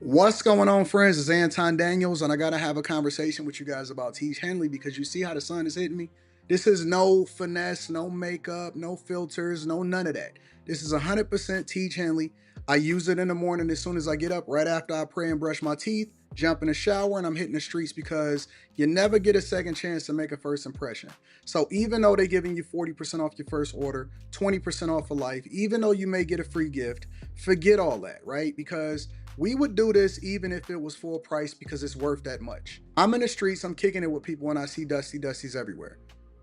What's going on, friends? It's Anton Daniels, and I gotta have a conversation with you guys about Tiege Hanley because you see how the sun is hitting me. This is no finesse, no makeup, no filters, no none of that. This is 100% Tiege Hanley. I use it in the morning as soon as I get up, right after I pray and brush my teeth, jump in the shower, and I'm hitting the streets because you never get a second chance to make a first impression. So even though they're giving you 40% off your first order, 20% off for life, even though you may get a free gift, forget all that, right? Because we would do this even if it was full price because it's worth that much. I'm in the streets, I'm kicking it with people when I see Dusties everywhere.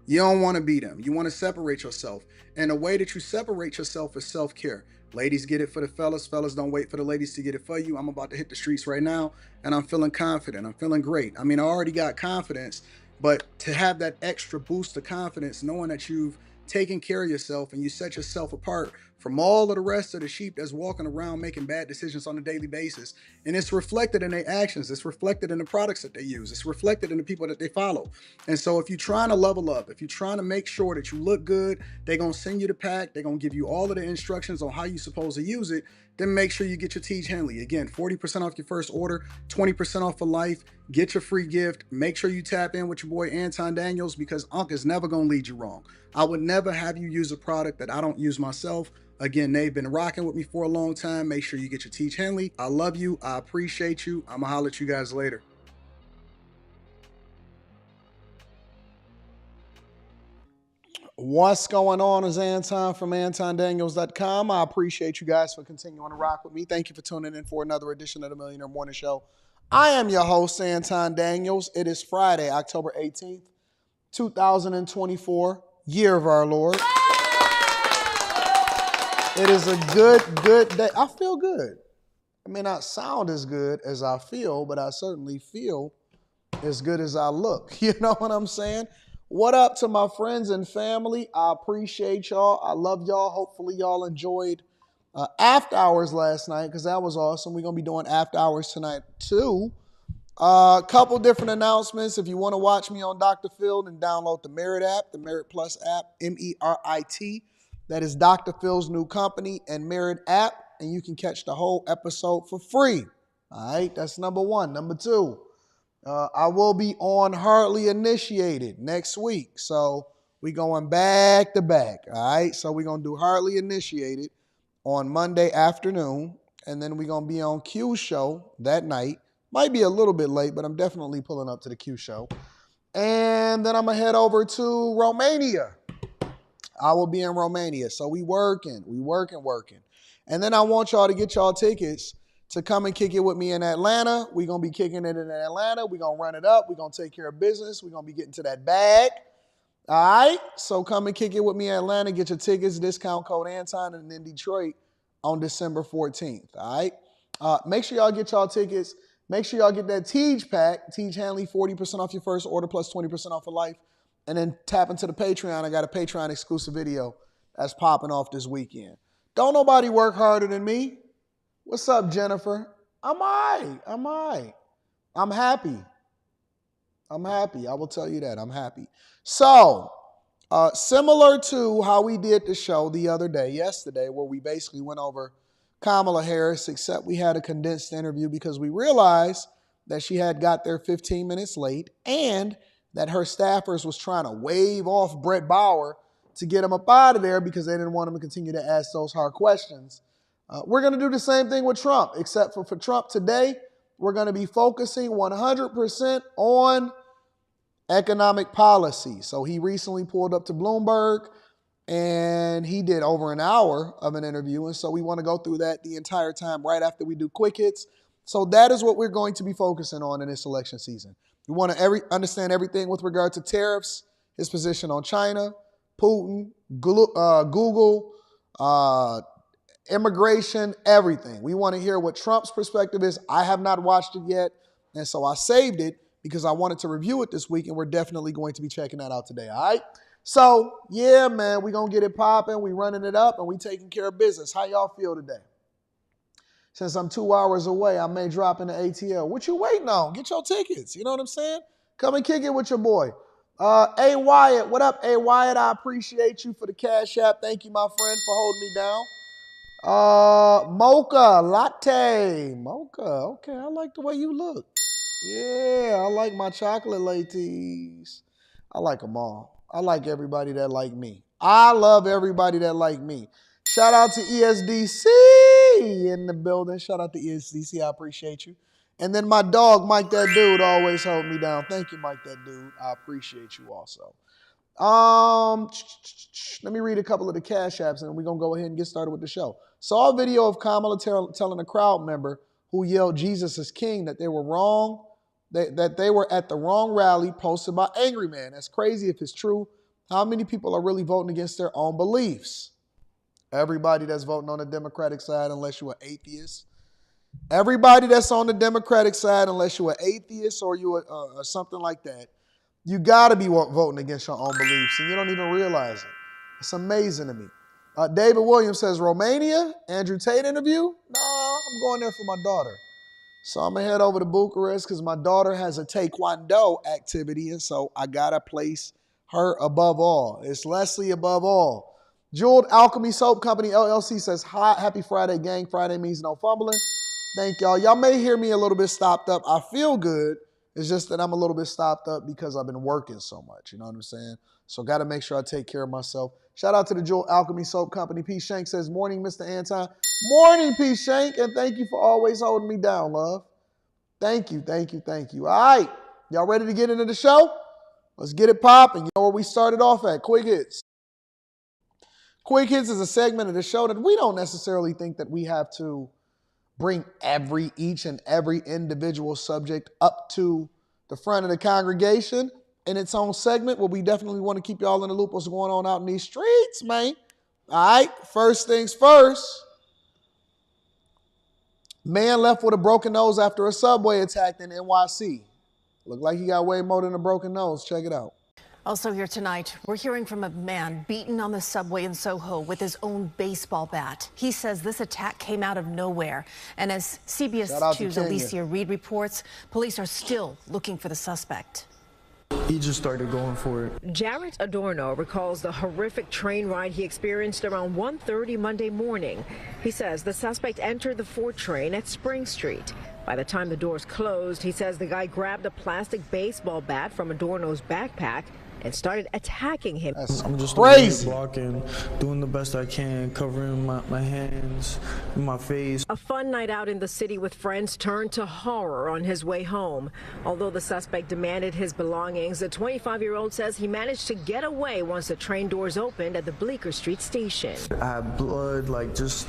You don't want to be them. You want to separate yourself. And the way that you separate yourself is self-care. Ladies get it for the fellas. Fellas don't wait for the ladies to get it for you. I'm about to hit the streets right now and I'm feeling confident. I'm feeling great. I mean, I already got confidence, but to have that extra boost of confidence, knowing that you've taken care of yourself and you set yourself apart from all of the rest of the sheep that's walking around making bad decisions on a daily basis. And it's reflected in their actions. It's reflected in the products that they use. It's reflected in the people that they follow. And so if you're trying to level up, if you're trying to make sure that you look good, they're going to send you the pack. They're going to give you all of the instructions on how you're supposed to use it. Then make sure you get your Tiege Hanley. Again, 40% off your first order, 20% off for life. Get your free gift. Make sure you tap in with your boy Anton Daniels because Unc is never going to lead you wrong. I would never have you use a product that I don't use myself. Again, they've been rocking with me for a long time. Make sure you get your Tiege Hanley. I love you. I appreciate you. I'm going to holler at you guys later. What's going on is Anton from AntonDaniels.com. I appreciate you guys for continuing to rock with me. Thank you for tuning in for another edition of the Millionaire Morning Show. I am your host, Anton Daniels. It is Friday, October 18th, 2024, year of our Lord. It is a good day. I feel good. I may not sound as good as I feel, but I certainly feel as good as I look. You know what I'm saying? What up to my friends and family? I appreciate y'all. I love y'all. Hopefully y'all enjoyed after hours last night because that was awesome. We're going to be doing after hours tonight too. A couple different announcements. If you want to watch me on Dr. Phil, then download the Merit app, the Merit Plus app, MERIT. That is Dr. Phil's new company and Merit app, and you can catch the whole episode for free. All right, that's number one. Number two, I will be on Hardly Initiated next week. So we're going back to back. All right, so we're going to do Hardly Initiated on Monday afternoon, and then we're going to be on Q Show that night. Might be a little bit late, but I'm definitely pulling up to the Q Show. And then I'm going to head over to Romania. I will be in Romania. So we working. And then I want y'all to get y'all tickets to come and kick it with me in Atlanta. We're going to be kicking it in Atlanta. We're going to run it up. We're going to take care of business. We're going to be getting to that bag. All right? So come and kick it with me in Atlanta. Get your tickets, discount code Anton, and in Detroit on December 14th. All right? Make sure y'all get y'all tickets. Make sure y'all get that Tiege pack. Tiege Hanley, 40% off your first order plus 20% off for life. And then tap into the Patreon. I got a Patreon exclusive video that's popping off this weekend. Don't nobody work harder than me. What's up, Jennifer? I'm happy. I will tell you that. I'm happy. So, similar to how we did the show the other day, yesterday, where we basically went over Kamala Harris, except we had a condensed interview because we realized that she had got there 15 minutes late and that her staffers was trying to wave off Brett Bauer to get him up out of there because they didn't want him to continue to ask those hard questions. We're going to do the same thing with Trump, except for Trump today, we're going to be focusing 100% on economic policy. So he recently pulled up to Bloomberg and he did over an hour of an interview. And so we want to go through that the entire time right after we do quick hits. So that is what we're going to be focusing on in this election season. We want to understand everything with regard to tariffs, his position on China, Putin, Google, immigration, everything. We want to hear what Trump's perspective is. I have not watched it yet, and so I saved it because I wanted to review it this week, and we're definitely going to be checking that out today, all right? So, yeah, man, we're going to get it popping. We running it up, and we taking care of business. How y'all feel today? Since I'm 2 hours away, I may drop in the ATL. What you waiting on? Get your tickets. You know what I'm saying? Come and kick it with your boy. A. Wyatt, what up, A. Wyatt? I appreciate you for the Cash App. Thank you, my friend, for holding me down. Mocha latte. Mocha. Okay, I like the way you look. Yeah, I like my chocolate lattes. I like them all. I like everybody that like me. I love everybody that like me. Shout out to ESDC in the building. Shout out to ESDC. I appreciate you. And then my dog, Mike that dude, always hold me down. Thank you, Mike that dude. I appreciate you also. Let me read a couple of the cash apps and we're going to go ahead and get started with the show. Saw a video of Kamala telling a crowd member who yelled Jesus is king that they were wrong, that they were at the wrong rally posted by Angry Man. That's crazy if it's true. How many people are really voting against their own beliefs? Everybody that's voting on the Democratic side, unless you're an atheist. Everybody that's on the Democratic side, unless you're an atheist or you're something like that, you got to be voting against your own beliefs, and you don't even realize it. It's amazing to me. David Williams says, Romania, Andrew Tate interview? No, I'm going there for my daughter. So I'm going to head over to Bucharest because my daughter has a taekwondo activity, and so I got to place her above all. It's Leslie above all. Jeweled Alchemy Soap Company, LLC says, hi, happy Friday, gang. Friday means no fumbling. Thank y'all. Y'all may hear me a little bit stopped up. I feel good. It's just that I'm a little bit stopped up because I've been working so much. You know what I'm saying? So got to make sure I take care of myself. Shout out to the Jewel Alchemy Soap Company. P. Shank says, morning, Mr. Anton. Morning, P. Shank. And thank you for always holding me down, love. Thank you, thank you, thank you. All right. Y'all ready to get into the show? Let's get it popping. You know where we started off at? Quick Hits. Quick Hits is a segment of the show that we don't necessarily think that we have to bring each and every individual subject up to the front of the congregation in its own segment, but we definitely want to keep y'all in the loop what's going on out in these streets, man. All right, first things first. Man left with a broken nose after a subway attack in NYC. Looked like he got way more than a broken nose. Check it out. Also here tonight, we're hearing from a man beaten on the subway in Soho with his own baseball bat. He says this attack came out of nowhere. And as CBS 2's Alicia Reed reports, police are still looking for the suspect. He just started going for it. Jarrett Adorno recalls the horrific train ride he experienced around 1:30 Monday morning. He says the suspect entered the 4 train at Spring Street. By the time the doors closed, he says the guy grabbed a plastic baseball bat from Adorno's backpack and started attacking him. I'm just crazy. Blocking, doing the best I can, covering my hands and my face. A fun night out in the city with friends turned to horror on his way home. Although the suspect demanded his belongings, the 25-year-old says he managed to get away once the train doors opened at the Bleecker Street station. I had blood just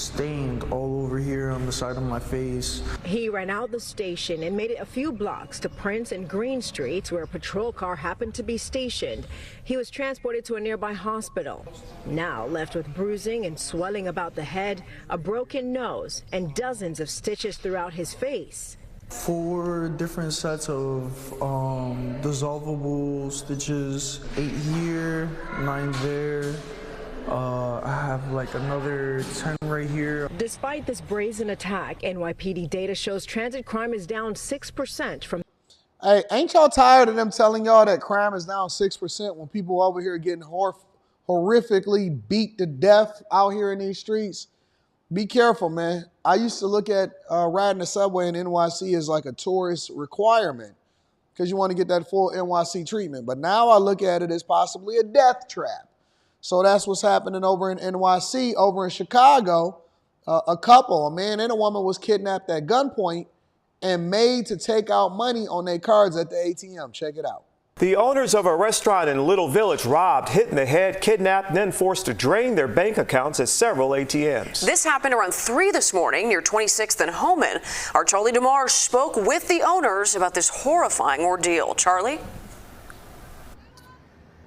stained all over here on the side of my face. He ran out the station and made it a few blocks to Prince and Green Streets, where a patrol car happened to be stationed. He was transported to a nearby hospital. Now left with bruising and swelling about the head, a broken nose, and dozens of stitches throughout his face. 4 different sets of dissolvable stitches, 8 here, 9 there. I have like another 10 right here. Despite this brazen attack, NYPD data shows transit crime is down 6% from. Hey, ain't y'all tired of them telling y'all that crime is down 6% when people over here getting horrifically beat to death out here in these streets? Be careful, man. I used to look at riding the subway in NYC as like a tourist requirement because you want to get that full NYC treatment. But now I look at it as possibly a death trap. So that's what's happening over in NYC. Over in Chicago, a man and a woman, was kidnapped at gunpoint and made to take out money on their cards at the ATM. Check it out. The owners of a restaurant in Little Village robbed, hit in the head, kidnapped, then forced to drain their bank accounts at several ATMs. This happened around 3 this morning near 26th and Homan. Our Charlie DeMar spoke with the owners about this horrifying ordeal. Charlie?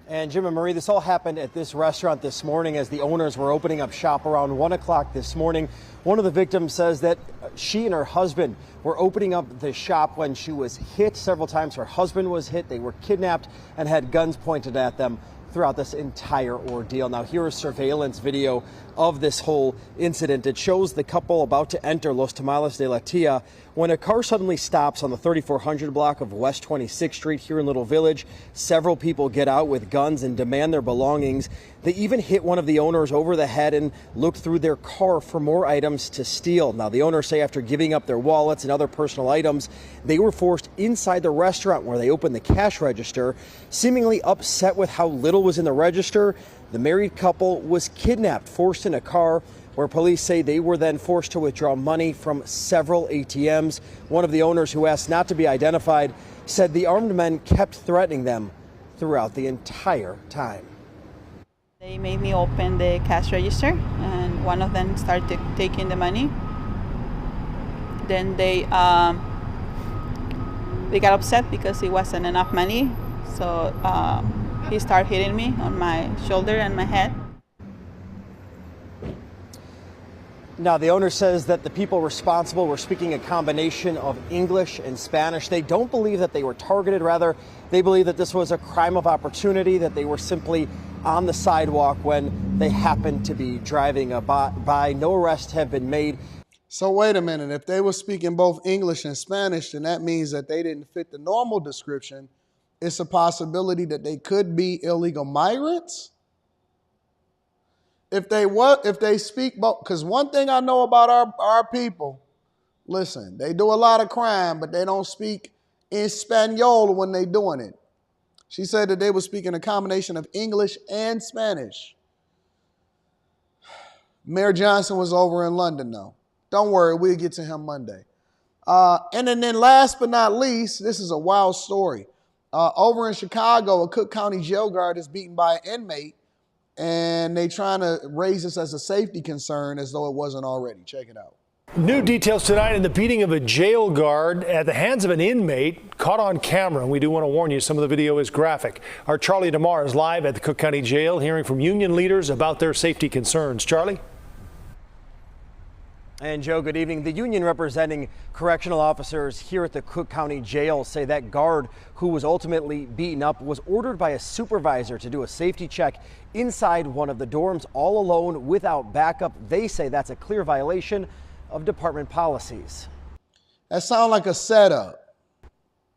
And Jim and Marie, this all happened at this restaurant this morning as the owners were opening up shop around 1 o'clock this morning. One of the victims says that she and her husband were opening up the shop when she was hit several times. Her husband was hit. They were kidnapped and had guns pointed at them. throughout this entire ordeal. Now, here is surveillance video of this whole incident. It shows the couple about to enter Los Tamales de la Tia when a car suddenly stops on the 3400 block of West 26th Street here in Little Village. Several people get out with guns and demand their belongings. They even hit one of the owners over the head and looked through their car for more items to steal. Now, the owners say after giving up their wallets and other personal items, they were forced inside the restaurant where they opened the cash register. Seemingly upset with how little was in the register, the married couple was kidnapped, forced in a car where police say they were then forced to withdraw money from several ATMs. One of the owners, who asked not to be identified, said the armed men kept threatening them throughout the entire time. They made me open the cash register, and one of them started taking the money. Then they got upset because it wasn't enough money, so he started hitting me on my shoulder and my head. Now, the owner says that the people responsible were speaking a combination of English and Spanish. They don't believe that they were targeted. Rather, they believe that this was a crime of opportunity, that they were simply on the sidewalk when they happened to be driving by. No arrests have been made. So wait a minute. If they were speaking both English and Spanish, then that means that they didn't fit the normal description. It's a possibility that they could be illegal migrants. If they speak both, because one thing I know about our people, listen, they do a lot of crime, but they don't speak in Espanol when they're doing it. She said that they were speaking a combination of English and Spanish. Mayor Johnson was over in London, though. Don't worry, we'll get to him Monday. And then last but not least, this is a wild story. Over in Chicago, a Cook County jail guard is beaten by an inmate, and they trying to raise this as a safety concern as though it wasn't already. Check it out. New details tonight in the beating of a jail guard at the hands of an inmate caught on camera. And we do want to warn you, some of the video is graphic. Our Charlie DeMar is live at the Cook County Jail, hearing from union leaders about their safety concerns. Charlie? And Joe, good evening. The union representing correctional officers here at the Cook County Jail say that guard who was ultimately beaten up was ordered by a supervisor to do a safety check inside one of the dorms all alone without backup. They say that's a clear violation of department policies. That sounds like a setup.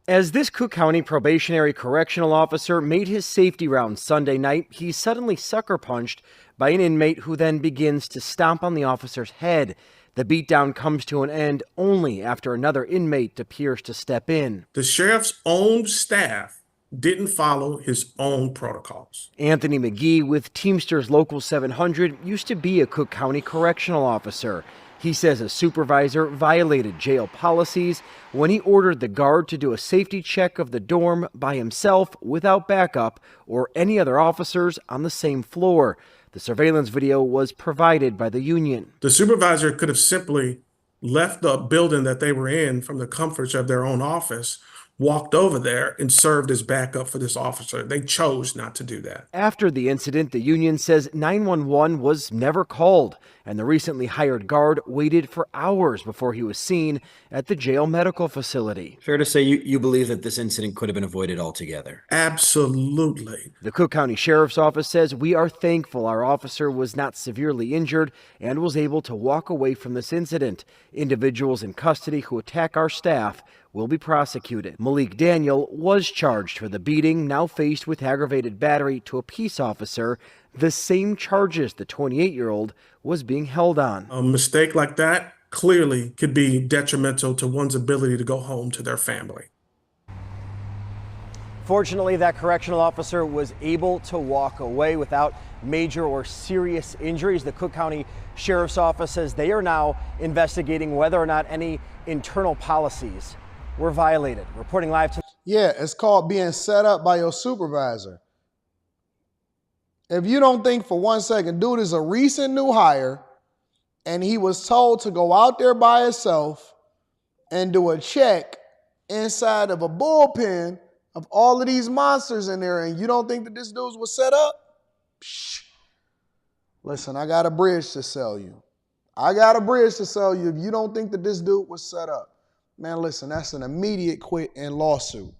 As this Cook County probationary correctional officer made his safety round Sunday night, he's suddenly sucker punched by an inmate who then begins to stomp on the officer's head. The beatdown comes to an end only after another inmate appears to step in. The sheriff's own staff didn't follow his own protocols. Anthony McGee with Teamsters Local 700 used to be a Cook County correctional officer. He says a supervisor violated jail policies when he ordered the guard to do a safety check of the dorm by himself without backup or any other officers on the same floor. The surveillance video was provided by the union. The supervisor could have simply left the building that they were in from the comforts of their own office, walked over there and served as backup for this officer. They chose not to do that. After the incident, the union says 911 was never called, and the recently hired guard waited for hours before he was seen at the jail medical facility. Fair to say you believe that this incident could have been avoided altogether? Absolutely. The Cook County Sheriff's Office says we are thankful our officer was not severely injured and was able to walk away from this incident. Individuals in custody who attack our staff will be prosecuted. Malik Daniel was charged for the beating, now faced with aggravated battery to a peace officer, the same charges the 28-year-old was being held on. A mistake like that clearly could be detrimental to one's ability to go home to their family. Fortunately, that correctional officer was able to walk away without major or serious injuries. The Cook County Sheriff's Office says they are now investigating whether or not any internal policies were violated. Reporting live to... Yeah, it's called being set up by your supervisor. If you don't think for 1 second, dude is a recent new hire, and he was told to go out there by himself and do a check inside of a bullpen of all of these monsters in there, and you don't think that this dude was set up? Psh. Listen, I got a bridge to sell you. I got a bridge to sell you if you don't think that this dude was set up. Man, listen, that's an immediate quit and lawsuit.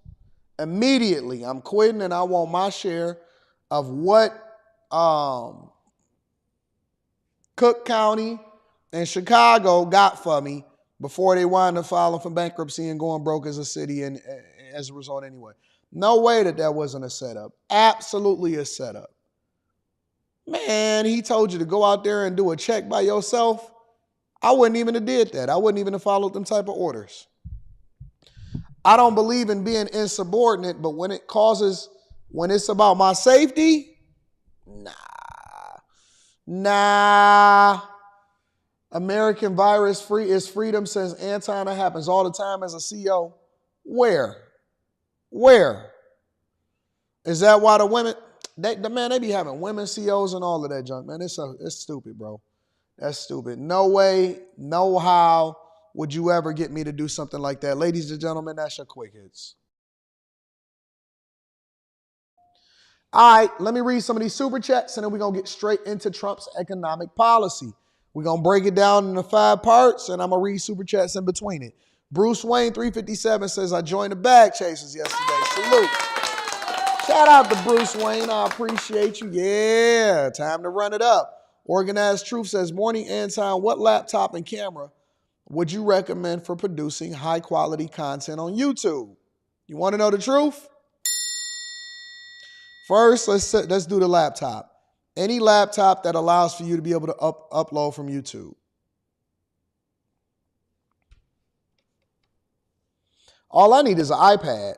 Immediately, I'm quitting and I want my share of what Cook County and Chicago got for me before they wound up filing for bankruptcy and going broke as a city and as a result anyway. No way that wasn't a setup. Absolutely a setup. Man, he told you to go out there and do a check by yourself. I wouldn't even have did that. I wouldn't even have followed them type of orders. I don't believe in being insubordinate, but when it's about my safety, nah. American virus free is freedom, says Anton. That happens all the time as a CEO. Where? Is that why the women, they be having women CEOs and all of that junk, man. It's stupid, bro. That's stupid. No way, no how would you ever get me to do something like that. Ladies and gentlemen, that's your quick hits. All right, let me read some of these super chats and then we're going to get straight into Trump's economic policy. We're going to break it down into 5 parts and I'm going to read super chats in between it. Bruce Wayne 357 says, I joined the bag chasers yesterday. Salute. Shout out to Bruce Wayne. I appreciate you. Yeah, time to run it up. Organized Truth says, morning Anton, what laptop and camera would you recommend for producing high quality content on YouTube? You want to know the truth? First, let's do the laptop. Any laptop that allows for you to be able to upload from YouTube. All I need is an iPad.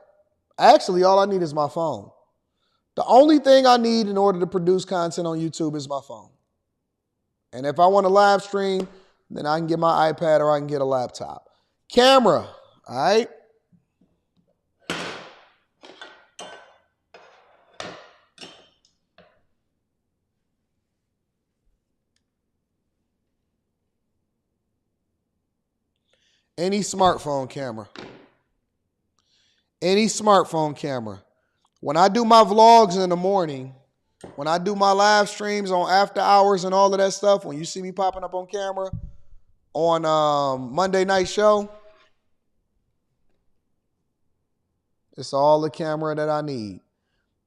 Actually, all I need is my phone. The only thing I need in order to produce content on YouTube is my phone. And if I want to live stream, then I can get my iPad or I can get a laptop. Camera, all right? Any smartphone camera. Any smartphone camera. When I do my vlogs in the morning, when I do my live streams on after hours and all of that stuff, when you see me popping up on camera on Monday night show, it's all the camera that I need.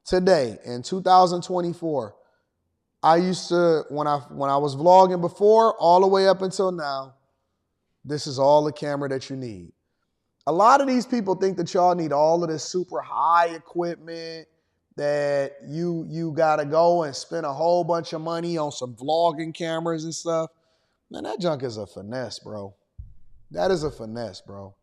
Today, in 2024, I used to, when I was vlogging before, all the way up until now, this is all the camera that you need. A lot of these people think that y'all need all of this super high equipment, that you got to go and spend a whole bunch of money on some vlogging cameras and stuff. Man, that junk is a finesse, bro. That is a finesse, bro.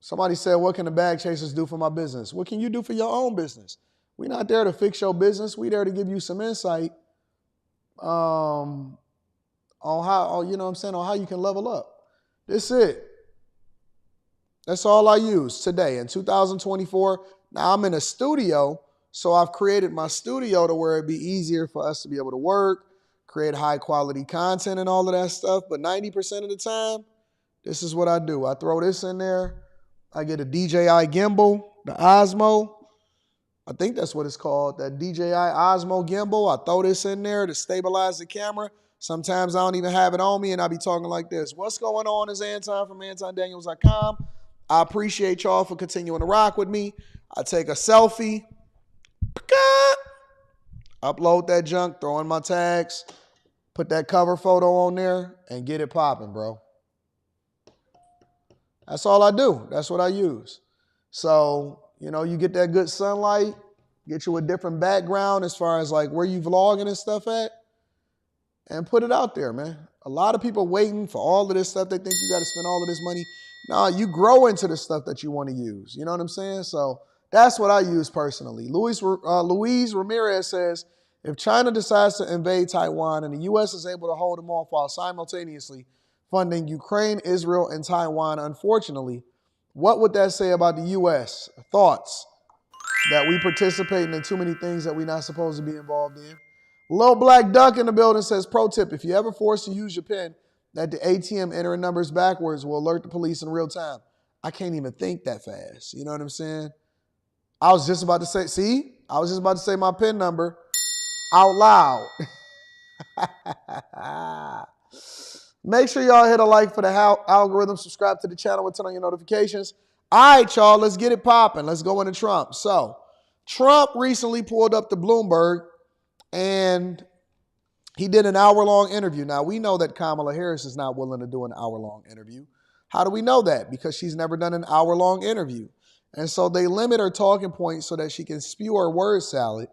Somebody said, what can the bag chasers do for my business? What can you do for your own business? We're not there to fix your business. We're there to give you some insight on how, you know what I'm saying, on how you can level up. That's it. That's all I use today in 2024. Now I'm in a studio, so I've created my studio to where it'd be easier for us to be able to work, create high quality content and all of that stuff. But 90% of the time, this is what I do. I throw this in there. I get a DJI gimbal, the Osmo. I think that's what it's called, that DJI Osmo gimbal. I throw this in there to stabilize the camera. Sometimes I don't even have it on me and I be talking like this. What's going on? Is Anton from AntonDaniels.com. I appreciate y'all for continuing to rock with me. I take a selfie, upload that junk, throw in my tags, put that cover photo on there and get it popping, bro. That's all I do. That's what I use. So, you know, you get that good sunlight, get you a different background as far as like where you vlogging and stuff at, and put it out there, man. A lot of people waiting for all of this stuff. They think you got to spend all of this money. No, you grow into the stuff that you want to use. You know what I'm saying? So that's what I use personally. Luis Ramirez says, if China decides to invade Taiwan and the U.S. is able to hold them off while simultaneously funding Ukraine, Israel, and Taiwan, unfortunately, what would that say about the U.S.? Thoughts? That we participating in too many things that we're not supposed to be involved in. Little Black Duck in the building says, pro tip, if you ever forced to use your pen, that the ATM entering numbers backwards will alert the police in real time. I can't even think that fast. You know what I'm saying? I was just about to say, I was just about to say my PIN number out loud. Make sure y'all hit a like for the algorithm, subscribe to the channel, and turn on your notifications. All right, y'all, let's get it popping. Let's go into Trump. So, Trump recently pulled up to Bloomberg and he did an hour-long interview. Now, we know that Kamala Harris is not willing to do an hour-long interview. How do we know that? Because she's never done an hour-long interview. And so they limit her talking points so that she can spew her word salad.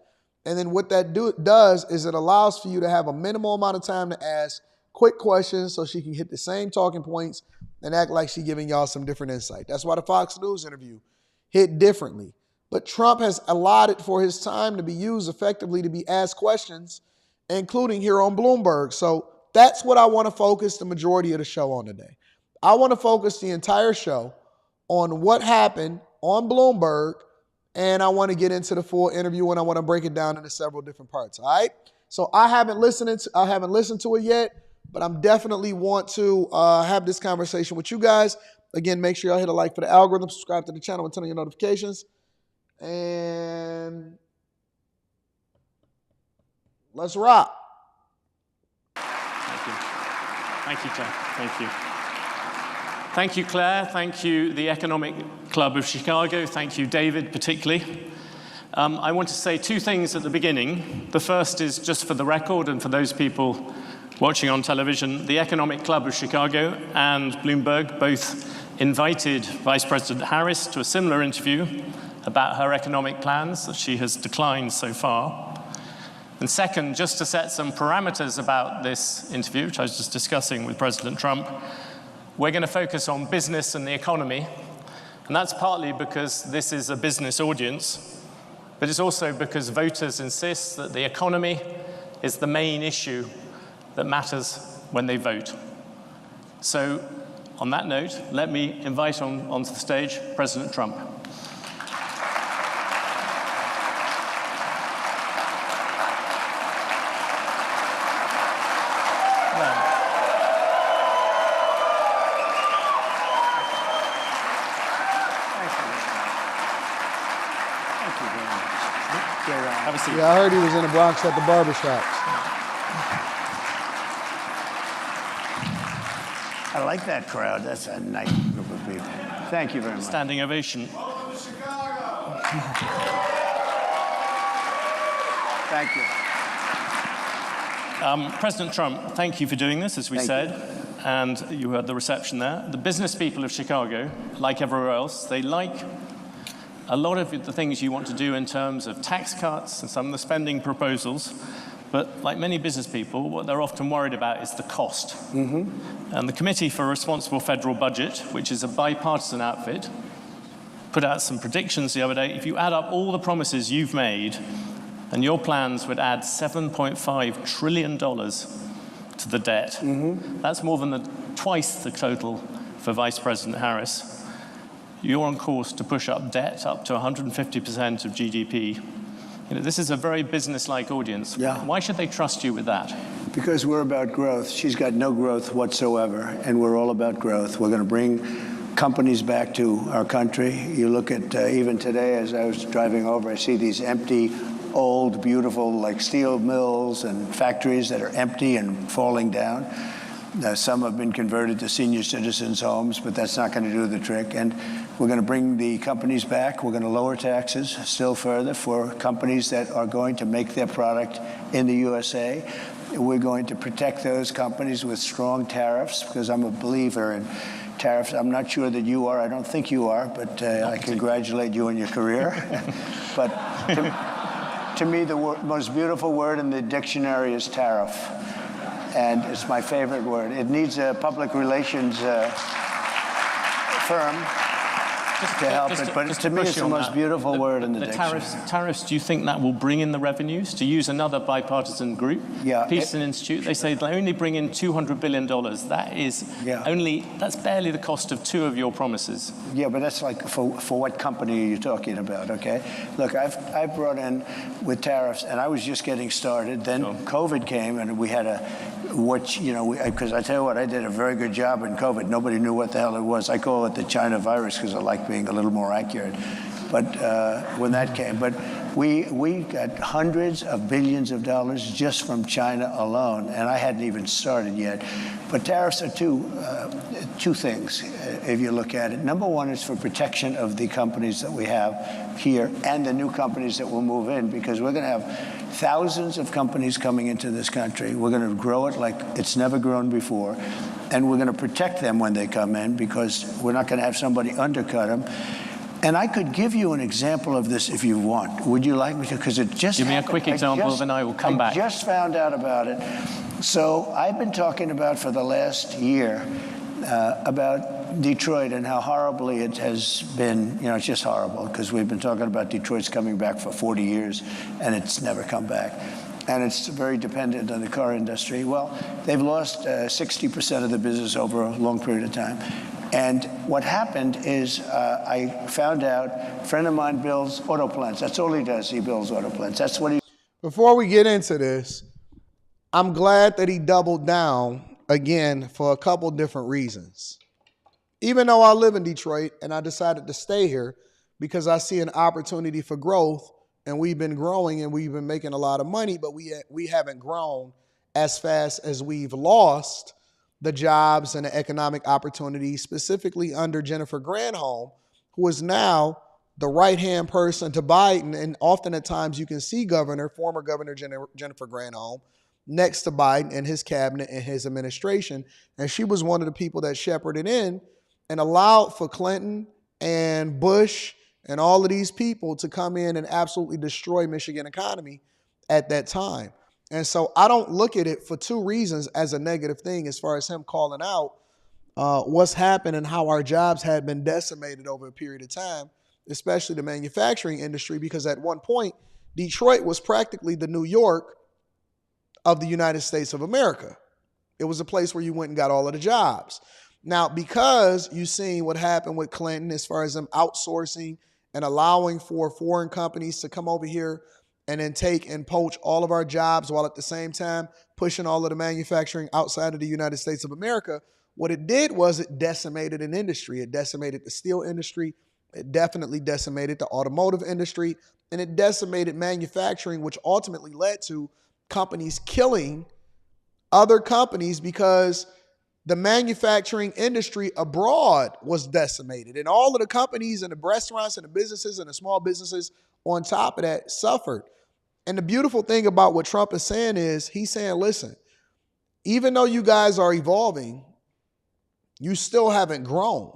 And then what that does is it allows for you to have a minimal amount of time to ask quick questions so she can hit the same talking points and act like she's giving y'all some different insight. That's why the Fox News interview hit differently. But Trump has allotted for his time to be used effectively to be asked questions, including here on Bloomberg. So that's what I want to focus the majority of the show on today. I want to focus the entire show on what happened on Bloomberg, and I want to get into the full interview, and I want to break it down into several different parts, all right? So I haven't listened to it yet, but I'm definitely want to have this conversation with you guys. Again, make sure y'all hit a like for the algorithm, subscribe to the channel, and turn on your notifications. And let's rock. Thank you. Thank you, Jeff. Thank you. Thank you, Claire. Thank you, the Economic Club of Chicago. Thank you, David, particularly. I want to say two things at the beginning. The first is just for the record and for those people watching on television, the Economic Club of Chicago and Bloomberg both invited Vice President Harris to a similar interview about her economic plans that she has declined so far. And second, just to set some parameters about this interview, which I was just discussing with President Trump, we're going to focus on business and the economy. And that's partly because this is a business audience, but it's also because voters insist that the economy is the main issue that matters when they vote. So on that note, let me invite onto the stage President Trump. Yeah, I heard he was in the Bronx at the barbershop. I like that crowd. That's a nice group of people. Thank you very much. Standing ovation. Thank you. President Trump, thank you for doing this, as we said. And you heard the reception there. The business people of Chicago, like everywhere else, they like a lot of the things you want to do in terms of tax cuts and some of the spending proposals. But like many business people, what they're often worried about is the cost. And the Committee for a Responsible Federal Budget, which is a bipartisan outfit, put out some predictions the other day. If you add up all the promises you've made, and your plans would add $7.5 trillion to the debt. That's more than twice the total for Vice President Harris. You're on course to push up debt up to 150% of GDP. You know, this is a very business-like audience. Yeah. Why should they trust you with that? Because we're about growth. She's got no growth whatsoever, and we're all about growth. We're going to bring companies back to our country. You look at even today, as I was driving over, I see these empty, old, beautiful, like steel mills and factories that are empty and falling down. Some have been converted to senior citizens' homes, but that's not going to do the trick. And we're going to bring the companies back. We're going to lower taxes still further for companies that are going to make their product in the USA. We're going to protect those companies with strong tariffs, because I'm a believer in tariffs. I'm not sure that you are. I don't think you are, but I congratulate you on your career. But to me, the most beautiful word in the dictionary is tariff. And it's my favorite word. It needs a public relations firm to help it, but to me, it's the most beautiful word in the dictionary. Tariffs, do you think that will bring in the revenues? To use another bipartisan group, Peterson Institute, they say they only bring in $200 billion. That is that's barely the cost of two of your promises. Yeah, but that's like, for what company are you talking about, okay? Look, I brought in with tariffs, and I was just getting started. Then COVID came, and we had because I tell you what, I did a very good job in COVID. Nobody knew what the hell it was. I call it the China virus because I like being a little more accurate. But when that came, but We got hundreds of billions of dollars just from China alone, and I hadn't even started yet. But tariffs are two things, if you look at it. Number one is for protection of the companies that we have here and the new companies that will move in, because we're going to have thousands of companies coming into this country. We're going to grow it like it's never grown before, and we're going to protect them when they come in, because we're not going to have somebody undercut them. And I could give you an example of this if you want. Would you like me to? Because it just Give me a quick example, and I will come back. I just found out about it. So I've been talking about for the last year about Detroit and how horribly it has been. You know, it's just horrible, because we've been talking about Detroit's coming back for 40 years, and it's never come back. And it's very dependent on the car industry. Well, they've lost 60% of the business over a long period of time. And what happened is I found out a friend of mine builds auto plants. That's all he does. He builds auto plants. That's what he... Before we get into this, I'm glad that he doubled down again for a couple different reasons. Even though I live in Detroit and I decided to stay here because I see an opportunity for growth, and we've been growing and we've been making a lot of money, but we haven't grown as fast as we've lost the jobs and the economic opportunities, specifically under Jennifer Granholm, who is now the right-hand person to Biden. And often at times you can see former Governor Jennifer Granholm next to Biden and his cabinet and his administration. And she was one of the people that shepherded in and allowed for Clinton and Bush and all of these people to come in and absolutely destroy Michigan economy at that time. And so I don't look at it for two reasons as a negative thing, as far as him calling out what's happened and how our jobs had been decimated over a period of time, especially the manufacturing industry, because at one point, Detroit was practically the New York of the United States of America. It was a place where you went and got all of the jobs. Now, because you've seen what happened with Clinton as far as them outsourcing and allowing for foreign companies to come over here and then take and poach all of our jobs while at the same time pushing all of the manufacturing outside of the United States of America, what it did was it decimated an industry. It decimated the steel industry. It definitely decimated the automotive industry. And it decimated manufacturing, which ultimately led to companies killing other companies, because the manufacturing industry abroad was decimated. And all of the companies and the restaurants and the businesses and the small businesses on top of that suffered. And the beautiful thing about what Trump is saying is he's saying, listen, even though you guys are evolving, you still haven't grown.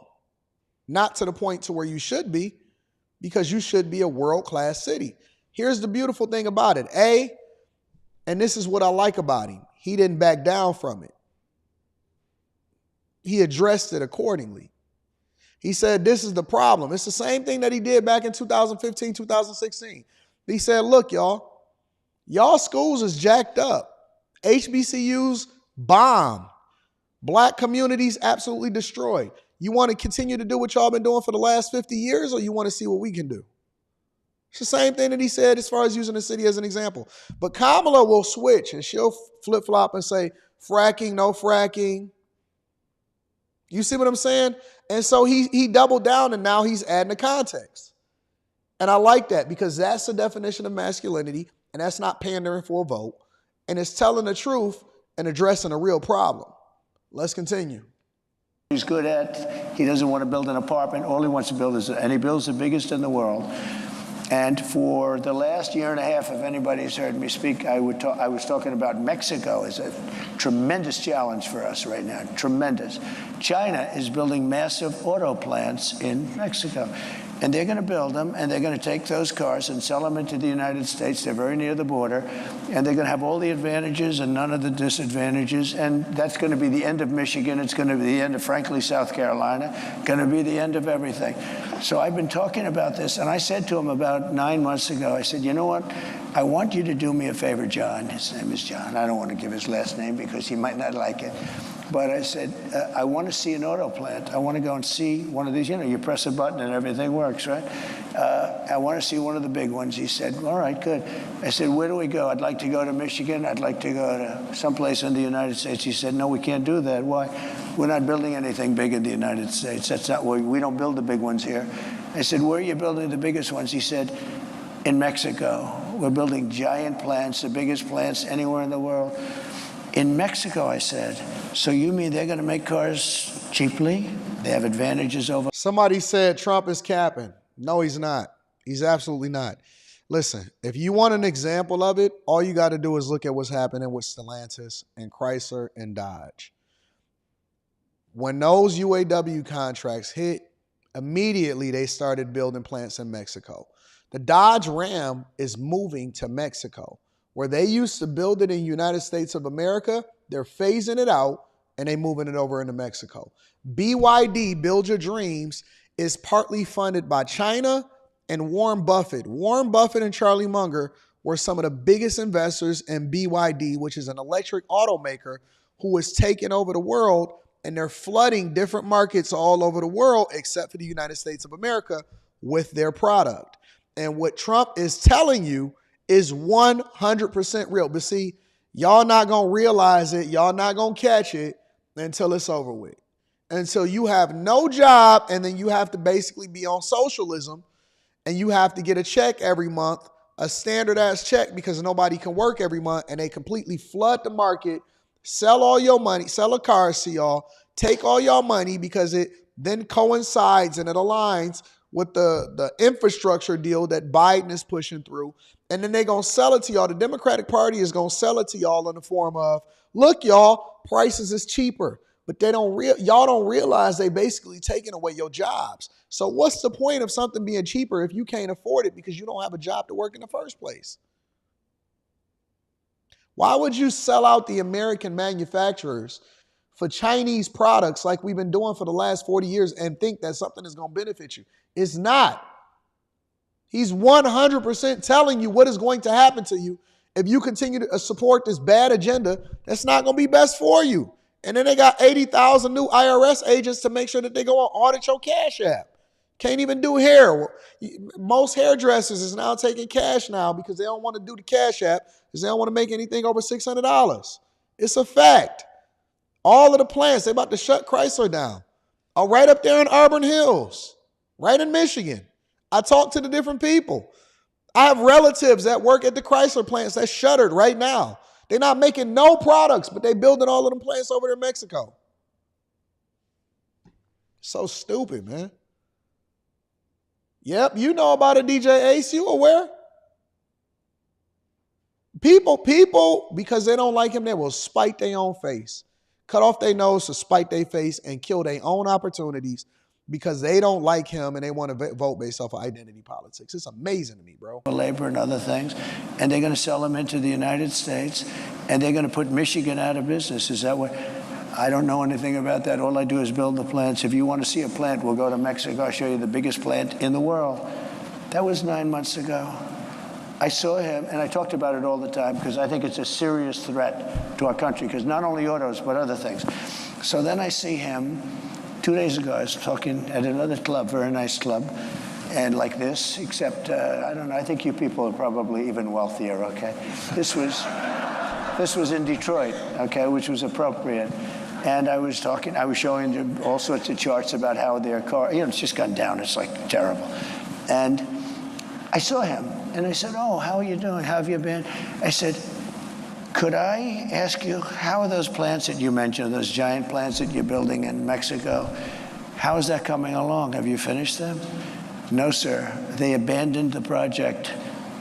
Not to the point to where you should be, because you should be a world-class city. Here's the beautiful thing about it. And this is what I like about him, he didn't back down from it. He addressed it accordingly. He said, this is the problem. It's the same thing that he did back in 2015, 2016. He said, look, y'all schools is jacked up. HBCUs bombed. Black communities absolutely destroyed. You want to continue to do what y'all been doing for the last 50 years, or you want to see what we can do? It's the same thing that he said as far as using the city as an example. But Kamala will switch and she'll flip-flop and say, fracking, no fracking. You see what I'm saying? And so he doubled down, and now he's adding the context. And I like that, because that's the definition of masculinity, and that's not pandering for a vote. And it's telling the truth and addressing a real problem. Let's continue. He's good at, he doesn't want to build an apartment. All he wants to build is, and he builds the biggest in the world. And for the last year and a half, if anybody's heard me speak, I was talking about Mexico as a tremendous challenge for us right now, tremendous. China is building massive auto plants in Mexico. And they're going to build them, and they're going to take those cars and sell them into the United States. They're very near the border, and they're going to have all the advantages and none of the disadvantages. And that's going to be the end of Michigan. It's going to be the end of, frankly, South Carolina. Going to be the end of everything. So I've been talking about this, and I said to him about 9 months ago, I said, you know what? I want you to do me a favor, John. His name is John. I don't want to give his last name because he might not like it. But I said, I want to see an auto plant. I want to go and see one of these. You know, you press a button and everything works, right? I want to see one of the big ones. He said, all right, good. I said, where do we go? I'd like to go to Michigan. I'd like to go to someplace in the United States. He said, no, we can't do that. Why? We're not building anything big in the United States. That's not where we don't build the big ones here. I said, where are you building the biggest ones? He said, in Mexico. We're building giant plants, the biggest plants anywhere in the world. In Mexico, I said, so you mean they're going to make cars cheaply? They have advantages over. Somebody said Trump is capping. No, he's not. He's absolutely not. Listen, if you want an example of it, all you got to do is look at what's happening with Stellantis and Chrysler and Dodge. When those UAW contracts hit, immediately they started building plants in Mexico. The Dodge Ram is moving to Mexico. Where they used to build it in the United States of America, they're phasing it out and they're moving it over into Mexico. BYD, Build Your Dreams, is partly funded by China and Warren Buffett. Warren Buffett and Charlie Munger were some of the biggest investors in BYD, which is an electric automaker who is taking over the world, and they're flooding different markets all over the world except for the United States of America with their product. And what Trump is telling you is 100% real. But see, y'all not going to realize it. Y'all not going to catch it until it's over with. Until you have no job, and then you have to basically be on socialism, and you have to get a check every month, a standard ass check, because nobody can work every month, and they completely flood the market, sell all your money, sell a cars to y'all, take all y'all money, because it then coincides and it aligns with the infrastructure deal that Biden is pushing through. And then they're going to sell it to y'all. The Democratic Party is going to sell it to y'all in the form of, look, y'all, prices is cheaper. But y'all don't realize they basically taking away your jobs. So what's the point of something being cheaper if you can't afford it because you don't have a job to work in the first place? Why would you sell out the American manufacturers for Chinese products like we've been doing for the last 40 years and think that something is going to benefit you? It's not. He's 100% telling you what is going to happen to you if you continue to support this bad agenda that's not going to be best for you. And then they got 80,000 new IRS agents to make sure that they go and audit your Cash App. Can't even do hair. Most hairdressers is now taking cash now because they don't want to do the Cash App because they don't want to make anything over $600. It's a fact. All of the plants, they're about to shut Chrysler down. Right up there in Auburn Hills, right in Michigan. I talked to the different people. I have relatives that work at the Chrysler plants that's shuttered right now. They're not making no products, but they building all of them plants over there in Mexico. So stupid, man. Yep, you know about it, DJ Ace. You aware? People, because they don't like him, they will spite their own face. Cut off their nose to spite their face and kill their own opportunities because they don't like him and they want to vote based off of identity politics. It's amazing to me, bro. Labor and other things, and they're going to sell them into the United States, and they're going to put Michigan out of business. Is that what? I don't know anything about that. All I do is build the plants. If you want to see a plant, we'll go to Mexico. I'll show you the biggest plant in the world. That was 9 months ago. I saw him, and I talked about it all the time because I think it's a serious threat to our country, because not only autos, but other things. So then I see him. 2 days ago, I was talking at another club, very nice club, and like this, except, I don't know, I think you people are probably even wealthier, okay? This was in Detroit, okay, which was appropriate. And I was showing them all sorts of charts about how their car, it's just gone down, it's like terrible. And I saw him, and I said, oh, how are you doing? How have you been? I said, could I ask you, how are those plants that you mentioned, those giant plants that you're building in Mexico, how is that coming along? Have you finished them? No, sir. They abandoned the project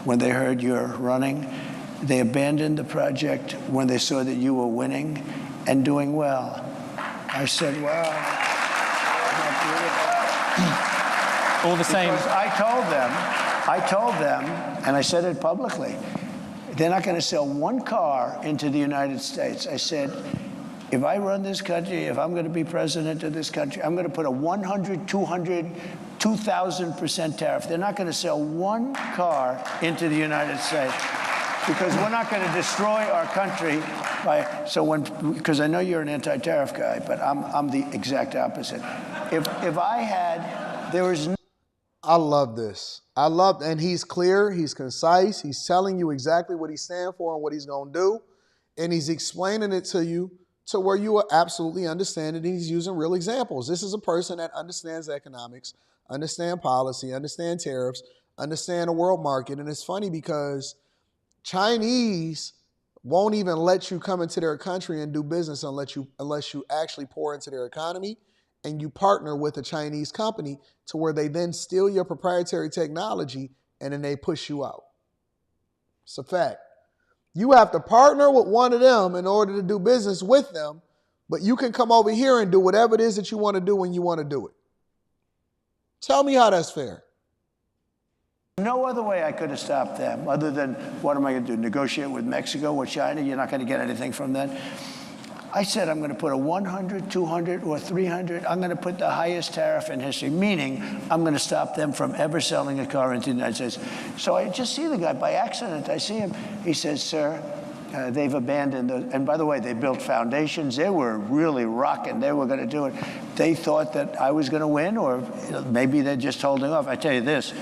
when they heard you're running. They abandoned the project when they saw that you were winning and doing well. I said, well, all the same. Because I told them, and I said it publicly, they're not going to sell one car into the United States. I said, if I run this country, if I'm going to be president of this country, I'm going to put a 100, 200, 2,000% tariff. They're not going to sell one car into the United States because we're not going to destroy our country because I know you're an anti-tariff guy, but I'm the exact opposite. If I had, there was no. I love this. And he's clear, he's concise, he's telling you exactly what he's standing for and what he's going to do, and he's explaining it to you to where you will absolutely understand it, and he's using real examples. This is a person that understands economics, understands policy, understands tariffs, understand the world market. And it's funny because Chinese won't even let you come into their country and do business unless you actually pour into their economy and you partner with a Chinese company to where they then steal your proprietary technology and then they push you out. It's a fact. You have to partner with one of them in order to do business with them, but you can come over here and do whatever it is that you want to do when you want to do it. Tell me how that's fair. No other way I could have stopped them other than, what am I going to do, negotiate with Mexico, with China? You're not going to get anything from that. I said I'm going to put a 100, 200, or 300. I'm going to put the highest tariff in history, meaning I'm going to stop them from ever selling a car into the United States. So I just see the guy by accident. I see him. He says, sir, they've abandoned those. And by the way, they built foundations. They were really rocking. They were going to do it. They thought that I was going to win, or maybe they're just holding off. I tell you this.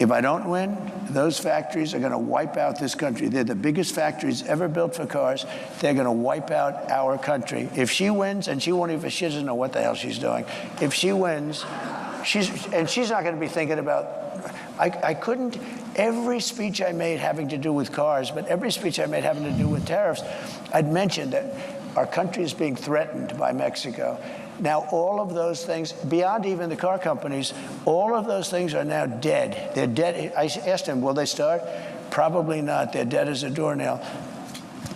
If I don't win, those factories are going to wipe out this country. They're the biggest factories ever built for cars. They're going to wipe out our country. If she wins, and she doesn't know what the hell she's doing. If she wins, she's not going to be thinking about, I couldn't, every speech I made having to do with cars, but every speech I made having to do with tariffs, I'd mentioned that our country is being threatened by Mexico. Now, all of those things, beyond even the car companies, all of those things are now dead. They're dead. I asked him, will they start? Probably not. They're dead as a doornail.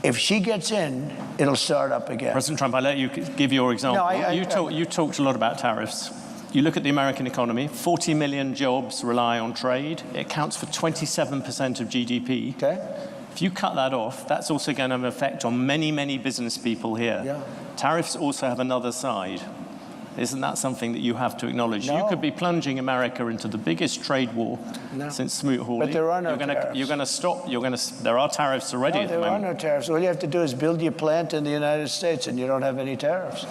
If she gets in, it'll start up again. President Trump, I let you give your example. No, you talked a lot about tariffs. You look at the American economy, 40 million jobs rely on trade. It accounts for 27% of GDP. Okay. If you cut that off, that's also going to have an effect on many, many business people here. Yeah. Tariffs also have another side. Isn't that something that you have to acknowledge? No. You could be plunging America into the biggest trade war since Smoot-Hawley. But there are no tariffs. You're going to stop. There are tariffs already at the moment. There are no tariffs. All you have to do is build your plant in the United States, and you don't have any tariffs.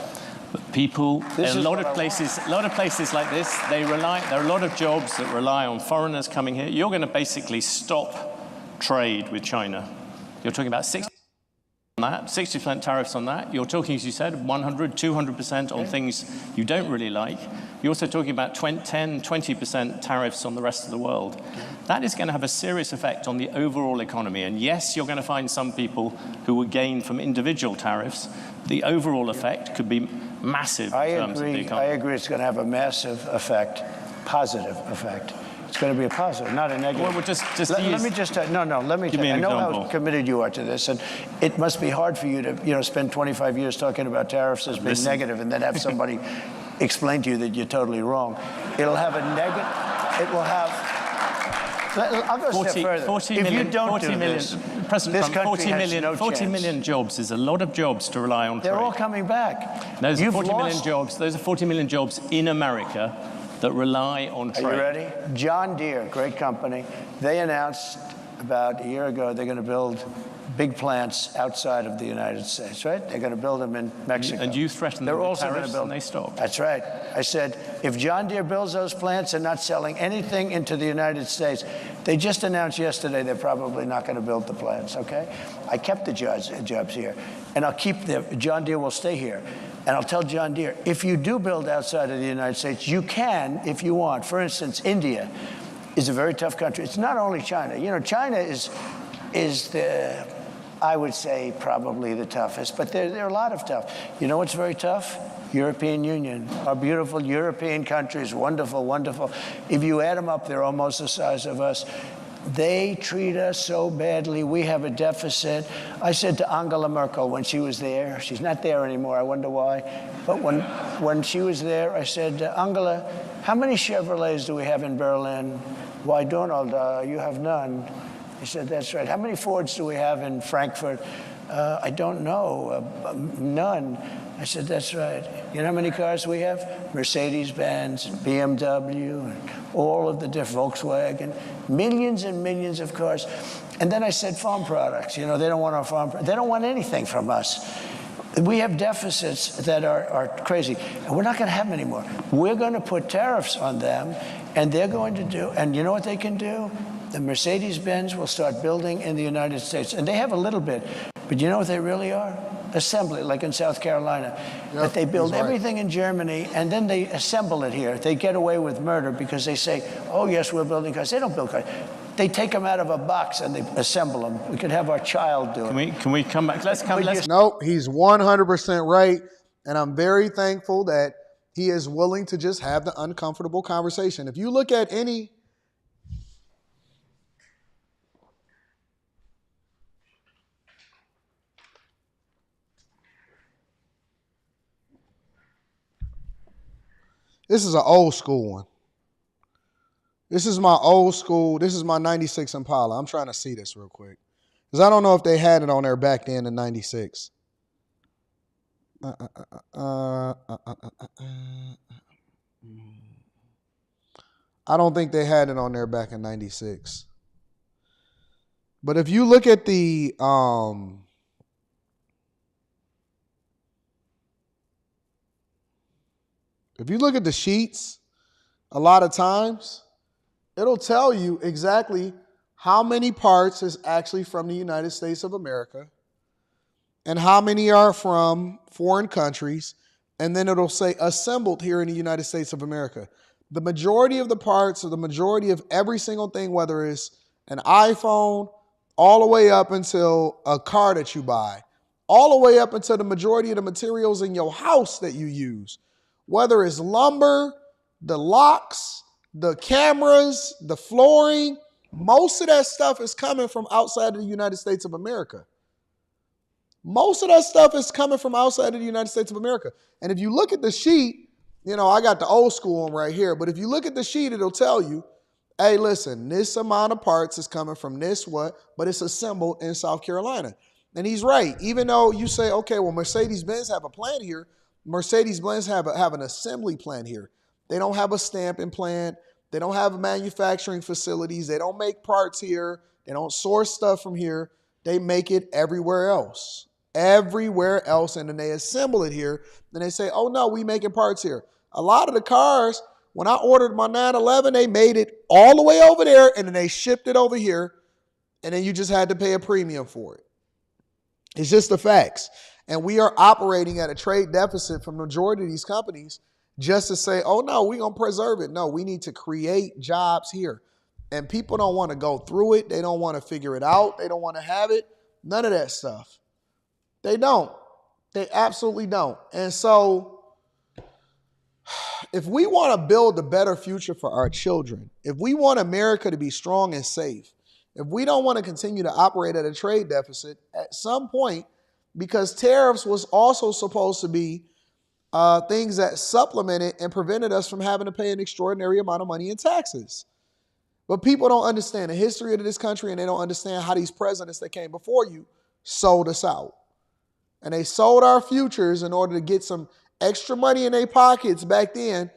But people, a lot of places like this, there are a lot of jobs that rely on foreigners coming here. You're going to basically stop trade with China. You're talking about 60% tariffs on that. You're talking, as you said, 100, 200% on things you don't really like. You're also talking about 10, 20% tariffs on the rest of the world. That is going to have a serious effect on the overall economy. And yes, you're going to find some people who will gain from individual tariffs. The overall effect could be massive in terms of the economy. I agree it's going to have a massive effect, positive effect. It's going to be a positive, not a negative. Well, let me just tell you. Let me tell you. I know how committed you are to this, and it must be hard for you to, spend 25 years talking about tariffs as being negative, and then have somebody explain to you that you're totally wrong. It'll have a negative. It will have. I'll go a step further. 40 if million, you don't 40 do million, this, President Trump, 40 no million jobs is a lot of jobs to rely on trade. They're all coming back. Those are 40 million jobs. Those are 40 million jobs in America that rely on trade. Are you ready? John Deere, great company. They announced about a year ago they're going to build big plants outside of the United States, right? They're going to build them in Mexico. And you threatened them with tariffs and they stopped. That's right. I said, if John Deere builds those plants and not selling anything into the United States, they just announced yesterday they're probably not going to build the plants, okay? I kept the jobs here, and I'll keep them. John Deere will stay here. And I'll tell John Deere, if you do build outside of the United States, you can if you want. For instance, India is a very tough country. It's not only China. China is the, I would say, probably the toughest, but there are a lot of tough. You know what's very tough? European Union. Our beautiful European countries, wonderful, wonderful. If you add them up, they're almost the size of us. They treat us so badly. We have a deficit. I said to Angela Merkel when she was there, she's not there anymore, I wonder why, but when she was there, I said, Angela, how many Chevrolets do we have in Berlin? Why, Donald, you have none. He said, that's right. How many Fords do we have in Frankfurt? I don't know, none. I said, that's right. You know how many cars we have? Mercedes-Benz, BMW, and all of the different Volkswagen, millions and millions of cars. And then I said farm products. They don't want our farm products. They don't want anything from us. We have deficits that are crazy, and we're not going to have them anymore. We're going to put tariffs on them, and they're going to do, and you know what they can do? The Mercedes-Benz will start building in the United States, and they have a little bit, but you know what they really are? assembly, like in South Carolina. But they build everything in Germany, and then they assemble it here. They get away with murder because they say, oh, yes, we're building cars. They don't build cars. They take them out of a box and they assemble them. We could have our child do it. Can we come back? Nope, he's 100% right. And I'm very thankful that he is willing to just have the uncomfortable conversation. If you look at any... This is an old school one. This is my old school. This is my 96 Impala. I'm trying to see this real quick. Because I don't know if they had it on there back then in 96. I don't think they had it on there back in 96. But if you look at the... if you look at the sheets, a lot of times, it'll tell you exactly how many parts is actually from the United States of America and how many are from foreign countries. And then it'll say assembled here in the United States of America. The majority of the parts, or the majority of every single thing, whether it's an iPhone, all the way up until a car that you buy, all the way up until the majority of the materials in your house that you use, whether it's lumber, the locks, the cameras, the flooring, most of that stuff is coming from outside of the United States of America. Most of that stuff is coming from outside of the United States of America. And if you look at the sheet, you know, I got the old school one right here, but if you look at the sheet, it'll tell you, hey, listen, this amount of parts is coming from this but it's assembled in South Carolina. And he's right. Even though you say, okay, well, Mercedes-Benz have a plant here, Mercedes-Benz have an assembly plant here. They don't have a stamping plant. They don't have manufacturing facilities. They don't make parts here. They don't source stuff from here. They make it everywhere else. Everywhere else, and then they assemble it here. Then they say, oh, no, we making parts here. A lot of the cars, when I ordered my 911, they made it all the way over there, and then they shipped it over here, and then you just had to pay a premium for it. It's just the facts. And we are operating at a trade deficit from the majority of these companies just to say, oh, no, we're going to preserve it. No, we need to create jobs here. And people don't want to go through it. They don't want to figure it out. They don't want to have it. None of that stuff. They don't. They absolutely don't. And so if we want to build a better future for our children, if we want America to be strong and safe, if we don't want to continue to operate at a trade deficit, at some point, because tariffs was also supposed to be things that supplemented and prevented us from having to pay an extraordinary amount of money in taxes. But people don't understand the history of this country, and they don't understand how these presidents that came before you sold us out. And they sold our futures in order to get some extra money in their pockets back then,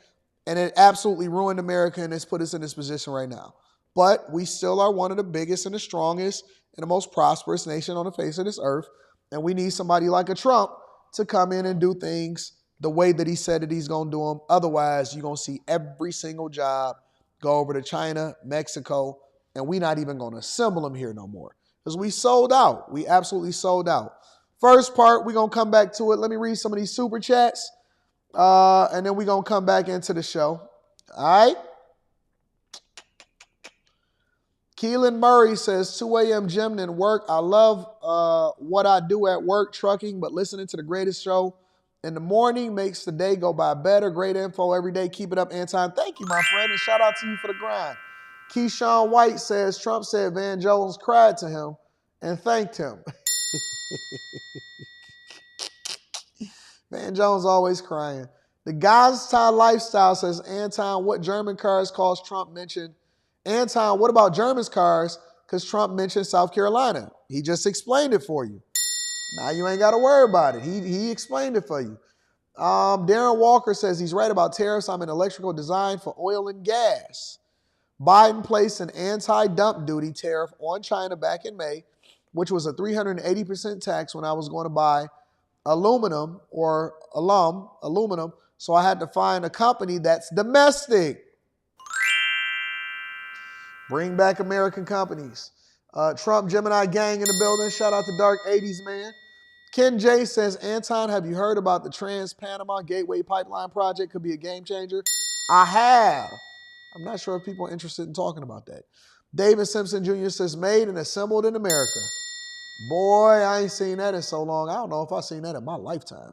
and it absolutely ruined America, and it's put us in this position right now. But we still are one of the biggest and the strongest and the most prosperous nation on the face of this earth. And we need somebody like a Trump to come in and do things the way that he said that he's going to do them. Otherwise, you're going to see every single job go over to China, Mexico, and we're not even going to assemble them here no more. Because we sold out. We absolutely sold out. First part, we're going to come back to it. Let me read some of these super chats, and then we're going to come back into the show. All right? Keelan Murray says, 2 a.m. gym and work. I love what I do at work, trucking, but listening to the greatest show in the morning makes the day go by better. Great info every day. Keep it up, Anton. Thank you, my friend, and shout out to you for the grind. Keyshawn White says, Trump said Van Jones cried to him and thanked him. Van Jones always crying. The Gaztown Lifestyle says, Anton, what German cars cause Trump mentioned? Anton, what about German's cars? Because Trump mentioned South Carolina. He just explained it for you. Now you ain't got to worry about it. He explained it for you. Darren Walker says he's right about tariffs. I'm in electrical design for oil and gas. Biden placed an anti-dump duty tariff on China back in May, which was a 380% tax when I was going to buy aluminum, so I had to find a company that's domestic. Bring back American companies. Trump Gemini gang in the building. Shout out to Dark 80s, man. Ken J says, Anton, have you heard about the Trans-Panama Gateway Pipeline project? Could be a game changer. I have. I'm not sure if people are interested in talking about that. David Simpson Jr. says, made and assembled in America. Boy, I ain't seen that in so long. I don't know if I've seen that in my lifetime.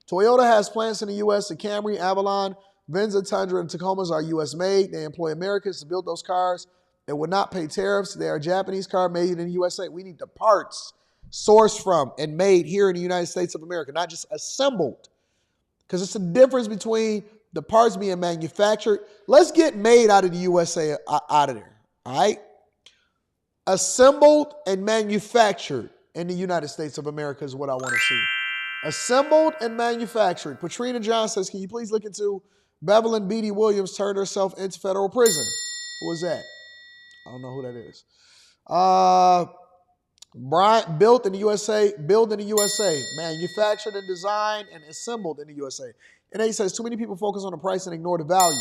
Toyota has plants in the U.S. The Camry, Avalon, Venza, Tundra, and Tacomas are U.S. made. They employ Americans to build those cars. They would not pay tariffs. They are a Japanese car made in the USA. We need the parts sourced from and made here in the United States of America, not just assembled. Because it's the difference between the parts being manufactured. Let's get made out of the USA out of there, all right? Assembled and manufactured in the United States of America is what I want to see. Assembled and manufactured. Patrina John says, can you please look into Bevelyn Beatty Williams turned herself into federal prison? Who was that? I don't know who that is. Bryant, built in the USA, manufactured and designed and assembled in the USA. And he says, too many people focus on the price and ignore the value.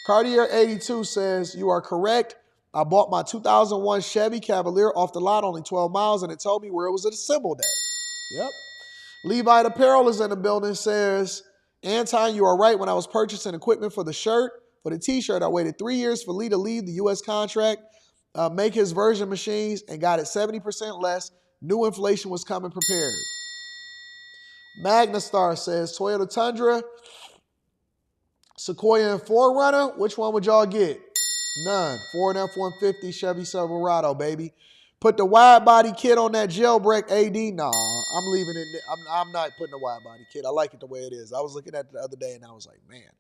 Cartier 82 says, you are correct. I bought my 2001 Chevy Cavalier off the lot, only 12 miles, and it told me where it was assembled at. Yep. Levite Apparel is in the building, says, Anton, you are right. When I was purchasing equipment for the shirt, for the t-shirt, I waited 3 years for Lee to leave the U.S. contract, make his version machines, and got it 70% less. New inflation was coming prepared. Magnastar says, Toyota Tundra, Sequoia, and 4Runner, which one would y'all get? None. Ford F-150, Chevy Silverado, baby. Put the wide body kit on that jailbreak AD. Nah, I'm leaving it. I'm not putting the wide body kit. I like it the way it is. I was looking at it the other day and I was like, man.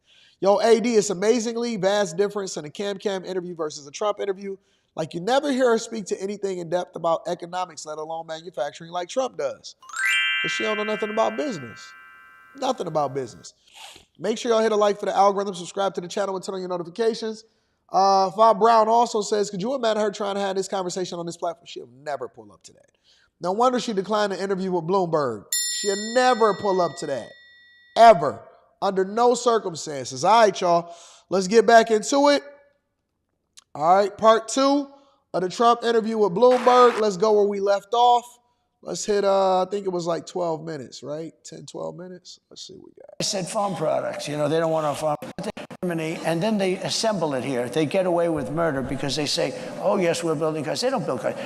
Yo, AD, it's amazingly vast difference in a Cam interview versus a Trump interview. Like, you never hear her speak to anything in depth about economics, let alone manufacturing, like Trump does. Because she don't know nothing about business. Nothing about business. Make sure y'all hit a like for the algorithm, subscribe to the channel, and turn on your notifications. Bob Brown also says, could you imagine her trying to have this conversation on this platform? She'll never pull up to that. No wonder she declined the interview with Bloomberg. She'll never pull up to that. Ever. Under no circumstances. All right, y'all. Let's get back into it. All right, part 2 of the Trump interview with Bloomberg. Let's go where we left off. Let's hit, I think it was like 12 minutes, right? 10, 12 minutes. Let's see what we got. I said farm products. You know, they don't want our farm. Germany, and then they assemble it here. They get away with murder because they say, oh, yes, we're building cars. They don't build cars.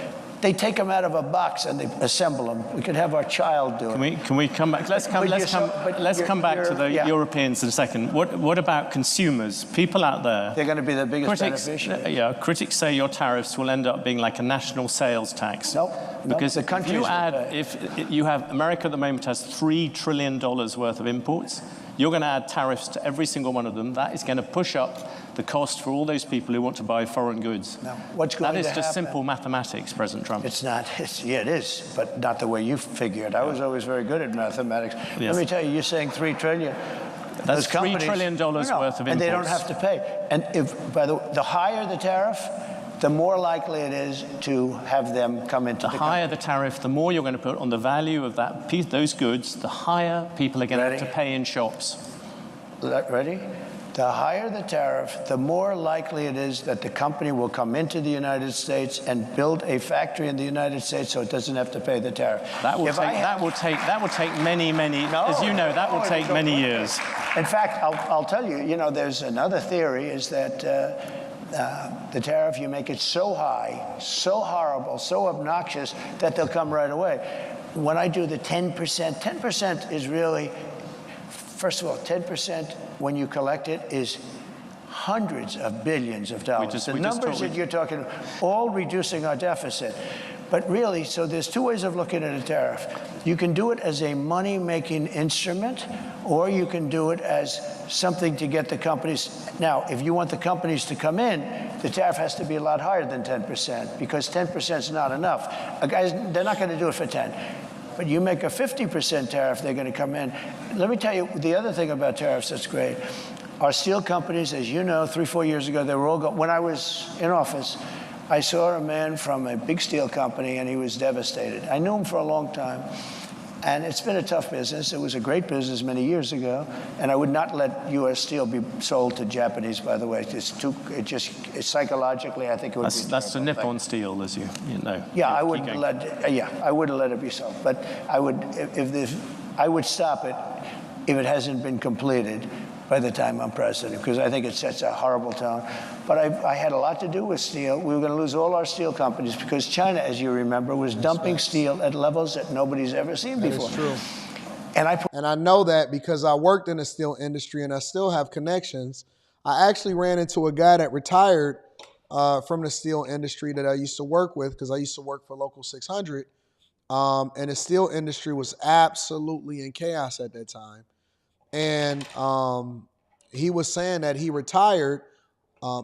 They take them out of a box and they assemble them. We could have our child do it. Can we come back? Let's come back to the Europeans in a second. What about consumers? People out there. They're going to be the biggest beneficiaries. Yeah, critics say your tariffs will end up being like a national sales tax. Nope. Because if you have America at the moment has $3 trillion worth of imports. You're going to add tariffs to every single one of them. That is going to push up the cost for all those people who want to buy foreign goods. Now, what's going to happen? That is just simple mathematics, President Trump. It's not. Yeah, it is, but not the way you figure it. I was always very good at mathematics. Yes. Let me tell you, you're saying $3 trillion. That's $3 trillion worth of imports. And they don't have to pay. And the higher the tariff, the more likely it is to have them come into the country. The higher the tariff, the more you're going to put on the value of that piece, those goods, the higher people are going to have to pay in shops. Ready? The higher the tariff, the more likely it is that the company will come into the United States and build a factory in the United States so it doesn't have to pay the tariff. That will take many, as you know, that will take many years. In fact, I'll tell you, you know, there's another theory is that the tariff, you make it so high, so horrible, so obnoxious that they'll come right away. When I do the 10%, 10% is really, first of all, 10% when you collect it is hundreds of billions of dollars. The numbers that you're talking, all reducing our deficit. But really, so there's two ways of looking at a tariff. You can do it as a money-making instrument, or you can do it as something to get the companies. Now, if you want the companies to come in, the tariff has to be a lot higher than 10%, because 10% is not enough. Guys, they're not going to do it for 10. But you make a 50% tariff, they're going to come in. Let me tell you the other thing about tariffs that's great. Our steel companies, as you know, 3-4 years ago, they were all when I was in office, I saw a man from a big steel company, and he was devastated. I knew him for a long time. And it's been a tough business. It was a great business many years ago, and I would not let U.S. steel be sold to Japanese. By the way, it's psychologically, I think it would be. That's the Nippon steel, as you know. Yeah, I wouldn't let it be sold. But I would stop it if it hasn't been completed by the time I'm president, because I think it sets a horrible tone. But I had a lot to do with steel. We were going to lose all our steel companies because China, as you remember, was dumping steel at levels that nobody's ever seen before. That is true. And I know that because I worked in the steel industry and I still have connections. I actually ran into a guy that retired from the steel industry that I used to work with, because I used to work for Local 600. And the steel industry was absolutely in chaos at that time. And he was saying that he retired.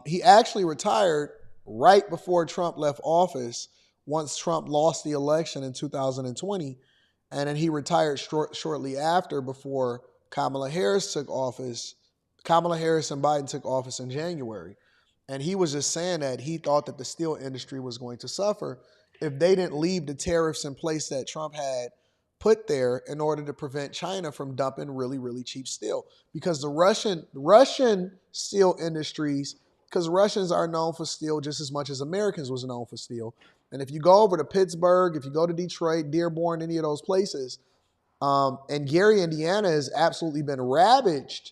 He actually retired right before Trump left office, once Trump lost the election in 2020. And then he retired shortly after, before Kamala Harris took office. Kamala Harris and Biden took office in January. And he was just saying that he thought that the steel industry was going to suffer if they didn't leave the tariffs in place that Trump had put there in order to prevent China from dumping really, really cheap steel. Because the Russian steel industries, because Russians are known for steel just as much as Americans was known for steel. And if you go over to Pittsburgh, if you go to Detroit, Dearborn, any of those places, and Gary, Indiana has absolutely been ravaged,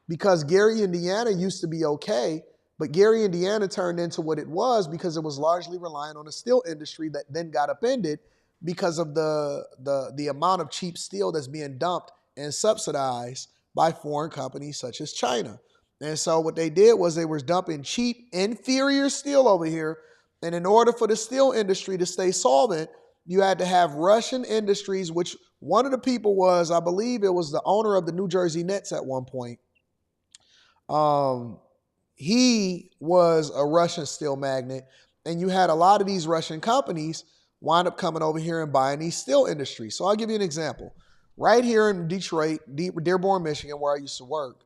because Gary, Indiana used to be okay, but Gary, Indiana turned into what it was because it was largely reliant on the steel industry that then got upended because of the amount of cheap steel that's being dumped and subsidized by foreign companies such as China. And so what they did was they were dumping cheap, inferior steel over here. And in order for the steel industry to stay solvent, you had to have Russian industries, which one of the people was, I believe it was the owner of the New Jersey Nets at one point. He was a Russian steel magnate. And you had a lot of these Russian companies wind up coming over here and buying these steel industries. So I'll give you an example. Right here in Detroit, Dearborn, Michigan, where I used to work,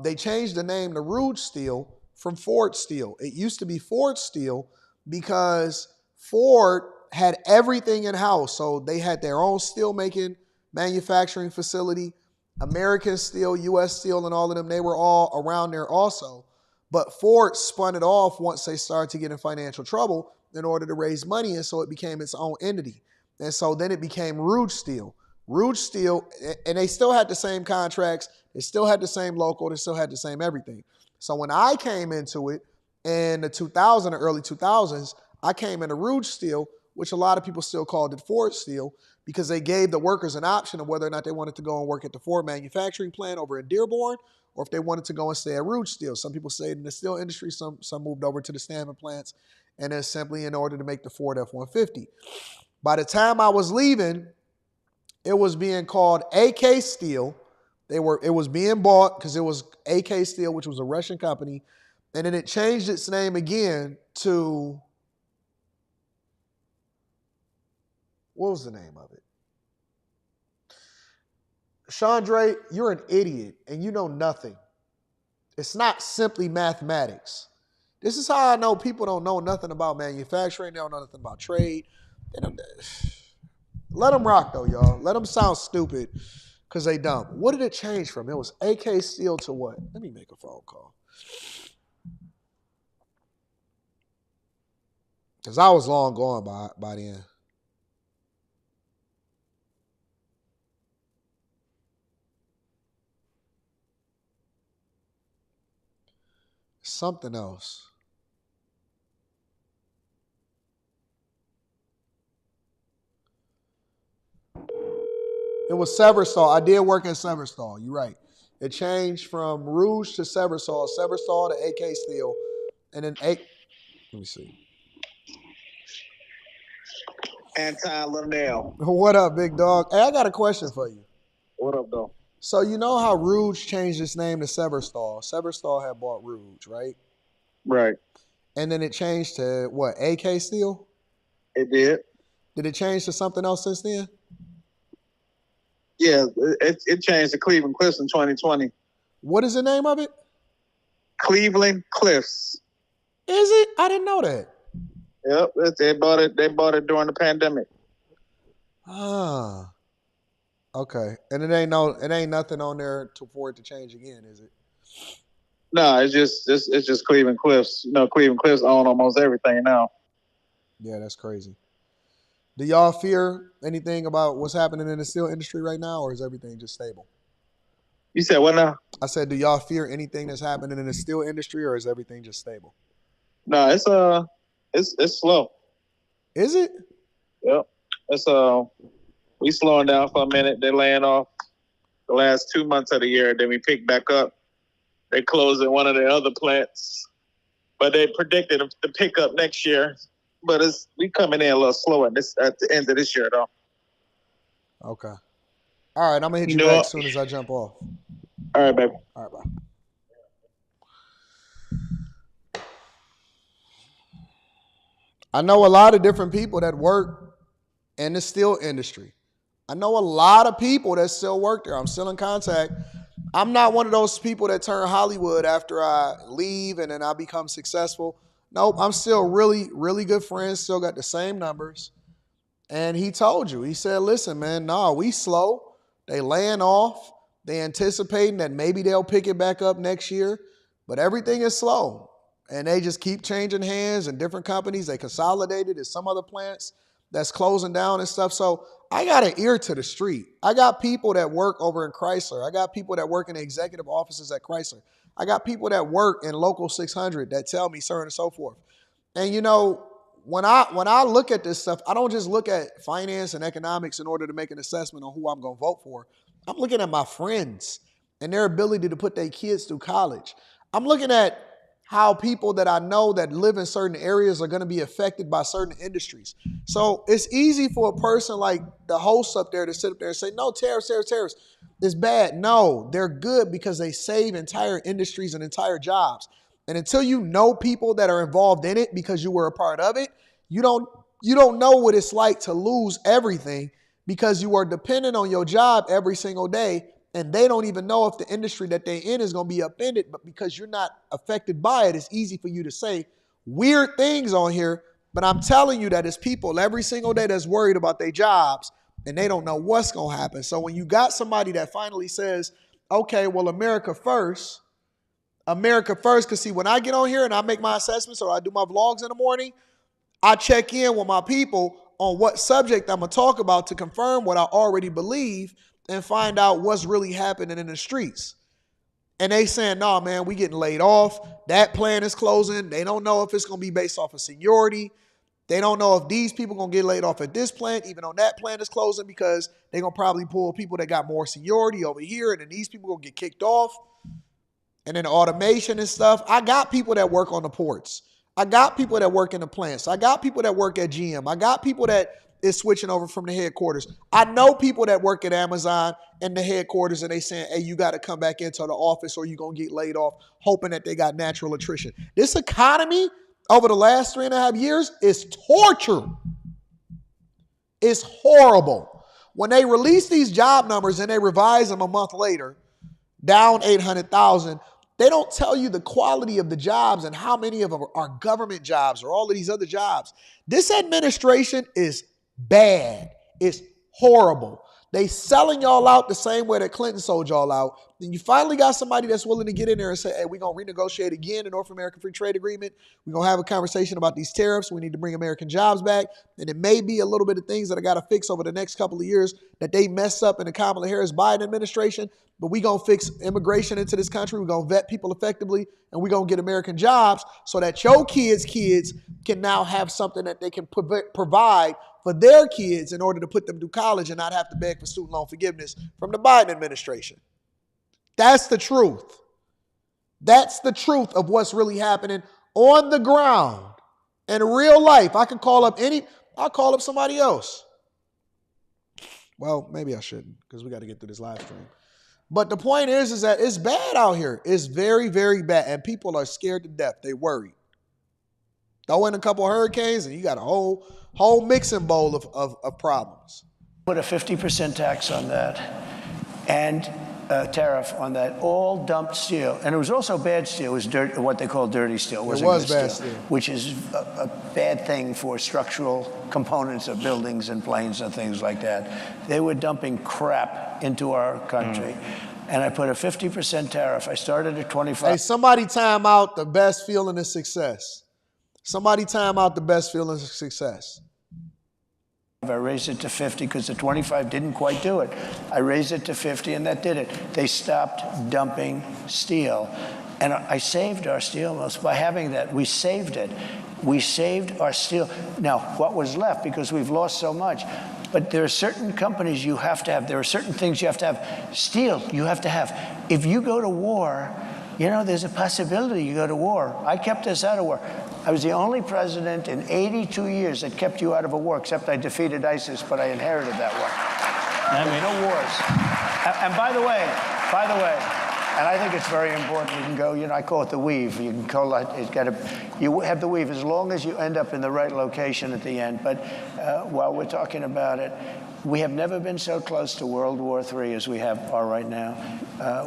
they changed the name to Rouge Steel from Ford Steel. It used to be Ford Steel because Ford had everything in-house. So they had their own steel-making manufacturing facility, American Steel, U.S. Steel, and all of them. They were all around there also. But Ford spun it off once they started to get in financial trouble in order to raise money, and so it became its own entity. And so then it became Rouge Steel. Rouge Steel, and they still had the same contracts, they still had the same local, they still had the same everything. So when I came into it in the 2000s, or early 2000s, I came into Rouge Steel, which a lot of people still called it Ford Steel, because they gave the workers an option of whether or not they wanted to go and work at the Ford manufacturing plant over in Dearborn, or if they wanted to go and stay at Rouge Steel. Some people stayed in the steel industry, some moved over to the stamping plants, and then simply in order to make the Ford F-150. By the time I was leaving, it was being called AK Steel. It was being bought because it was AK Steel, which was a Russian company, and then it changed its name again to, what was the name of it? Chandra, you're an idiot and you know nothing. It's not simply mathematics. This is how I know people don't know nothing about manufacturing. They don't know nothing about trade. Let them rock, though, y'all. Let them sound stupid because they dumb. What did it change from? It was AK Steel to what? Let me make a phone call. Because I was long gone by then. Something else. It was Severstal. I did work at Severstal. You're right. It changed from Rouge to Severstal, Severstal to AK Steel, and then let me see. Anton Daniels. What up, big dog? Hey, I got a question for you. What up, though? So you know how Rouge changed its name to Severstal? Severstal had bought Rouge, right? Right. And then it changed to what? AK Steel? It did. Did it change to something else since then? Yeah, it changed to Cleveland Cliffs in 2020. What is the name of it? Cleveland Cliffs. Is it? I didn't know that. Yep, they bought it. They bought it during the pandemic. Ah. Okay, and it ain't nothing on there for it to change again, is it? No, it's just Cleveland Cliffs. You know, Cleveland Cliffs own almost everything now. Yeah, that's crazy. Do y'all fear anything about what's happening in the steel industry right now, or is everything just stable? You said what now? I said, do y'all fear anything that's happening in the steel industry, or is everything just stable? No, it's slow. Is it? Yep. It's we slowing down for a minute. They're laying off the last 2 months of the year. Then we pick back up. They closing one of their other plants, but they predicted to pick up next year. But we coming in a little slower at the end of this year, though. Okay. All right, I'm gonna hit you back as soon as I jump off. All right, baby. All right, bye. I know a lot of different people that work in the steel industry. I know a lot of people that still work there. I'm still in contact. I'm not one of those people that turn Hollywood after I leave and then I become successful. Nope, I'm still really, really good friends, still got the same numbers. And he told you, he said, listen, man, no, we slow. They laying off. They anticipating that maybe they'll pick it back up next year, but everything is slow. And they just keep changing hands and different companies. They consolidated. There's some other plants that's closing down and stuff. So I got an ear to the street. I got people that work over in Chrysler. I got people that work in the executive offices at Chrysler. I got people that work in Local 600 that tell me so on and so forth. And you know, when I look at this stuff, I don't just look at finance and economics in order to make an assessment on who I'm going to vote for. I'm looking at my friends and their ability to put their kids through college. I'm looking at how people that I know that live in certain areas are going to be affected by certain industries. So it's easy for a person like the host up there to sit up there and say, no, tariffs is bad. No, they're good because they save entire industries and entire jobs. And until you know people that are involved in it because you were a part of it, you don't know what it's like to lose everything because you are dependent on your job every single day. And they don't even know if the industry that they're in is going to be upended, but because you're not affected by it, it's easy for you to say weird things on here. But I'm telling you that it's people every single day that's worried about their jobs and they don't know what's going to happen. So when you got somebody that finally says, okay, well, America first, because see, when I get on here and I make my assessments or I do my vlogs in the morning, I check in with my people on what subject I'm going to talk about to confirm what I already believe and find out what's really happening in the streets. And they saying, no, man, we getting laid off. That plan is closing. They don't know if it's going to be based off of seniority. They don't know if these people going to get laid off at this plant, even though that plant is closing, because they're going to probably pull people that got more seniority over here, and then these people going to get kicked off. And then automation and stuff. I got people that work on the ports. I got people that work in the plants. I got people that work at GM. I got people that is switching over from the headquarters. I know people that work at Amazon and the headquarters, and they saying, hey, you got to come back into the office or you're going to get laid off, hoping that they got natural attrition. This economy over the last 3.5 years is torture. It's horrible. When they release these job numbers and they revise them a month later, down 800,000, they don't tell you the quality of the jobs and how many of them are government jobs or all of these other jobs. This administration is bad. It's horrible. They selling y'all out the same way that Clinton sold y'all out. Then you finally got somebody that's willing to get in there and say, hey, we're going to renegotiate again the North American Free Trade Agreement. We're going to have a conversation about these tariffs. We need to bring American jobs back. And it may be a little bit of things that I got to fix over the next couple of years that they messed up in the Kamala Harris-Biden administration. But we're going to fix immigration into this country. We're going to vet people effectively. And we're going to get American jobs so that your kids can now have something that they can provide for their kids in order to put them through college and not have to beg for student loan forgiveness from the Biden administration. That's the truth. That's the truth of what's really happening on the ground in real life. I'll call up somebody else. Well, maybe I shouldn't because we got to get through this live stream. But the point is that it's bad out here. It's very, very bad. And people are scared to death. They worry. Throw in a couple of hurricanes and you got a whole mixing bowl of problems. Put a 50% tax on that. And tariff on that, all dumped steel. And it was also bad steel. It was what they call dirty steel. It was bad steel. Which is a bad thing for structural components of buildings and planes and things like that. They were dumping crap into our country. And I put a 50% tariff. I started at 25. Hey, somebody time out the best feeling of success. Somebody time out the best feeling of success. I raised it to 50 because the 25 didn't quite do it. I raised it to 50 and that did it. They stopped dumping steel. And I saved our steel mills by having that. We saved it. We saved our steel. Now, what was left, because we've lost so much, but there are certain companies you have to have. There are certain things you have to have. Steel, you have to have. If you go to war, you know, there's a possibility you go to war. I kept us out of war. I was the only president in 82 years that kept you out of a war, except I defeated ISIS, but I inherited that war. No wars. And by the way, and I think it's very important, you can go, you know, I call it the weave. You can call it, you have the weave as long as you end up in the right location at the end. But while we're talking about it, we have never been so close to World War III as we are right now,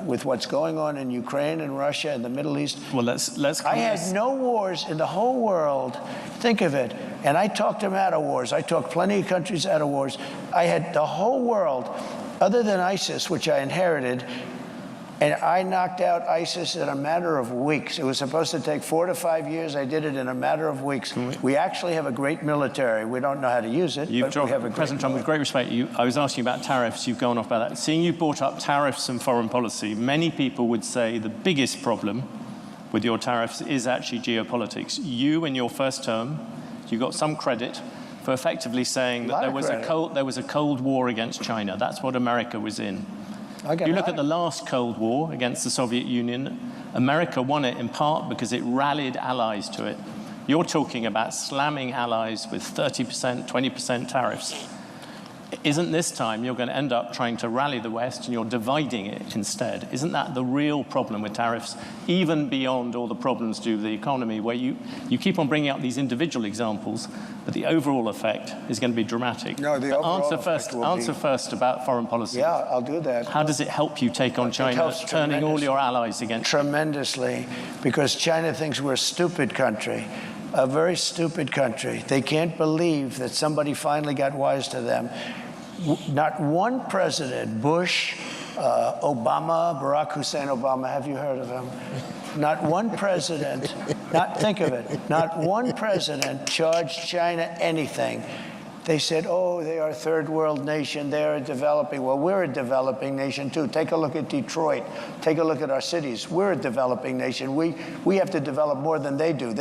with what's going on in Ukraine and Russia and the Middle East. Well, let's. I had no wars in the whole world. Think of it. And I talked them out of wars. I talked plenty of countries out of wars. I had the whole world, other than ISIS, which I inherited. And I knocked out ISIS in a matter of weeks. It was supposed to take 4 to 5 years. I did it in a matter of weeks. We actually have a great military. We don't know how to use it, but we have a great President Trump, with great respect, I was asking about tariffs. You've gone off about that. Seeing you brought up tariffs and foreign policy, many people would say the biggest problem with your tariffs is actually geopolitics. You, in your first term, you got some credit for effectively saying that there was a Cold War against China. That's what America was in. You look at the last Cold War against the Soviet Union, America won it in part because it rallied allies to it. You're talking about slamming allies with 30%, 20% tariffs. Isn't this time you're going to end up trying to rally the West and you're dividing it instead? Isn't that the real problem with tariffs, even beyond all the problems to the economy, where you keep on bringing up these individual examples, but the overall effect is going to be dramatic? No, the overall answer first about foreign policy. Yeah, I'll do that. How does it help you take on China, turning all your allies against you? Tremendously, because China thinks we're a stupid country. A very stupid country. They can't believe that somebody finally got wise to them. Not one president, Bush, Obama, Barack Hussein Obama, have you heard of him? Not one president, think of it, not one president charged China anything. They said, oh, they are a third world nation, they're a developing. Well, we're a developing nation too. Take a look at Detroit. Take a look at our cities. We're a developing nation. We have to develop more than they do.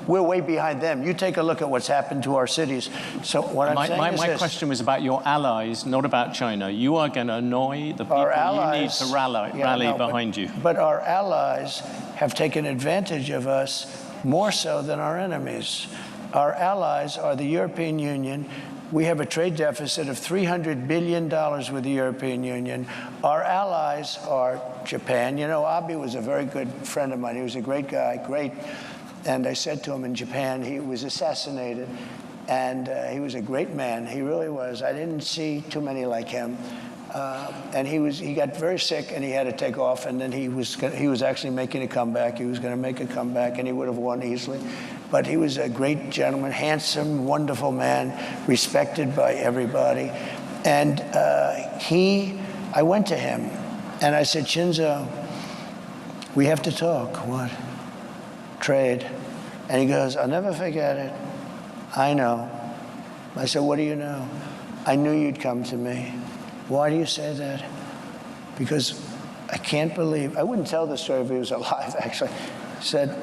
We're way behind them. You take a look at what's happened to our cities. So what I'm saying is my question was about your allies, not about China. You are going to annoy the people you need to rally behind you. But our allies have taken advantage of us more so than our enemies. Our allies are the European Union. We have a trade deficit of $300 billion with the European Union. Our allies are Japan. You know, Abe was a very good friend of mine. He was a great guy, great. And I said to him in Japan, he was assassinated. And he was a great man. He really was. I didn't see too many like him. And he got very sick and he had to take off. And then he was actually making a comeback. He was going to make a comeback and he would have won easily. But he was a great gentleman, handsome, wonderful man, respected by everybody. And I went to him and I said, Shinzo, we have to talk. What? Trade. And he goes, I'll never forget it. I know. I said, what do you know? I knew you'd come to me. Why do you say that? Because I can't believe, I wouldn't tell the story if he was alive, actually. He said,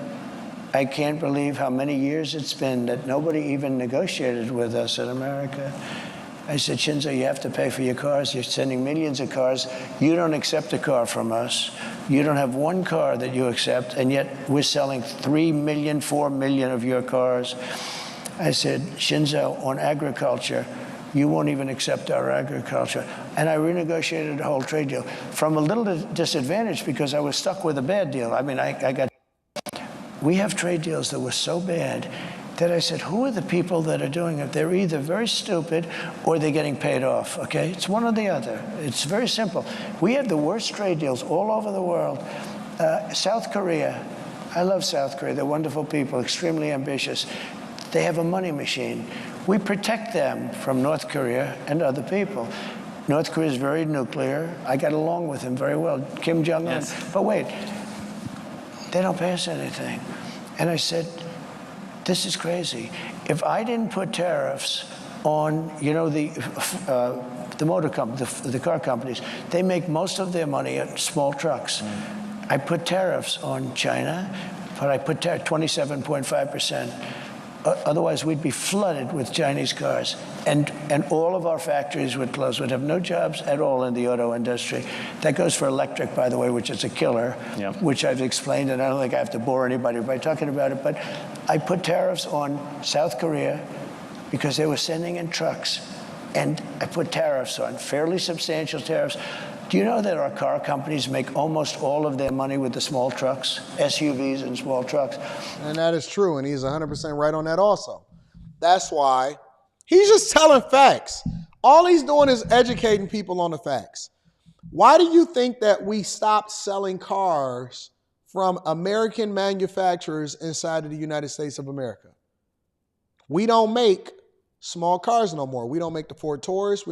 I can't believe how many years it's been that nobody even negotiated with us in America. I said, Shinzo, you have to pay for your cars. You're sending millions of cars. You don't accept a car from us. You don't have one car that you accept, and yet we're selling 3 million, 4 million of your cars. I said, Shinzo, on agriculture, you won't even accept our agriculture. And I renegotiated the whole trade deal from a little disadvantage because I was stuck with a bad deal. I mean, we have trade deals that were so bad that I said, who are the people that are doing it? They're either very stupid or they're getting paid off, okay? It's one or the other. It's very simple. We have the worst trade deals all over the world. South Korea, I love South Korea. They're wonderful people, extremely ambitious. They have a money machine. We protect them from North Korea and other people. North Korea is very nuclear. I got along with him very well, Kim Jong-un. Yes. But wait, they don't pay us anything. And I said, this is crazy. If I didn't put tariffs on, you know, the motor companies, the car companies, they make most of their money at small trucks. I put tariffs on China, but I put 27.5%. Otherwise, we'd be flooded with Chinese cars, and all of our factories would close. We'd have no jobs at all in the auto industry. That goes for electric, by the way, which is a killer, which I've explained, and I don't think I have to bore anybody by talking about it. But I put tariffs on South Korea because they were sending in trucks, and I put tariffs on, fairly substantial tariffs. Do you know that our car companies make almost all of their money with the small trucks, SUVs and small trucks? And that is true, and he's 100% right on that also. That's why he's just telling facts. All he's doing is educating people on the facts. Why do you think that we stopped selling cars from American manufacturers inside of the United States of America? We don't make small cars no more. We don't make the Ford Taurus.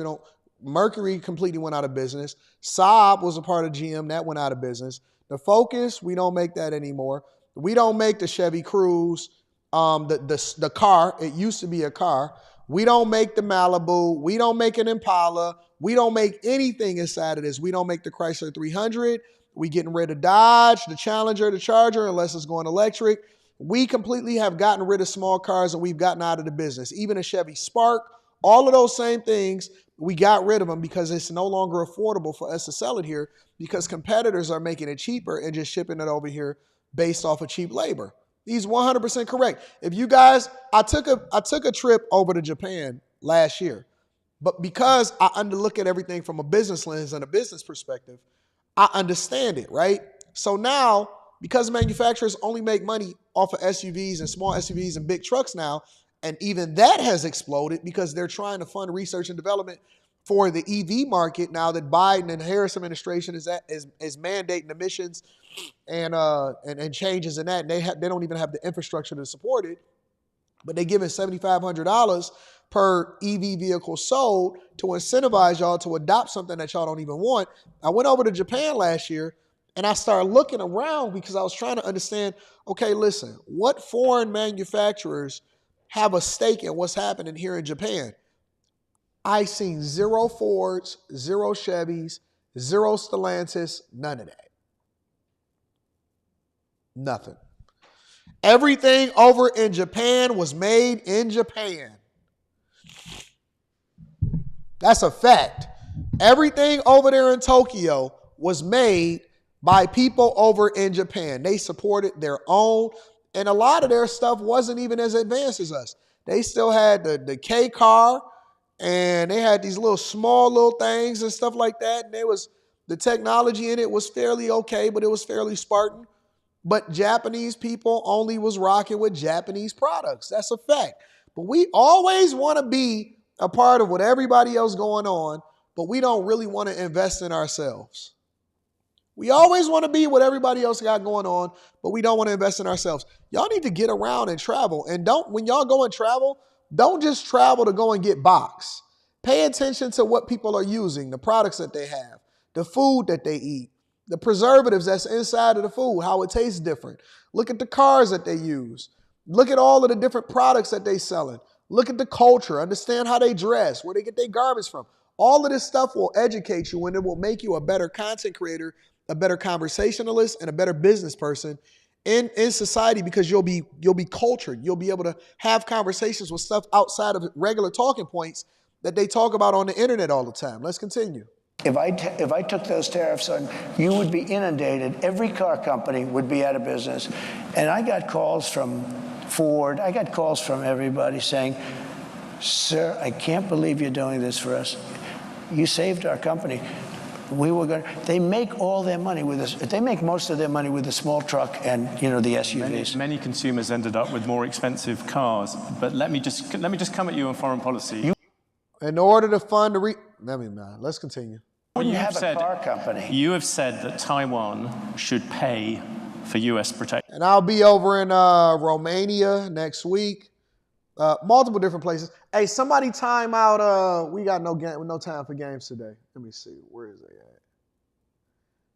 Mercury completely went out of business. Saab was a part of GM. That went out of business. The Focus, we don't make that anymore. We don't make the Chevy Cruze, the car. It used to be a car. We don't make the Malibu. We don't make an Impala. We don't make anything inside of this. We don't make the Chrysler 300. We getting rid of Dodge, the Challenger, the Charger, unless it's going electric. We completely have gotten rid of small cars, and we've gotten out of the business. Even a Chevy Spark, all of those same things, we got rid of them because it's no longer affordable for us to sell it here because competitors are making it cheaper and just shipping it over here based off of cheap labor. He's 100% correct. If you guys, I took a trip over to Japan last year, but because I look at everything from a business lens and a business perspective, I understand it, right? So now, because manufacturers only make money off of SUVs and small SUVs and big trucks now, and even that has exploded because they're trying to fund research and development for the EV market now that Biden and Harris administration is mandating emissions and changes in that. And they don't even have the infrastructure to support it, but they're giving $7,500 per EV vehicle sold to incentivize y'all to adopt something that y'all don't even want. I went over to Japan last year and I started looking around because I was trying to understand, okay, listen, what foreign manufacturers have a stake in what's happening here in Japan? I seen 0 Fords, 0 Chevys, 0 Stellantis, none of that. Nothing. Everything over in Japan was made in Japan. That's a fact. Everything over there in Tokyo was made by people over in Japan. They supported their own. And a lot of their stuff wasn't even as advanced as us. They still had the K car, and they had these small little things and stuff like that. And the technology in it was fairly okay, but it was fairly Spartan. But Japanese people only was rocking with Japanese products. That's a fact. But we always want to be a part of what everybody else going on, but we don't really want to invest in ourselves. We always want to be what everybody else got going on, but we don't want to invest in ourselves. Y'all need to get around and travel. And when y'all go and travel, don't just travel to go and get box. Pay attention to what people are using, the products that they have, the food that they eat, the preservatives that's inside of the food, how it tastes different. Look at the cars that they use. Look at all of the different products that they selling. Look at the culture. Understand how they dress, where they get their garments from. All of this stuff will educate you, and it will make you a better content creator, a better conversationalist, and a better business person in society because you'll be cultured. You'll be able to have conversations with stuff outside of regular talking points that they talk about on the internet all the time. Let's continue. If I took those tariffs on, you would be inundated. Every car company would be out of business. And I got calls from Ford. I got calls from everybody saying, sir, I can't believe you're doing this for us. You saved our company. They make all their money with this. They make most of their money with the small truck and, you know, the SUVs. Many consumers ended up with more expensive cars. But let me just come at you on foreign policy. In order to fund the let's continue. You have a car company. You have said that Taiwan should pay for U.S. protection. And I'll be over in Romania next week. Multiple different places. Hey, somebody time out. We got no time for games today. Let me see. Where is they at?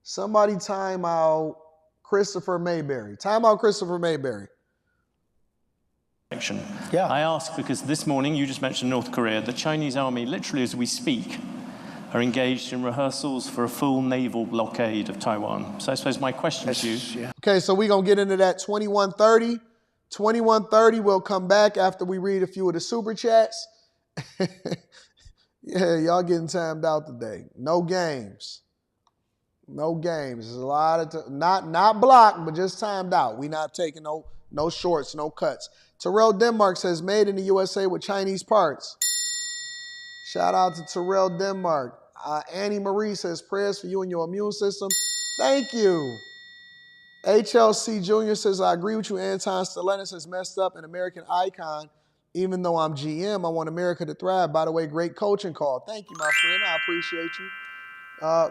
Somebody time out Christopher Mayberry. Time out Christopher Mayberry. Yeah. I ask because this morning you just mentioned North Korea. The Chinese army, literally as we speak, are engaged in rehearsals for a full naval blockade of Taiwan. So I suppose my question to you. Yeah. Okay, so we're going to get into that 2130. 2130, we'll come back after we read a few of the super chats. Yeah, y'all getting timed out today. No games. No games. There's a lot of not blocked, but just timed out. We not taking no shorts, no cuts. Terrell Denmark says made in the USA with Chinese parts. Shout out to Terrell Denmark. Annie Marie says prayers for you and your immune system. Thank you. HLC Jr. says, I agree with you. Anton Daniels has messed up an American icon. Even though I'm GM, I want America to thrive. By the way, great coaching call. Thank you, my friend. I appreciate you.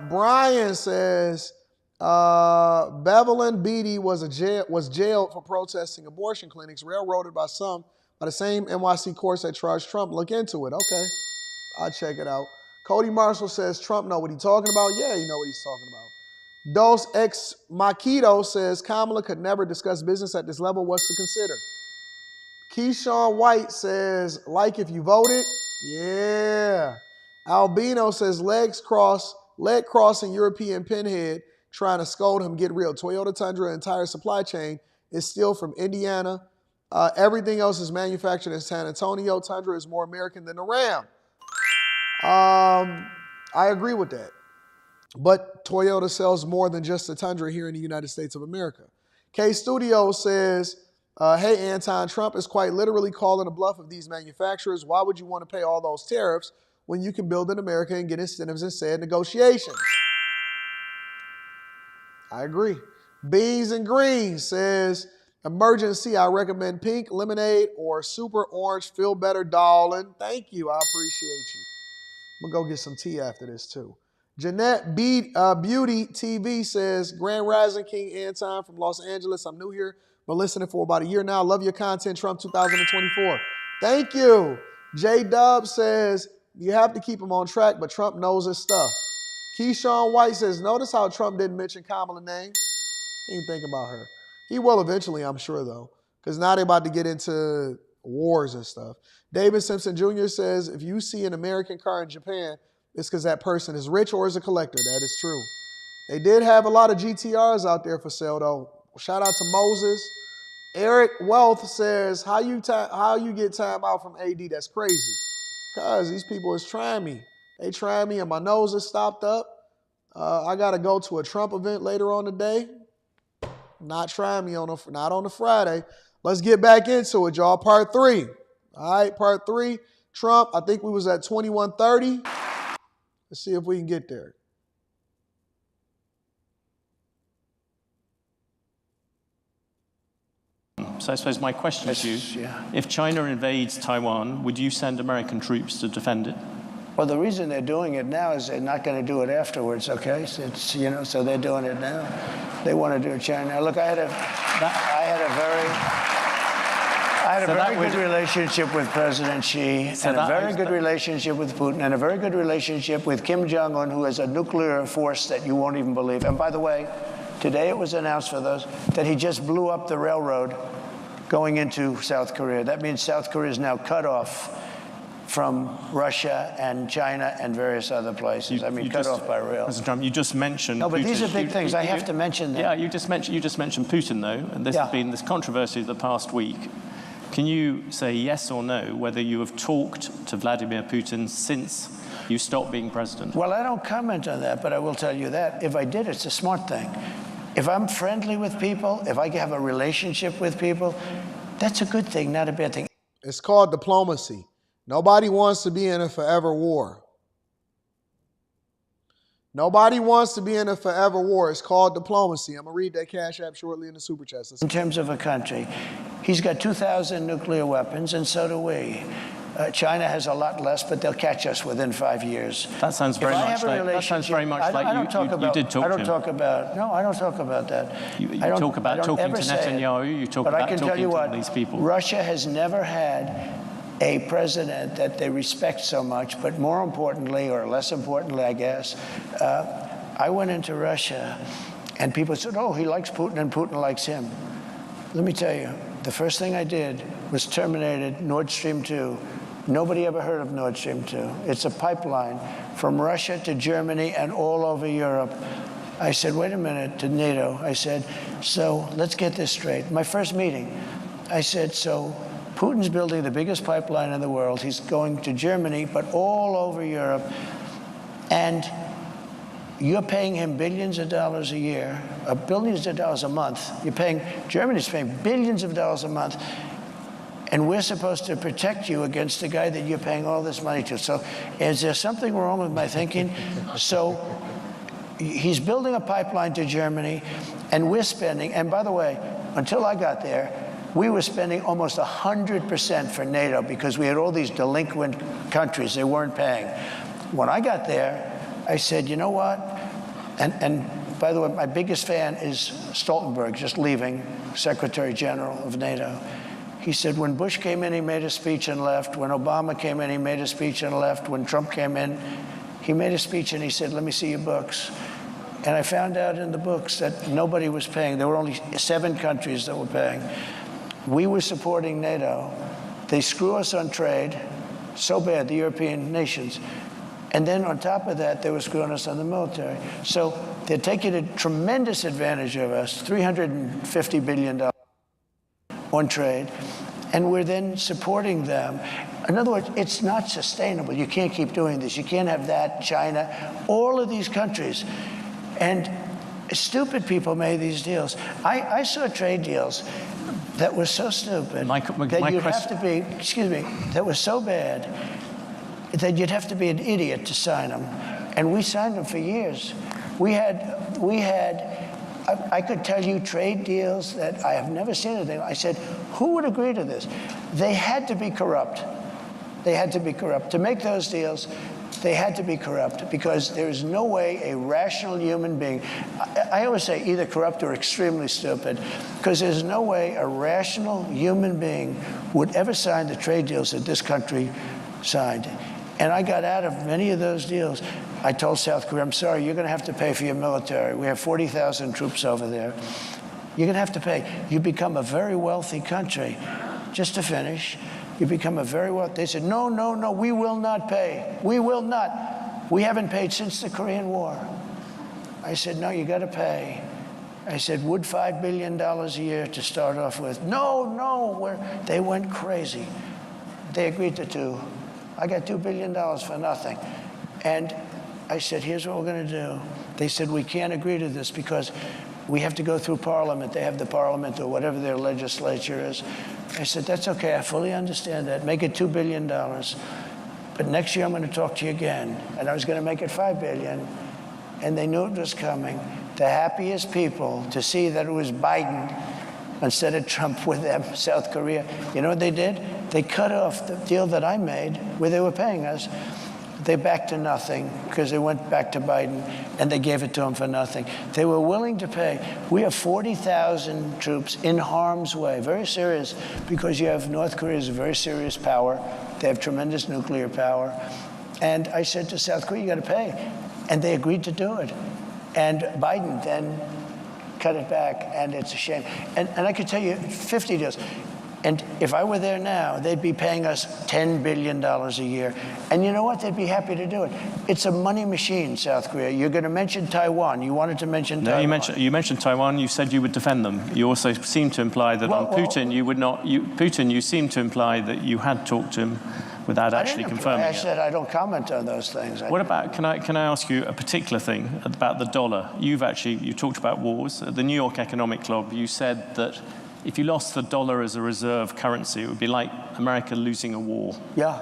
Brian says, Bevelin Beatty was jailed for protesting abortion clinics, railroaded by some by the same NYC courts that charged Trump. Look into it. Okay, I'll check it out. Cody Marshall says, Trump know what he's talking about. Yeah, he know what he's talking about. Dos Ex Maquito says Kamala could never discuss business at this level. What's to consider? Keyshawn White says, like if you voted. Yeah. Albino says leg crossing European pinhead trying to scold him. Get real. Toyota Tundra entire supply chain is still from Indiana. Everything else is manufactured in San Antonio. Tundra is more American than the Ram. I agree with that. But Toyota sells more than just the Tundra here in the United States of America. K Studio says, hey, Anton, Trump is quite literally calling a bluff of these manufacturers. Why would you want to pay all those tariffs when you can build in America and get incentives in said negotiations? I agree. Beans and Greens says, emergency, I recommend pink lemonade or super orange, feel better, darling. Thank you. I appreciate you. I'm going to go get some tea after this, too. Jeanette Beauty TV says, Grand Rising King Anton from Los Angeles. I'm new here, but listening for about a year now. Love your content, Trump 2024. Thank you. J Dub says, you have to keep him on track, but Trump knows his stuff. Keyshawn White says, notice how Trump didn't mention Kamala's name? He didn't think about her. He will eventually, I'm sure, though, because now they're about to get into wars and stuff. David Simpson Jr. says, if you see an American car in Japan, it's because that person is rich or is a collector. That is true. They did have a lot of GTRs out there for sale, though. Shout out to Moses. Eric Wealth says, how you get time out from AD? That's crazy. Because these people is trying me. They trying me and my nose is stopped up. I got to go to a Trump event later on today. Not trying me not on a Friday. Let's get back into it, y'all. Part 3. All right, part 3. Trump, I think we was at 2130. Let's see if we can get there. So I suppose my question to you, if China invades Taiwan, would you send American troops to defend it? Well, the reason they're doing it now is they're not going to do it afterwards, okay? So it's, so they're doing it now. They want to do it China. Now, look, I had a very good relationship with President Xi, and a very good relationship with Putin, and a very good relationship with Kim Jong-un, who has a nuclear force that you won't even believe. And by the way, today it was announced for those that he just blew up the railroad going into South Korea. That means South Korea is now cut off from Russia and China and various other places. Cut off by rail. Mr. Trump, you just mentioned No, but Putin. these are big things. I have to mention them. Yeah, you just mentioned Putin, though, and this has been this controversy of the past week. Can you say yes or no whether you have talked to Vladimir Putin since you stopped being president? Well, I don't comment on that, but I will tell you that if I did, it's a smart thing. If I'm friendly with people, if I have a relationship with people, that's a good thing, not a bad thing. It's called diplomacy. Nobody wants to be in a forever war. Nobody wants to be in a forever war. It's called diplomacy. I'm going to read that Cash App shortly in the Super Chat. In terms of a country, he's got 2,000 nuclear weapons, and so do we. China has a lot less, but they'll catch us within 5 years. That sounds very much like you did talk to him. I don't talk about. No, I don't talk about that. You talk about talking to Netanyahu. You talk about talking to these people. Russia has never had a president that they respect so much, but more importantly, or less importantly, I guess, I went into Russia, and people said, "Oh, he likes Putin, and Putin likes him." Let me tell you, the first thing I did was terminated Nord Stream 2. Nobody ever heard of Nord Stream 2. It's a pipeline from Russia to Germany and all over Europe. I said, wait a minute, to NATO. I said, so let's get this straight. My first meeting, I said, so Putin's building the biggest pipeline in the world. He's going to Germany, but all over Europe. And you're paying him billions of dollars a year, billions of dollars a month. Germany's paying billions of dollars a month. And we're supposed to protect you against the guy that you're paying all this money to. So is there something wrong with my thinking? So he's building a pipeline to Germany, and we're spending, and by the way, until I got there, we were spending almost 100% for NATO because we had all these delinquent countries they weren't paying. When I got there, I said, you know what? And by the way, my biggest fan is Stoltenberg, just leaving, Secretary General of NATO. He said, when Bush came in, he made a speech and left. When Obama came in, he made a speech and left. When Trump came in, he made a speech and he said, let me see your books. And I found out in the books that nobody was paying. There were only 7 countries that were paying. We were supporting NATO. They screw us on trade so bad, the European nations. And then on top of that, they were screwing us on the military. So they're taking a tremendous advantage of us, $350 billion on trade, and we're then supporting them. In other words, it's not sustainable. You can't keep doing this. You can't have that, China, all of these countries. And stupid people made these deals. I saw trade deals that were so stupid that you'd have to be, that was so bad that you'd have to be an idiot to sign them. And we signed them for years. We had I could tell you trade deals that I have never seen anything. I said, who would agree to this? They had to be corrupt. They had to be corrupt. To make those deals, they had to be corrupt because there is no way a rational human being, I always say either corrupt or extremely stupid, because there's no way a rational human being would ever sign the trade deals that this country signed. And I got out of many of those deals. I told South Korea, I'm sorry, you're going to have to pay for your military. We have 40,000 troops over there. You're going to have to pay. You become a very wealthy country. Just to finish, you become a very wealthy. They said, no, no, no, we will not pay. We will not. We haven't paid since the Korean War. I said, no, you got to pay. I said, would $5 billion a year to start off with? No, no. They went crazy. They agreed to 2. I got $2 billion for nothing. And I said, here's what we're going to do. They said, we can't agree to this because we have to go through Parliament. They have the Parliament or whatever their legislature is. I said, that's okay. I fully understand that. Make it $2 billion. But next year I'm going to talk to you again. And I was going to make it $5 billion. And they knew it was coming. The happiest people to see that it was Biden instead of Trump with them, South Korea. You know what they did? They cut off the deal that I made where they were paying us. They backed to nothing because they went back to Biden and they gave it to him for nothing. They were willing to pay. We have 40,000 troops in harm's way, very serious, because you have North Korea is a very serious power. They have tremendous nuclear power. And I said to South Korea, you got to pay. And they agreed to do it. And Biden then cut it back, and it's a shame. And I could tell you 50 deals. And if I were there now, they'd be paying us $10 billion a year. And you know what? They'd be happy to do it. It's a money machine, South Korea. You're going to mention Taiwan. You wanted to mention Taiwan. No, you mentioned Taiwan. You said you would defend them. You also seemed to imply that on Putin, you would not. Putin, you seemed to imply that you had talked to him without actually confirming it. I said I don't comment on those things. What about, can I ask you a particular thing about the dollar? You talked about wars. At the New York Economic Club, you said that if you lost the dollar as a reserve currency, it would be like America losing a war. Yeah.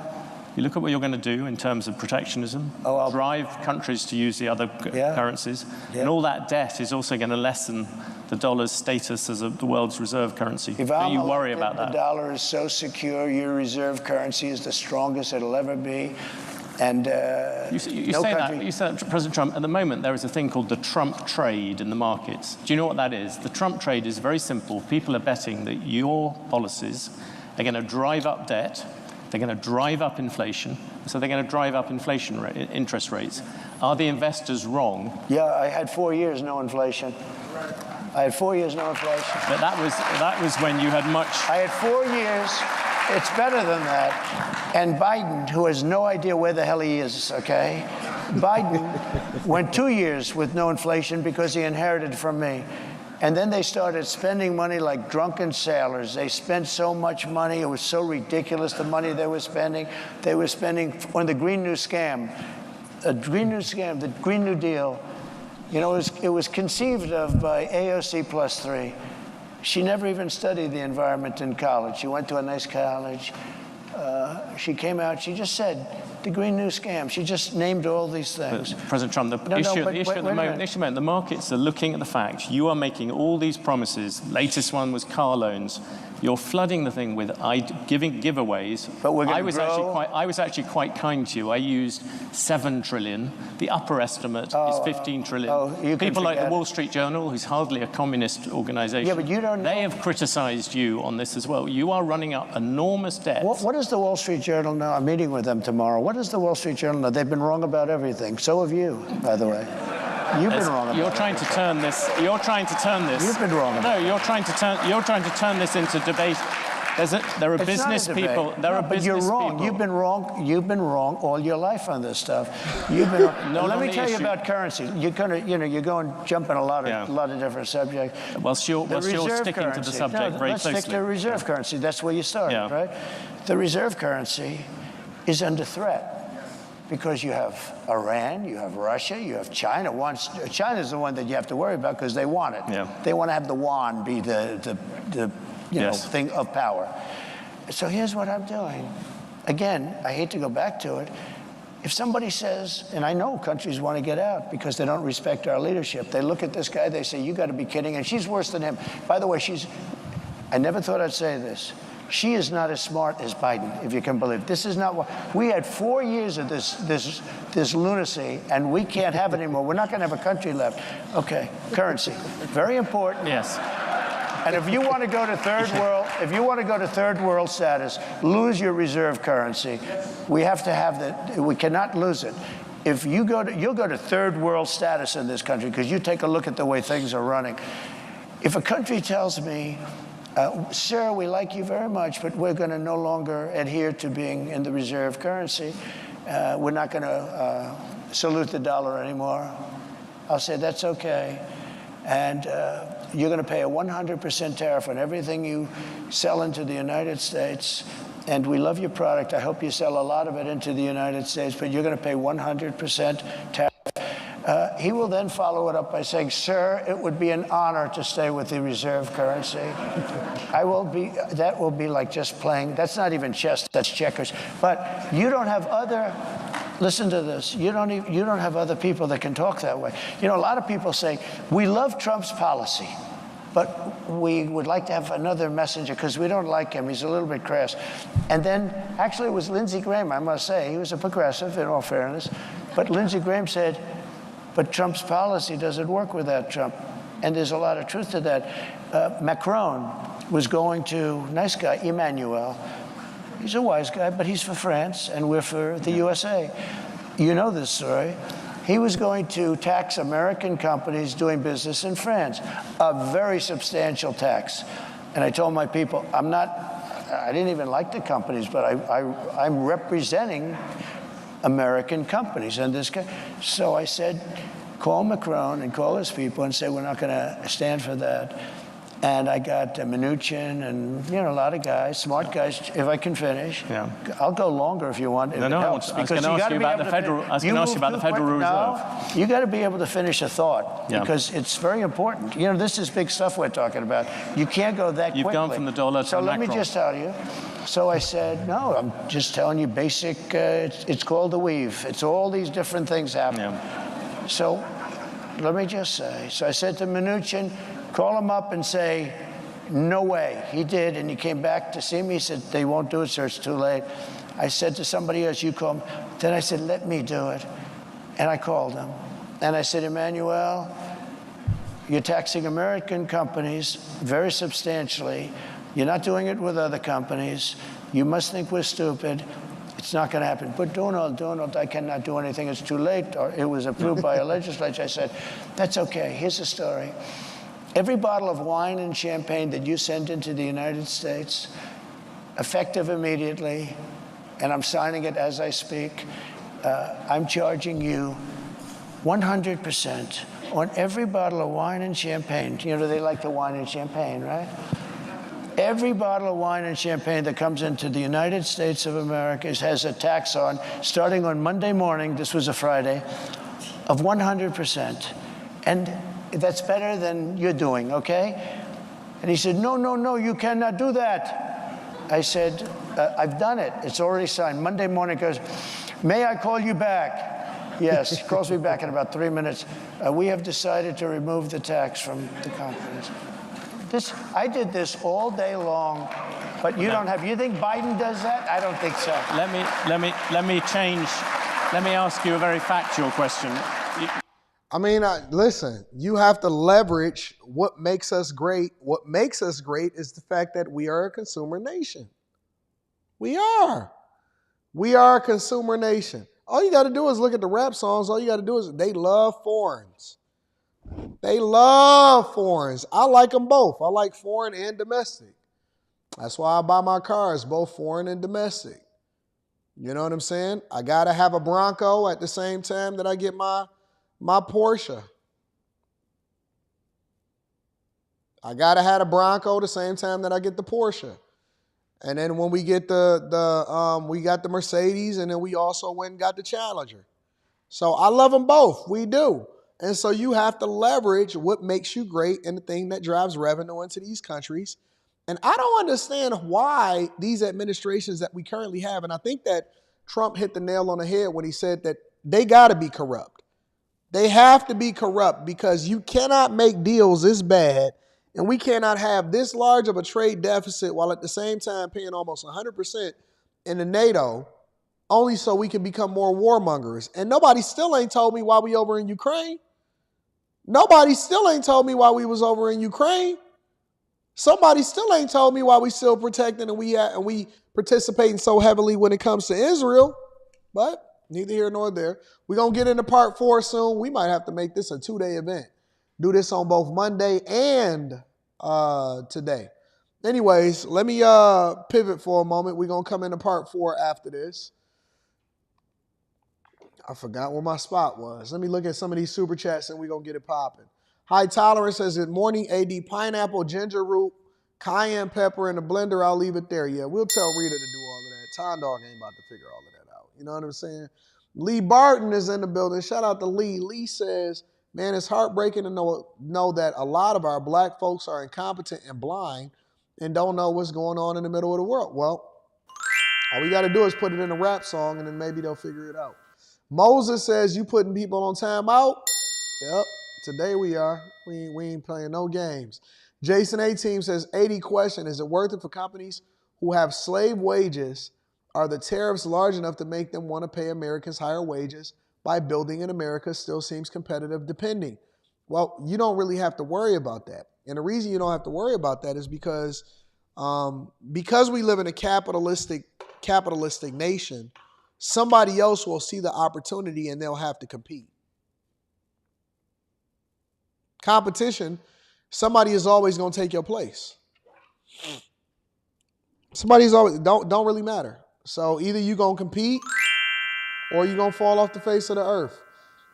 You look at what you're going to do in terms of protectionism, drive countries to use the other currencies, and all that debt is also going to lessen the dollar's status as the world's reserve currency. Don't you worry about that? The dollar is so secure, your reserve currency is the strongest it'll ever be. And you say that, President Trump, at the moment there is a thing called the Trump trade in the markets. Do you know what that is? The Trump trade is very simple. People are betting that your policies are going to drive up debt, they're going to drive up inflation, so they're going to drive up interest rates. Are the investors wrong? Yeah, I had 4 years no inflation. I had 4 years no inflation. But that was when you had much. I had 4 years. It's better than that. And Biden, who has no idea where the hell he is, okay? Biden went 2 years with no inflation because he inherited from me. And then they started spending money like drunken sailors. They spent so much money. It was so ridiculous, the money they were spending. They were spending on the Green New Scam. The Green New Deal. You know, it was conceived of by AOC +3. She never even studied the environment in college. She went to a nice college. She came out, she just said, the Green New Scam. She just named all these things. But President Trump, the issue at the moment, the markets are looking at the fact you are making all these promises. Latest one was car loans. You're flooding the thing with giving giveaways. But we're I was actually quite kind to you. I used 7 trillion. The upper estimate is 15 trillion. People like the Wall Street Journal, who's hardly a communist organization, yeah, but you don't know. They have criticized you on this as well. You are running up enormous debt. What does the Wall Street Journal know? I'm meeting with them tomorrow. What does the Wall Street Journal know? They've been wrong about everything. So have you, by the way. You've been wrong about You're trying to turn this. You're trying to turn this. You've been wrong. No, you're trying to turn this into debate. There are business people. There are business you're wrong. people. You've been wrong. You've been wrong all your life on this stuff. You've been wrong. Let me tell you about currency. You're going to jump in a lot of different subjects. Well, you're sticking to the subject very closely. Let's stick to reserve currency. That's where you started, right? The reserve currency is under threat. Because you have Iran, you have Russia, you have China. China's the one that you have to worry about because they want it. Yeah. They want to have the yuan be the thing of power. So here's what I'm doing. Again, I hate to go back to it. If somebody says, and I know countries want to get out because they don't respect our leadership. They look at this guy, they say, you got to be kidding. And she's worse than him. By the way, I never thought I'd say this. She is not as smart as Biden, if you can believe. This is not what we had 4 years of this lunacy, and we can't have it anymore. We're not going to have a country left. Okay, currency, very important. Yes. And if you want to go to third world status, lose your reserve currency. We have to have that. We cannot lose it. If you'll go to third world status in this country because you take a look at the way things are running. If a country tells me, sir, we like you very much, but we're going to no longer adhere to being in the reserve currency. We're not going to salute the dollar anymore. I'll say that's okay. And you're going to pay a 100% tariff on everything you sell into the United States. And we love your product. I hope you sell a lot of it into the United States, but you're going to pay 100% tariff. He will then follow it up by saying, sir, it would be an honor to stay with the reserve currency. That will be like just playing. That's not even chess, that's checkers. But you don't have listen to this, you don't have other people that can talk that way. You know, a lot of people say, we love Trump's policy, but we would like to have another messenger because we don't like him. He's a little bit crass. And then, actually, it was Lindsey Graham, I must say. He was a progressive, in all fairness. But Lindsey Graham said, but Trump's policy doesn't work without Trump. And there's a lot of truth to that. Macron was going to, nice guy, Emmanuel. He's a wise guy, but he's for France, and we're for the USA. You know this story. He was going to tax American companies doing business in France, a very substantial tax. And I told my people, I didn't even like the companies, but I'm representing American companies. And this guy, so I said, call Macron and call his people and say, we're not going to stand for that. And I got Mnuchin and, a lot of guys, smart guys, if I can finish. Yeah. I'll go longer if you want. I was going to ask you about the Federal Reserve. No, you got to be able to finish a thought because it's very important. This is big stuff we're talking about. You can't go that quickly. You've gone from the dollar to So Macron. Let me just tell you, So I said, no, I'm just telling you basic, it's called the weave. It's all these different things happening. Yeah. So let me just say, so I said to Mnuchin, call him up and say, no way. He did, and he came back to see me. He said, they won't do it, sir, it's too late. I said to somebody else, you call him. Then I said, let me do it. And I called him. And I said, Emmanuel, you're taxing American companies very substantially. You're not doing it with other companies. You must think we're stupid. It's not going to happen. But Donald, I cannot do anything. It's too late. Or it was approved by a legislature. I said, that's okay. Here's the story. Every bottle of wine and champagne that you send into the United States, effective immediately, and I'm signing it as I speak, I'm charging you 100% on every bottle of wine and champagne. You know, they like the wine and champagne, right? Every bottle of wine and champagne that comes into the United States of America has a tax on, starting on Monday morning, this was a Friday, of 100%. And that's better than you're doing, okay? And he said, no, you cannot do that. I said, I've done it. It's already signed. Monday morning goes, may I call you back? Yes, he calls me back in about 3 minutes. We have decided to remove the tax from the companies. I did this all day long, but you don't have. You think Biden does that? I don't think so. Let me ask you a very factual question. I mean, listen, you have to leverage what makes us great. What makes us great is the fact that we are a consumer nation. We are. We are a consumer nation. All you got to do is look at the rap songs. All you got to do is they love foreigns. They love foreigns. I like them both. I like foreign and domestic. That's why I buy my cars, both foreign and domestic. You know what I'm saying? I got to have a Bronco at the same time that I get my Porsche. I got to have a Bronco the same time that I get the Porsche. And then when we get we got the Mercedes, and then we also went and got the Challenger. So I love them both. We do. And so you have to leverage what makes you great and the thing that drives revenue into these countries. And I don't understand why these administrations that we currently have, and I think that Trump hit the nail on the head when he said that they got to be corrupt. They have to be corrupt because you cannot make deals this bad, and we cannot have this large of a trade deficit while at the same time paying almost 100% into NATO, only so we can become more warmongers. And nobody still ain't told me why we over in Ukraine. Nobody still ain't told me why we was over in Ukraine. Somebody still ain't told me why we still protecting and we participating so heavily when it comes to Israel. But neither here nor there. We're going to get into part 4 soon. We might have to make this a 2-day event. Do this on both Monday and today. Anyways, let me pivot for a moment. We're going to come into part 4 after this. I forgot where my spot was. Let me look at some of these super chats and we're going to get it popping. High Tolerance says, good morning, AD. Pineapple, ginger root, cayenne pepper in the blender. I'll leave it there. Yeah, we'll tell Rita to do all of that. Tom Dog ain't about to figure all of that out. You know what I'm saying? Lee Barton is in the building. Shout out to Lee. Lee says, man, it's heartbreaking to know that a lot of our black folks are incompetent and blind and don't know what's going on in the middle of the world. Well, all we got to do is put it in a rap song and then maybe they'll figure it out. Moses says, you putting people on timeout? Yep, today we are. We ain't playing no games. Jason A-Team says, 80 question, is it worth it for companies who have slave wages? Are the tariffs large enough to make them want to pay Americans higher wages by building in America? Still seems competitive depending. Well, you don't really have to worry about that. And the reason you don't have to worry about that is because we live in a capitalistic nation, somebody else will see the opportunity and they'll have to compete. Competition, somebody is always going to take your place. Somebody's always, don't really matter. So either you're going to compete or you're going to fall off the face of the earth.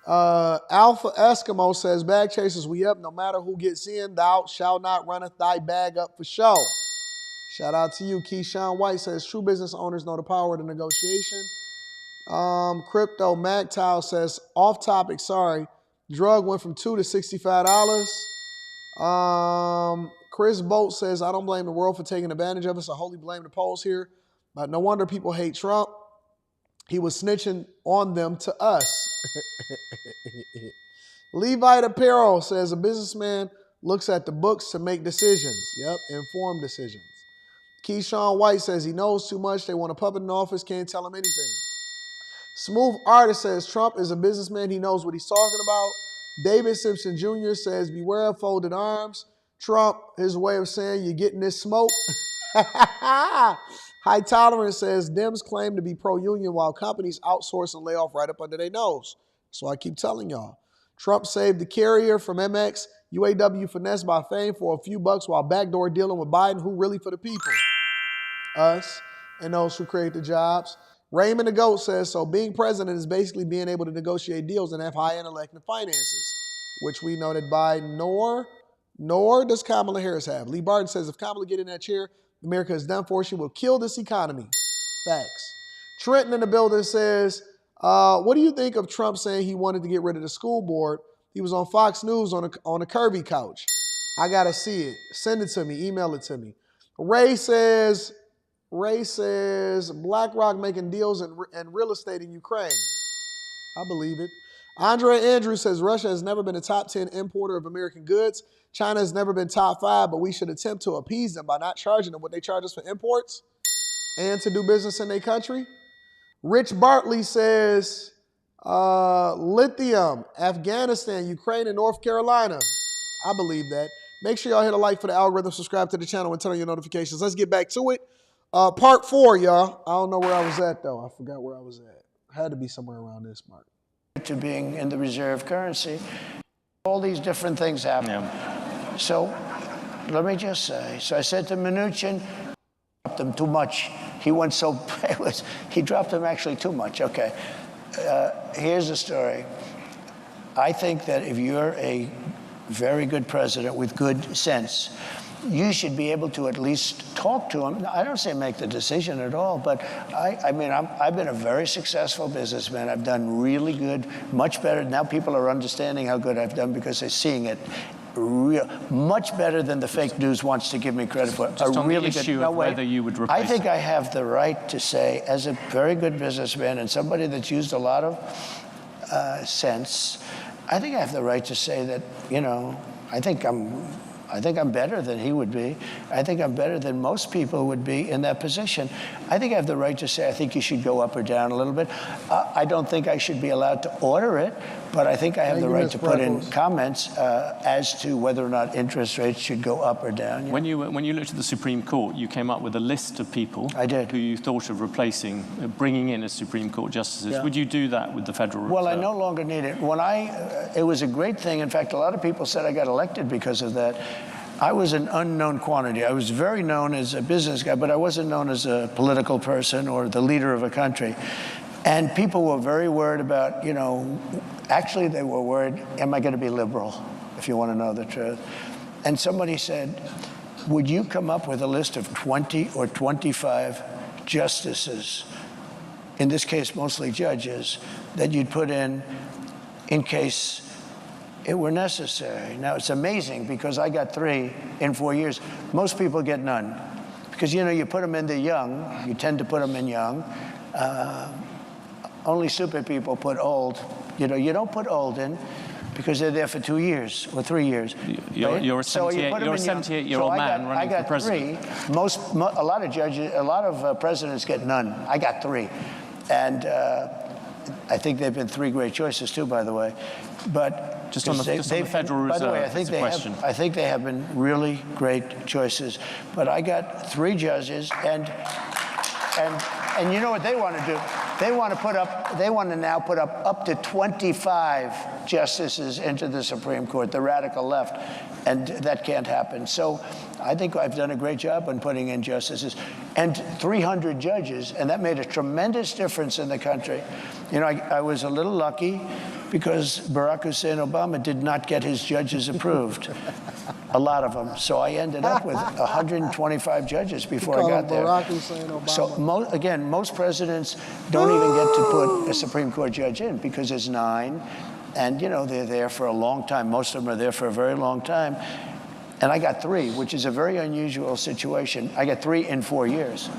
Alpha Eskimo says, bag chasers, we up. No matter who gets in, thou shalt not runneth thy bag up for show. Shout out to you. Keyshawn White says, true business owners know the power of the negotiation. Crypto Magtile says, off topic, sorry. Drug went from $2 to $65. Chris Bolt says, I don't blame the world for taking advantage of us. I wholly blame the polls here. But no wonder people hate Trump. He was snitching on them to us. Levite Apparel says, a businessman looks at the books to make decisions. Yep, informed decisions. Keyshawn White says he knows too much. They want a puppet in office, can't tell him anything. Smooth Artist says Trump is a businessman. He knows what he's talking about. David Simpson Jr. says, beware of folded arms. Trump, his way of saying you're getting this smoke. High Tolerance says Dems claim to be pro-union while companies outsource and lay off right up under their nose. So I keep telling y'all. Trump saved the carrier from MX. UAW finessed by fame for a few bucks while backdoor dealing with Biden. Who really for the people? Us and those who create the jobs. Raymond the Goat says, so being president is basically being able to negotiate deals and have high intellect and finances, which we know that Biden nor does Kamala Harris have. Lee Barton says, if Kamala get in that chair, America is done for. She will kill this economy. Facts. Trenton in the building says, what do you think of Trump saying he wanted to get rid of the school board? He was on Fox News on a curvy couch. I got to see it. Send it to me. Email it to me. Ray says, BlackRock making deals in real estate in Ukraine. I believe it. Andre Andrews says, Russia has never been a top 10 importer of American goods. China has never been top 5, but we should attempt to appease them by not charging them what they charge us for imports and to do business in their country. Rich Bartley says, lithium, Afghanistan, Ukraine, and North Carolina. I believe that. Make sure y'all hit a like for the algorithm, subscribe to the channel, and turn on your notifications. Let's get back to it. Part 4, y'all. I don't know where I was at, though. I forgot where I was at. Had to be somewhere around this mark. To being in the reserve currency, all these different things happen. Yeah. So let me just say, so I said to Mnuchin, dropped them too much. He went so, he dropped them actually too much. Okay, here's the story. I think that if you're a very good president with good sense, you should be able to at least talk to him. I don't say make the decision at all, but I've been a very successful businessman. I've done really good, much better. Now people are understanding how good I've done because they're seeing it. Much better than the fake news wants to give me credit for. Just on the issue of whether you would replace I think I have the right to say, as a very good businessman and somebody that's used a lot of sense, I think I have the right to say that, you know, I think I'm better than he would be. I think I'm better than most people would be in that position. I think I have the right to say I think you should go up or down a little bit. I don't think I should be allowed to order it, but I think I have the right to put in comments as to whether or not interest rates should go up or down. When you looked at the Supreme Court, you came up with a list of people who you thought of replacing, bringing in as Supreme Court justices. Yeah. Would you do that with the Federal Reserve? Well, I no longer need it. It was a great thing. In fact, a lot of people said I got elected because of that. I was an unknown quantity. I was very known as a business guy, but I wasn't known as a political person or the leader of a country. And people were very worried about, you know, actually they were worried, am I going to be liberal, if you want to know the truth? And somebody said, would you come up with a list of 20 or 25 justices, in this case mostly judges, that you'd put in case it were necessary? Now, it's amazing because I got 3 in 4 years. Most people get none. Because, you know, you put them in the young. You tend to put them in young. Only stupid people put old. You know, you don't put old in because they're there for 2 years or 3 years. You're a 78-year-old man running for president. 3. A lot of judges, a lot of presidents get none. I got 3. And I think they've been 3 great choices, too, by the way. But just on the Federal Reserve, by the way, I think they have been really great choices. But I got 3 judges, and you know what they want to do? They want to now put up to 25 justices into the Supreme Court, the radical left, and that can't happen. So I think I've done a great job on putting in justices and 300 judges, and that made a tremendous difference in the country. You know, I was a little lucky because Barack Hussein Obama did not get his judges approved, a lot of them. So I ended up with 125 judges before I got there. Barack Hussein Obama. So again, most presidents don't even get to put a Supreme Court judge in because there's 9, and you know they're there for a long time. Most of them are there for a very long time. And I got 3, which is a very unusual situation. I got 3 in 4 years.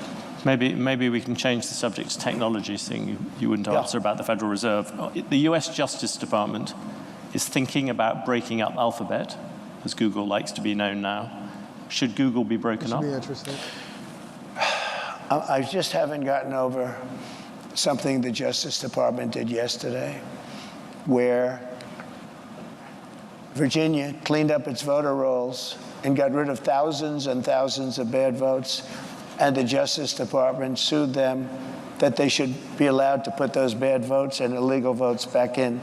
Maybe we can change the subject to technology, seeing you wouldn't answer about the Federal Reserve. The US Justice Department is thinking about breaking up Alphabet, as Google likes to be known now. Should Google be broken up? Be interesting. I just haven't gotten over something the Justice Department did yesterday, where Virginia cleaned up its voter rolls and got rid of thousands and thousands of bad votes, and the Justice Department sued them that they should be allowed to put those bad votes and illegal votes back in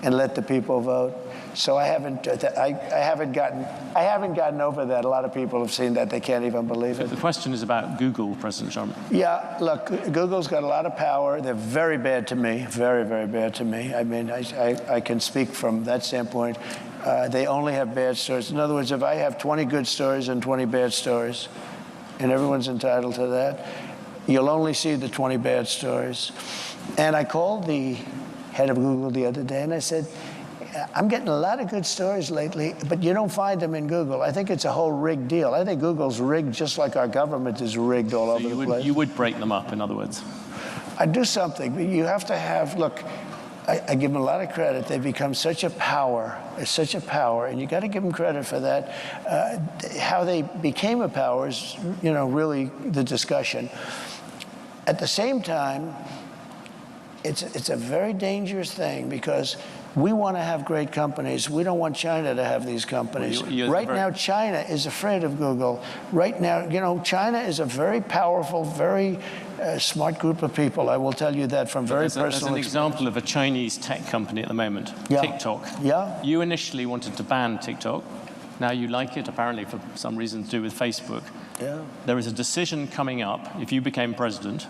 and let the people vote. So I haven't gotten over that. A lot of people have seen that. They can't even believe it. The question is about Google, President Trump. Yeah, look, Google's got a lot of power. They're very bad to me, very, very bad to me. I mean, I can speak from that standpoint. They only have bad stories. In other words, if I have 20 good stories and 20 bad stories, and everyone's entitled to that, you'll only see the 20 bad stories. And I called the head of Google the other day, and I said, I'm getting a lot of good stories lately, but you don't find them in Google. I think it's a whole rigged deal. I think Google's rigged just like our government is rigged all over the place. You would break them up, in other words? I'd do something, but you have to have, look, I give them a lot of credit. They've become such a power, and you got to give them credit for that. How they became a power is, really the discussion. At the same time, it's a very dangerous thing because we want to have great companies. We don't want China to have these companies. Right now, China is afraid of Google. Right now, China is a very powerful, very smart group of people. I will tell you that from very personal experience. There's an example of a Chinese tech company at the moment, TikTok. Yeah. You initially wanted to ban TikTok. Now you like it, apparently for some reason to do with Facebook. Yeah. There is a decision coming up, if you became president,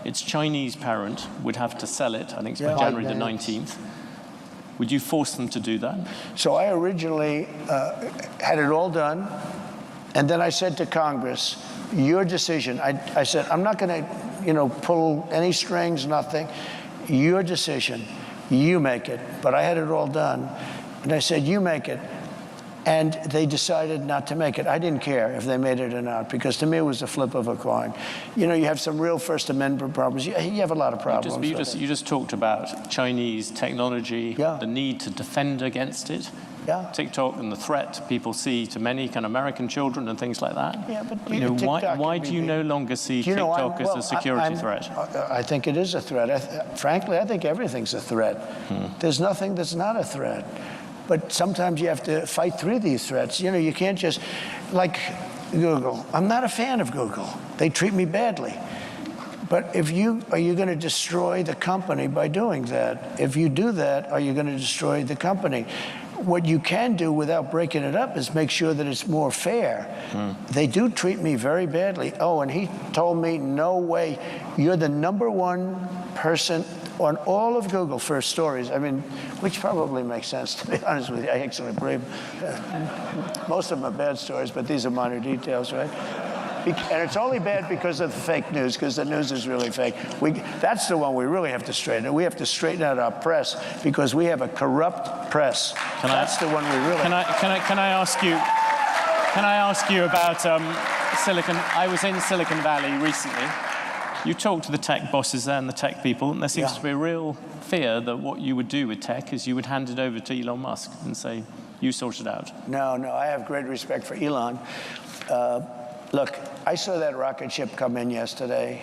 its Chinese parent would have to sell it, I think it's by January the 19th. Would you force them to do that? So I originally had it all done, and then I said to Congress, your decision. I said, I'm not going to, pull any strings, nothing. Your decision. You make it. But I had it all done, and I said, you make it. And they decided not to make it. I didn't care if they made it or not, because to me it was a flip of a coin. You have some real First Amendment problems. You have a lot of problems. You just talked about Chinese technology, the need to defend against it. Yeah. TikTok and the threat people see to many kind of American children and things like that. Yeah, but why do you no longer see TikTok as a security threat? I think it is a threat. Frankly, I think everything's a threat. There's nothing that's not a threat. But sometimes you have to fight through these threats. You can't just, like Google. I'm not a fan of Google. They treat me badly. But are you going to destroy the company by doing that? If you do that, are you going to destroy the company? What you can do without breaking it up is make sure that it's more fair. They do treat me very badly. Oh, and he told me, no way, you're the #1 person on all of Google for stories. I mean, which probably makes sense, to be honest with you. I actually believe most of them are bad stories, but these are minor details, right? And it's only bad because of the fake news, because the news is really fake. That's the one we really have to straighten. We have to straighten out our press, because we have a corrupt press. That's the one we really. Can I ask you about Silicon? I was in Silicon Valley recently. You talked to the tech bosses there and the tech people, and there seems to be a real fear that what you would do with tech is you would hand it over to Elon Musk and say, you sort it out. No, I have great respect for Elon. Look, I saw that rocket ship come in yesterday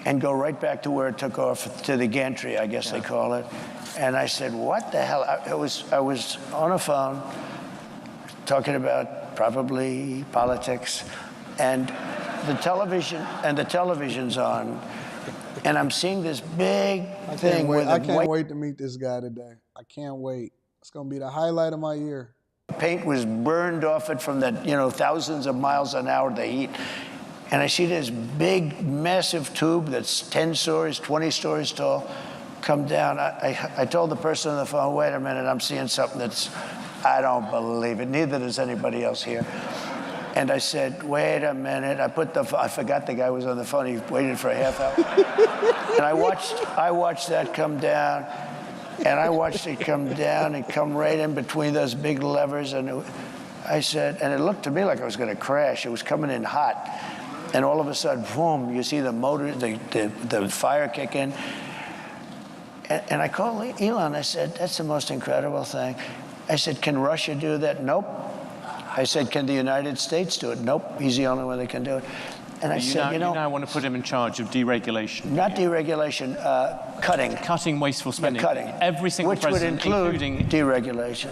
and go right back to where it took off, to the gantry, I guess they call it. And I said, what the hell? I was on a phone talking about probably politics, and the television's on, and I'm seeing this big thing. I can't wait to meet this guy today. I can't wait. It's going to be the highlight of my year. Paint was burned off it from the, thousands of miles an hour, the heat. And I see this big, massive tube that's 10 stories, 20 stories tall come down. I told the person on the phone, wait a minute, I'm seeing something I don't believe it. Neither does anybody else here. And I said, wait a minute. I forgot the guy was on the phone. He waited for a half hour. And I watched that come down. And I watched it come down and come right in between those big levers. And I said, and it looked to me like I was going to crash. It was coming in hot. And all of a sudden, boom, you see the motor, the fire kick in. And I called Elon. I said, that's the most incredible thing. I said, can Russia do that? Nope. I said, can the United States do it? Nope. He's the only one that can do it. And I said, you now want to put him in charge of deregulation. Not deregulation, cutting. Cutting wasteful spending. Yeah, cutting. Every single president, which would include including deregulation.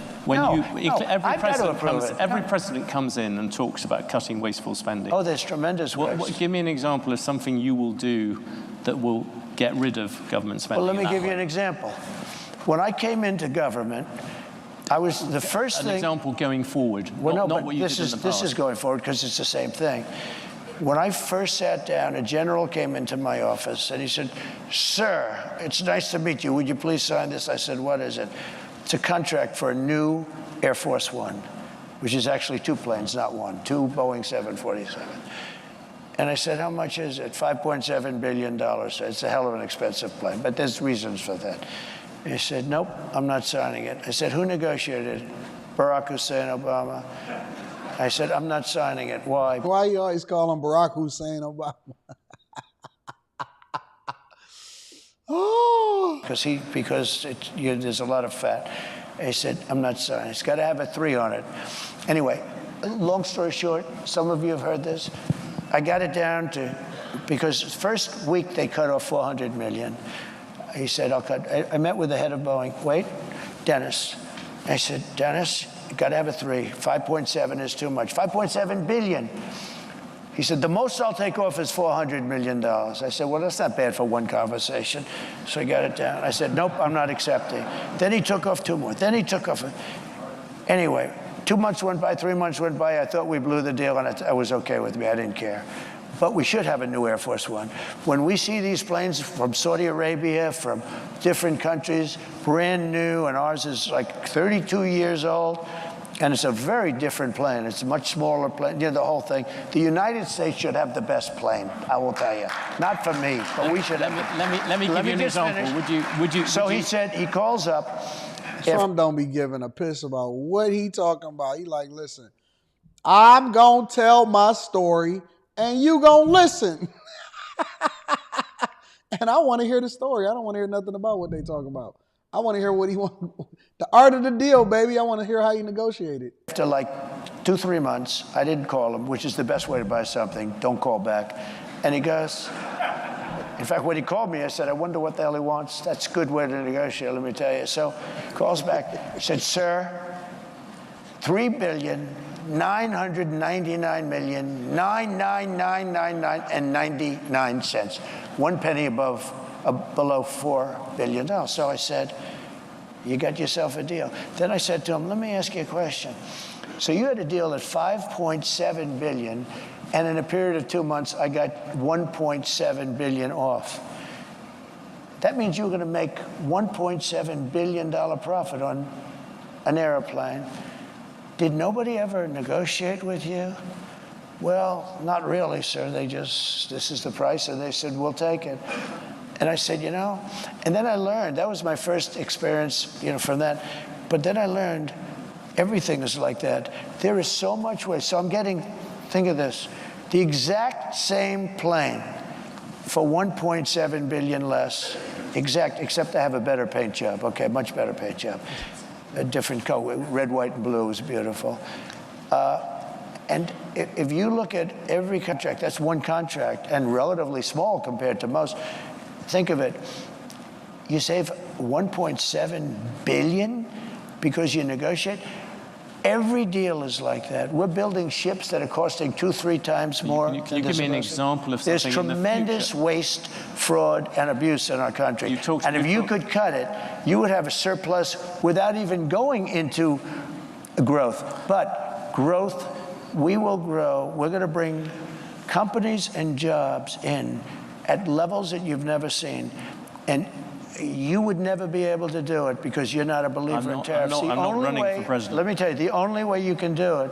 Every president comes in and talks about cutting wasteful spending. Oh, there's tremendous waste. Give me an example of something you will do that will get rid of government spending. Well, let me give you an example. When I came into government, I was the first thing. An example going forward. Well, not what you did in the past. This is going forward because it's the same thing. When I first sat down, a general came into my office and he said, "Sir, it's nice to meet you. Would you please sign this?" I said, "What is it?" It's a contract for a new Air Force One, which is actually 2 planes, not one, 2 Boeing 747. And I said, "How much is it?" $5.7 billion. It's a hell of an expensive plane, but there's reasons for that. He said, "Nope, I'm not signing it." I said, "Who negotiated it?" Barack Hussein Obama. I said, "I'm not signing it." Why? Why you always call him Barack Hussein Obama? Oh. Because there's a lot of fat. I said, "I'm not signing. It's got to have a 3 on it." Anyway, long story short, some of you have heard this. I got it down to, because first week they cut off $400 million. He said, "I'll cut." I met with the head of Boeing. Wait, Dennis. I said, "Dennis, you got to have a 3. 5.7 is too much. 5.7 billion." He said, "The most I'll take off is $400 million. I said, "Well, that's not bad for one conversation." So he got it down. I said, "Nope, I'm not accepting." Then he took off 2 more. Then he took off. Anyway, 2 months went by, 3 months went by. I thought we blew the deal, and it was okay with me. I didn't care. But we should have a new Air Force One. When we see these planes from Saudi Arabia, from different countries, brand new, and ours is like 32 years old, and it's a very different plane. It's a much smaller plane, the whole thing. The United States should have the best plane, I will tell you. Not for me, but we should have. Let me give you an example. He said, he calls up. Trump don't be giving a piss about what he talking about. He like, listen, I'm going to tell my story, and you gonna listen. And I want to hear the story. I don't want to hear nothing about what they talk about. I want to hear what he want. The art of the deal, baby. I want to hear how you negotiated. After like 2-3 months, I didn't call him, which is the best way to buy something. Don't call back. And he goes, in fact, when he called me, I said, "I wonder what the hell he wants." That's a good way to negotiate, let me tell you. So he calls back. He said, "Sir, $3,999,999.99 1 penny below $4 billion." So I said, "You got yourself a deal." Then I said to him, "Let me ask you a question. So you had a deal at $5.7 billion, and in a period of 2 months, I got $1.7 billion off. That means you're going to make $1.7 billion profit on an airplane. Did nobody ever negotiate with you?" "Well, not really, sir. This is the price." And they said, "We'll take it." And I said, and then I learned, that was my first experience, from that. But then I learned everything is like that. There is so much waste. So I'm getting, think of this, the exact same plane for $1.7 billion less, except I have a better paint job. Okay, much better paint job. A different color, red, white, and blue is beautiful. And if you look at every contract, that's one contract, and relatively small compared to most. Think of it. You save $1.7 billion because you negotiate. Every deal is like that. We're building ships that are costing 2-3 times more. Can you give me an example of something? There's tremendous waste, fraud, and abuse in our country. And if you could cut it, you would have a surplus without even going into growth. But growth, we will grow. We're going to bring companies and jobs in at levels that you've never seen. And you would never be able to do it because you're not a believer in tariffs. I'm not running for president. Let me tell you, the only way you can do it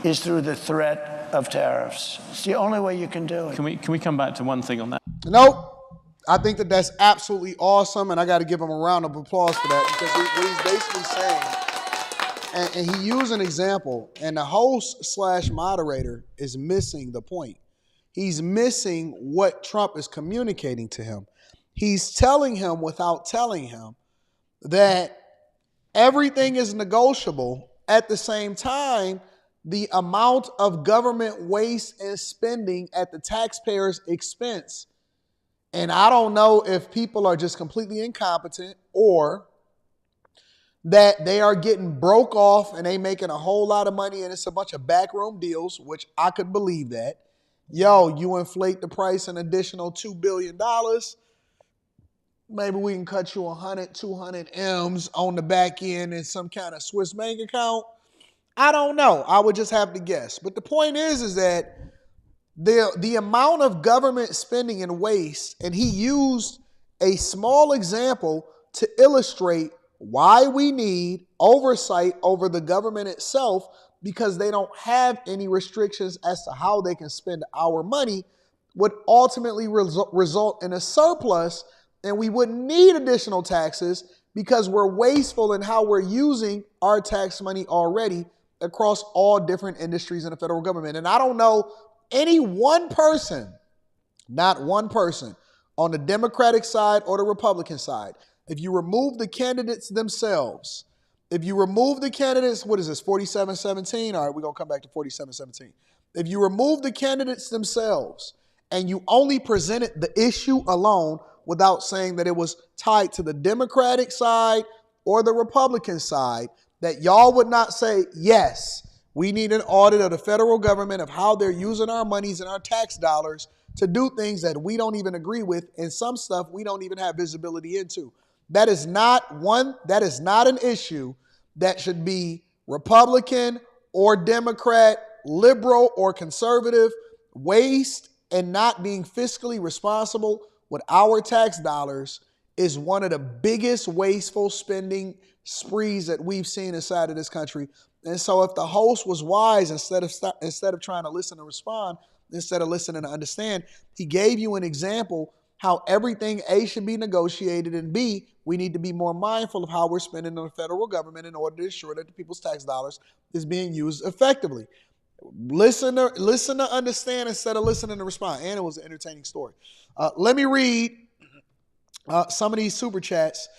is through the threat of tariffs. It's the only way you can do it. Can we come back to one thing on that? Nope. I think that's absolutely awesome, and I got to give him a round of applause for that, because what he's basically saying And he used an example, and the host / moderator is missing the point. He's missing what Trump is communicating to him. He's telling him without telling him that everything is negotiable. At the same time, the amount of government waste and spending at the taxpayer's expense. And I don't know if people are just completely incompetent or that they are getting broke off and they making a whole lot of money and it's a bunch of backroom deals, which I could believe that. Yo, you inflate the price an additional $2 billion. Maybe we can cut you 100, 200 M's on the back end in some kind of Swiss bank account. I don't know. I would just have to guess. But the point is that the amount of government spending and waste, and he used a small example to illustrate why we need oversight over the government itself, because they don't have any restrictions as to how they can spend our money, would ultimately result in a surplus, and we wouldn't need additional taxes because we're wasteful in how we're using our tax money already across all different industries in the federal government. And I don't know any one person, not one person, on the Democratic side or the Republican side. If you remove the candidates themselves, if you remove the candidates, what is this, 47-17? All right, we're going to come back to 47-17. If you remove the candidates themselves and you only presented the issue alone without saying that it was tied to the Democratic side or the Republican side, that y'all would not say, yes, we need an audit of the federal government of how they're using our monies and our tax dollars to do things that we don't even agree with, and some stuff we don't even have visibility into. That is not an issue that should be Republican or Democrat, liberal or conservative. Waste and not being fiscally responsible with our tax dollars is one of the biggest wasteful spending sprees that we've seen inside of this country. And so if the host was wise, instead of trying to listen and respond, instead of listening to understand, he gave you an example how everything, A, should be negotiated, and B, we need to be more mindful of how we're spending on the federal government in order to ensure that the people's tax dollars is being used effectively. Listen to understand instead of listening to respond. And it was an entertaining story. Let me read some of these super chats,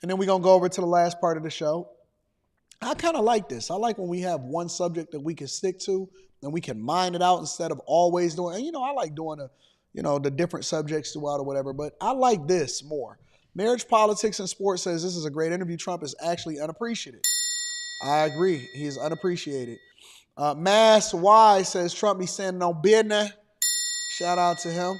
and then we're going to go over to the last part of the show. I kind of like this. I like when we have one subject that we can stick to and we can mine it out instead of always doing, and I like doing the different subjects throughout or whatever, but I like this more. Marriage, Politics, and Sports says this is a great interview. Trump is actually unappreciated. I agree. He is unappreciated. Mass Y says Trump be standing on business. Shout out to him.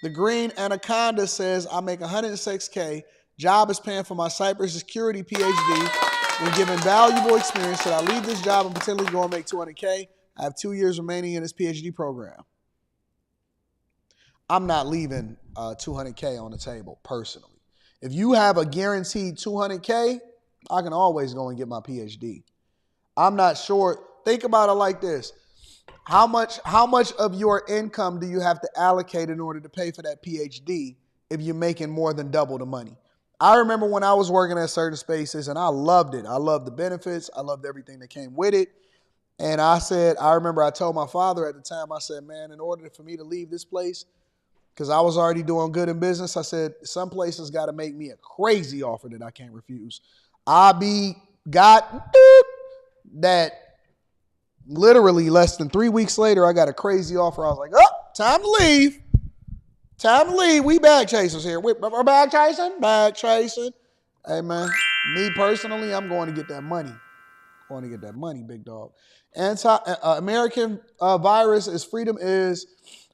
The Green Anaconda says I make $106K. Job is paying for my cybersecurity PhD and giving valuable experience. Should I leave this job and potentially go and make $200K? I have 2 years remaining in this PhD program. I'm not leaving $200K on the table personally. If you have a guaranteed $200K, I can always go and get my PhD. I'm not sure. Think about it like this. How much of your income do you have to allocate in order to pay for that PhD if you're making more than double the money? I remember when I was working at certain spaces and I loved it. I loved the benefits. I loved everything that came with it. And I remember I told my father at the time, I said, man, in order for me to leave this place, because I was already doing good in business, I said, some places got to make me a crazy offer that I can't refuse. Got that literally less than 3 weeks later, I got a crazy offer. I was like, oh, time to leave. Time to leave. We bag chasers here. We're bag chasing? Bag chasing. Hey, man, me personally, I'm going to get that money. Going to get that money, big dog. American virus is freedom is,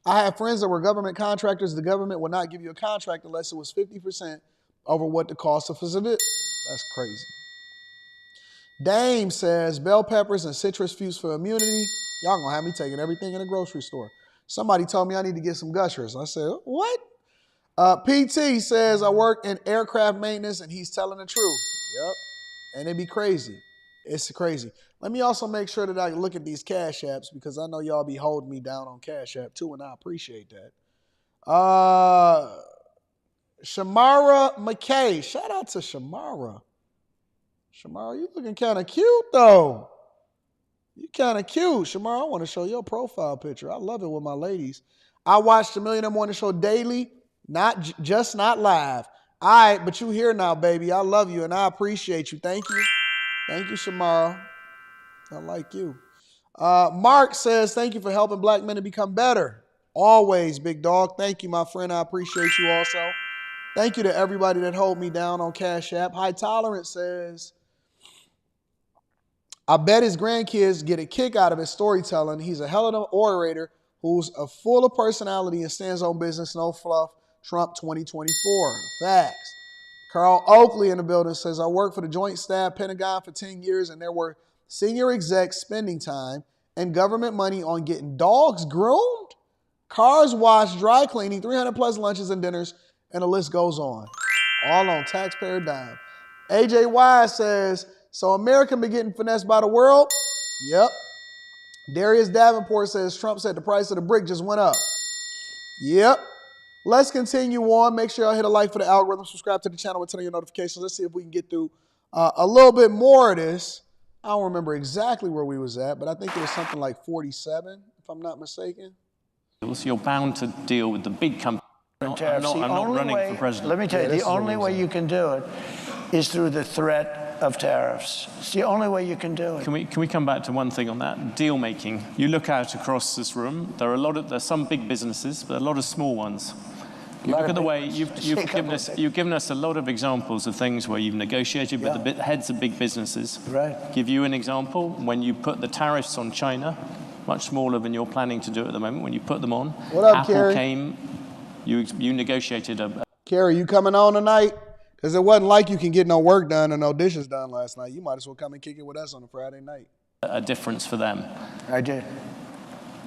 I have friends that were government contractors. The government would not give you a contract unless it was 50% over what the cost of it. That's crazy. Dame says, bell peppers and citrus fuse for immunity. Y'all gonna have me taking everything in a grocery store. Somebody told me I need to get some gushers. I said, what? PT says, I work in aircraft maintenance and he's telling the truth. Yep. And it'd be crazy. It's crazy. Let me also make sure that I look at these Cash Apps because I know y'all be holding me down on Cash App too, and I appreciate that. Shamara McKay. Shout out to Shamara. Shamara, you looking kind of cute, though. You kind of cute. Shamara, I want to show your profile picture. I love it with my ladies. I watch the Millionaire Morning Show daily, not live. All right, but you here now, baby. I love you, and I appreciate you. Thank you. Thank you, Shamara. I like you. Mark says, thank you for helping black men to become better. Always, big dog. Thank you, my friend. I appreciate you also. Thank you to everybody that hold me down on Cash App. High Tolerance says, I bet his grandkids get a kick out of his storytelling. He's a hell of an orator who's full of personality and stands on business, no fluff. Trump 2024. Facts. Carl Oakley in the building says, I worked for the Joint Staff Pentagon for 10 years, and there were senior execs spending time and government money on getting dogs groomed, cars washed, dry cleaning, 300 plus lunches and dinners, and the list goes on. All on taxpayer dime. AJ Wise says, so America been getting finessed by the world? Yep. Darius Davenport says, Trump said the price of the brick just went up. Yep. Let's continue on. Make sure y'all hit a like for the algorithm. Subscribe to the channel and turn on your notifications. Let's see if we can get through a little bit more of this. I don't remember exactly where we was at, but I think it was something like 47, if I'm not mistaken. You're bound to deal with the big companies. I'm not running for president. Let me tell you, the only way you can do it is through the threat of tariffs. It's the only way you can do it. Can we come back to one thing on that? Deal making. You look out across this room, there's some big businesses, but a lot of small ones. You look at the way you've given us a lot of examples of things where you've negotiated with the heads of big businesses. Right. Give you an example. When you put the tariffs on China, much smaller than you're planning to do at the moment, when you put them on, what up, Apple Carrie? came, you negotiated Carrie, you coming on tonight? Because it wasn't like you can get no work done and no dishes done last night. You might as well come and kick it with us on a Friday night. A difference for them. I did.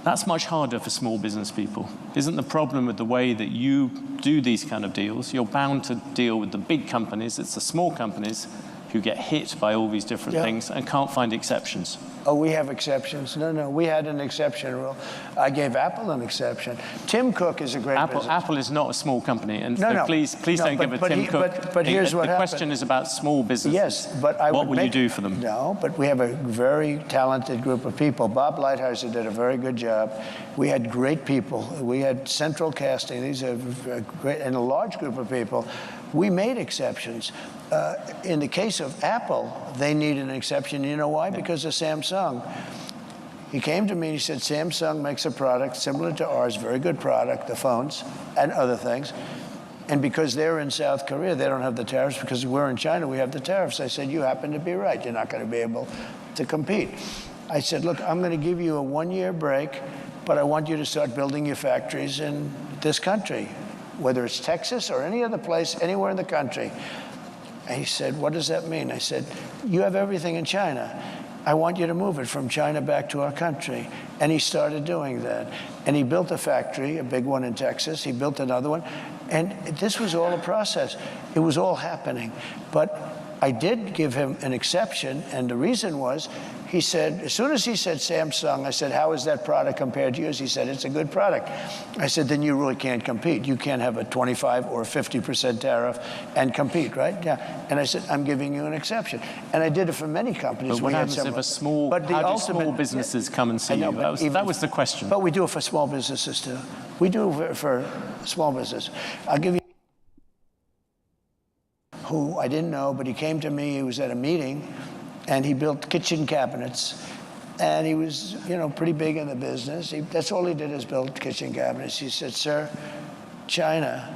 That's much harder for small business people. Isn't the problem with the way that you do these kind of deals? You're bound to deal with the big companies. It's the small companies who get hit by all these different things and can't find exceptions. Oh, we have exceptions. No, we had an exception rule. I gave Apple an exception. Tim Cook is a great business. Apple is not a small company, and please don't give it but Tim Cook. But here's what happened. The question is about small businesses. Yes, but what will you do for them? No, but we have a very talented group of people. Bob Lighthizer did a very good job. We had great people. We had central casting. These are great, and a large group of people. We made exceptions. In the case of Apple, they need an exception. You know why? Because of Samsung. He came to me and he said, Samsung makes a product similar to ours, very good product, the phones and other things. And because they're in South Korea, they don't have the tariffs. Because we're in China, we have the tariffs. I said, you happen to be right. You're not going to be able to compete. I said, look, I'm going to give you a 1-year break, but I want you to start building your factories in this country, whether it's Texas or any other place, anywhere in the country. And he said, what does that mean? I said, you have everything in China. I want you to move it from China back to our country. And he started doing that. And he built a factory, a big one in Texas. He built another one. And this was all a process. It was all happening. But I did give him an exception. And the reason was, he said, as soon as he said Samsung, I said, how is that product compared to yours? He said, it's a good product. I said, then you really can't compete. You can't have a 25 or 50% tariff and compete, right? Yeah. And I said, I'm giving you an exception. And I did it for many companies. But what happens if how do small businesses come and see you? That was the question. But we do it for small businesses too. We do it for small business. I'll give you who I didn't know, but he came to me. He was at a meeting. And he built kitchen cabinets, and he was, pretty big in the business. That's all he did is build kitchen cabinets. He said, sir, China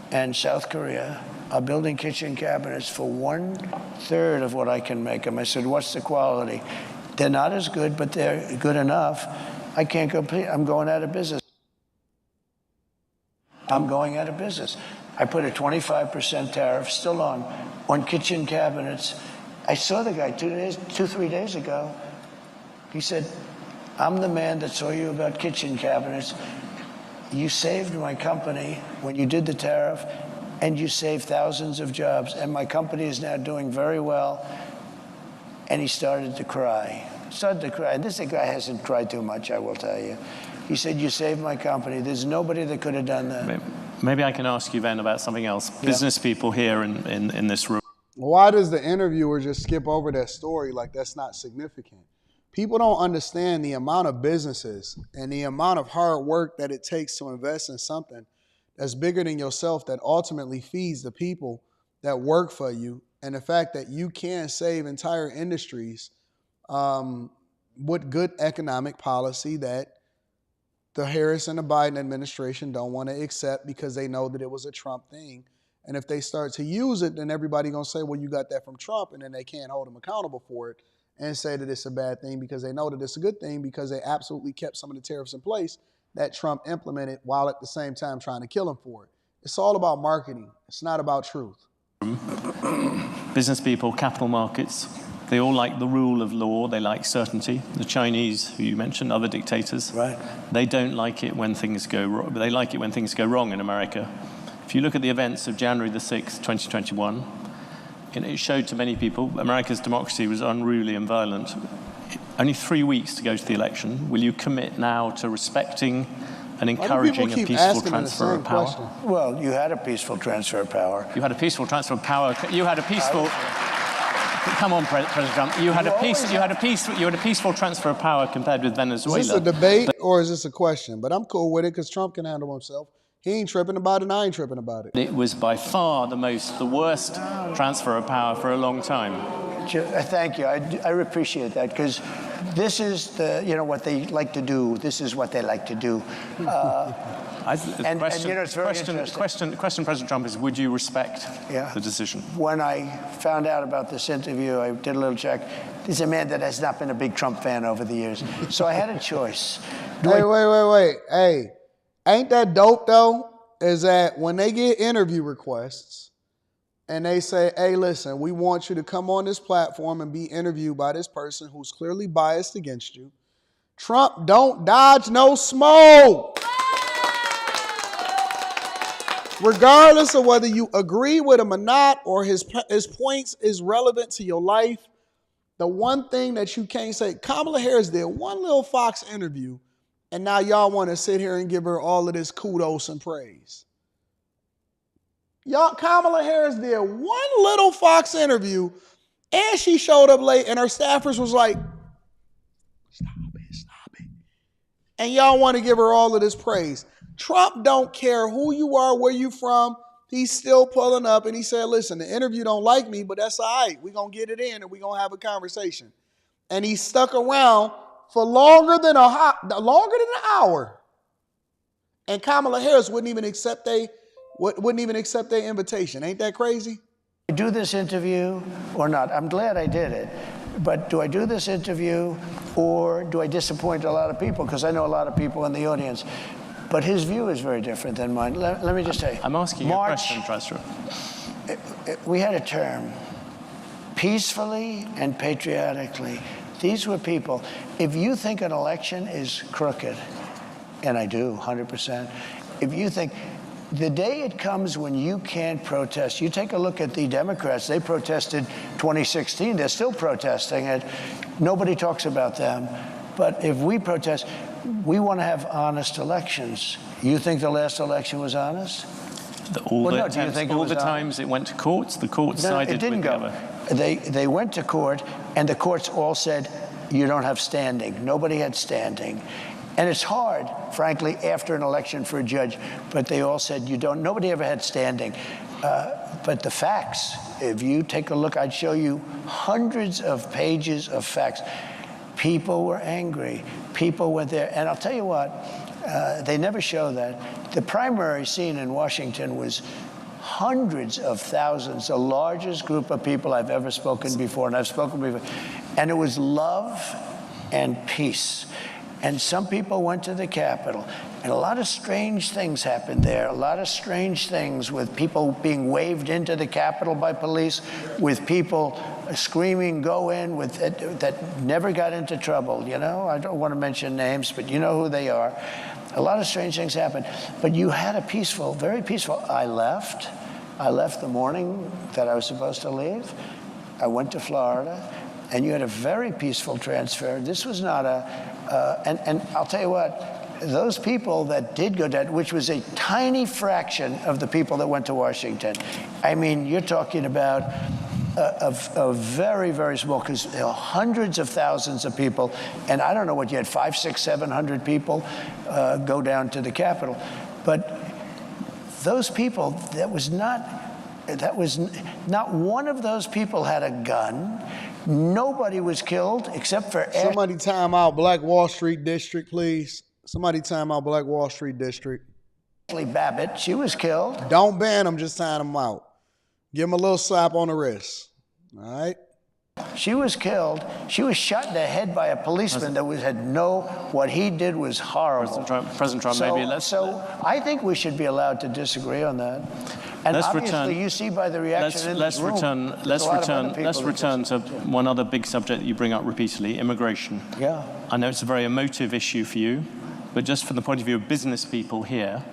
and South Korea are building kitchen cabinets for 1/3 of what I can make them. I said, what's the quality? They're not as good, but they're good enough. I can't compete. I'm going out of business. I'm going out of business. I put a 25% tariff still on kitchen cabinets. I saw the guy 3 days ago. He said, I'm the man that saw you about kitchen cabinets. You saved my company when you did the tariff, and you saved thousands of jobs, and my company is now doing very well. And he started to cry. And this guy hasn't cried too much, I will tell you. He said, you saved my company. There's nobody that could have done that. Maybe I can ask you then about something else. Business people here in this room. Why does the interviewer just skip over that story like that's not significant? People don't understand the amount of businesses and the amount of hard work that it takes to invest in something that's bigger than yourself, that ultimately feeds the people that work for you, and the fact that you can save entire industries with good economic policy that the Harris and the Biden administration don't want to accept because they know that it was a Trump thing. And if they start to use it, then everybody going to say, well, you got that from Trump, and then they can't hold them accountable for it and say that it's a bad thing because they know that it's a good thing because they absolutely kept some of the tariffs in place that Trump implemented while at the same time trying to kill him for it. It's all about marketing. It's not about truth. Business people, capital markets, they all like the rule of law. They like certainty. The Chinese, who you mentioned, other dictators, right? They don't like it when things go wrong. They like it when things go wrong in America. If you look at the events of January the 6th, 2021, it showed to many people America's democracy was unruly and violent. Only 3 weeks to go to the election. Will you commit now to respecting and encouraging a peaceful transfer of power? Question? Well, you had a peaceful transfer of power. You had a peaceful transfer of power. You had a peaceful. Come on, President Trump. You had a peaceful transfer of power compared with Venezuela. Is this a debate or is this a question? But I'm cool with it because Trump can handle himself. He ain't tripping about it, and I ain't tripping about it. It was by far the worst transfer of power for a long time. Thank you. I appreciate that because this is what they like to do. This is what they like to do. The question, President Trump, is would you respect the decision? When I found out about this interview, I did a little check. This is a man that has not been a big Trump fan over the years. So I had a choice. Wait. Hey, ain't that dope, though? Is that when they get interview requests and they say, hey, listen, we want you to come on this platform and be interviewed by this person who's clearly biased against you. Trump don't dodge no smoke. Regardless of whether you agree with him or not, or his points is relevant to your life, the one thing that you can't say, Kamala Harris did one little Fox interview, and now y'all want to sit here and give her all of this kudos and praise. Kamala Harris did one little Fox interview, and she showed up late, and her staffers was like, stop it. And y'all want to give her all of this praise. Trump don't care who you are, where you from. He's still pulling up, and he said, listen, the interview don't like me, but that's all right. We're going to get it in, and we're going to have a conversation. And he stuck around for longer than an hour. And Kamala Harris wouldn't even accept their invitation. Ain't that crazy? Do I do this interview or not? I'm glad I did it. But do I do this interview or do I disappoint a lot of people? Because I know a lot of people in the audience. But his view is very different than mine. Let me just say. I'm asking you a question, Trustro. We had a term, peacefully and patriotically. These were people. If you think an election is crooked, and I do, 100%, if you think the day it comes when you can't protest, you take a look at the Democrats, they protested 2016, they're still protesting it. Nobody talks about them. But if we protest, we want to have honest elections. You think the last election was honest? All the times it went to courts, the courts sided with the other. They went to court, and the courts all said, you don't have standing. Nobody had standing. And it's hard, frankly, after an election for a judge, but they all said you don't. Nobody ever had standing. But the facts, if you take a look, I'd show you hundreds of pages of facts. People were angry. People went there. And I'll tell you what, they never show that. The primary scene in Washington was hundreds of thousands, the largest group of people I've ever spoken before, and I've spoken before. And it was love and peace. And some people went to the Capitol, and a lot of strange things happened there. A lot of strange things with people being waved into the Capitol by police, with people screaming, go in, that never got into trouble. You know, I don't want to mention names, but you know who they are. A lot of strange things happened. But you had a peaceful, very peaceful. I left the morning that I was supposed to leave. I went to Florida, and you had a very peaceful transfer. This was not and I'll tell you what, those people that did go down, which was a tiny fraction of the people that went to Washington. I mean, you're talking about a very, very small, because there are hundreds of thousands of people, and I don't know what you had, 500, 600, 700 people go down to the Capitol. But those people, that was not one of those people had a gun. Nobody was killed except for... Somebody time out Black Wall Street District, please. Somebody time out Black Wall Street District. Babbitt, she was killed. Don't ban them, just time them out. Give them a little slap on the wrist. All right? She was killed. She was shot in the head by a policeman that what he did was horrible. President Trump, maybe let's... So I think we should be allowed to disagree on that. And obviously, you see by the reaction let's return to one other big subject that you bring up repeatedly, immigration. Yeah. I know it's a very emotive issue for you, but just from the point of view of business people here,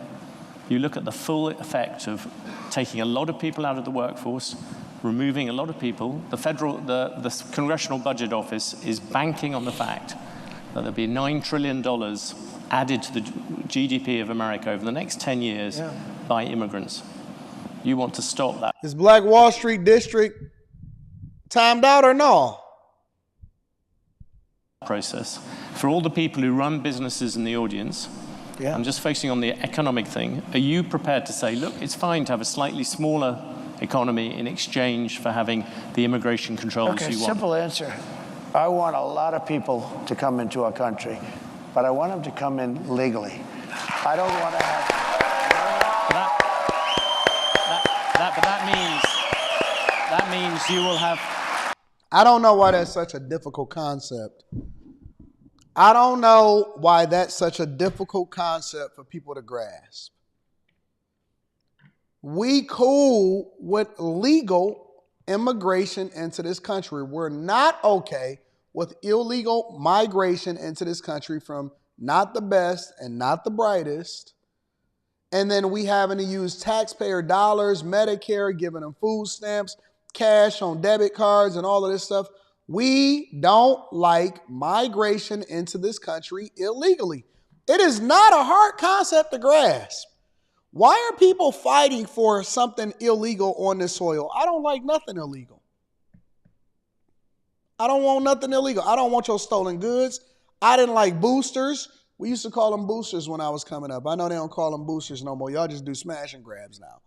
you look at the full effect of taking a lot of people out of the workforce, removing a lot of people. The Congressional Budget Office is banking on the fact that there'll be $9 trillion added to the GDP of America over the next 10 years by immigrants. You want to stop that. Is Black Wall Street District timed out or no? Process. For all the people who run businesses in the audience, I'm just focusing on the economic thing. Are you prepared to say, look, it's fine to have a slightly smaller economy in exchange for having the immigration controls you want? Simple answer. I want a lot of people to come into our country, but I want them to come in legally. I don't want to have... But that means you will have... I don't know why that's such a difficult concept. I don't know why that's such a difficult concept for people to grasp. We cool with legal immigration into this country. We're not okay with illegal migration into this country from not the best and not the brightest. And then we having to use taxpayer dollars, Medicare, giving them food stamps, cash on debit cards and all of this stuff. We don't like migration into this country illegally. It is not a hard concept to grasp. Why are people fighting for something illegal on this soil? I don't like nothing illegal. I don't want nothing illegal. I don't want your stolen goods. I didn't like boosters. We used to call them boosters when I was coming up. I know they don't call them boosters no more. Y'all just do smash and grabs now.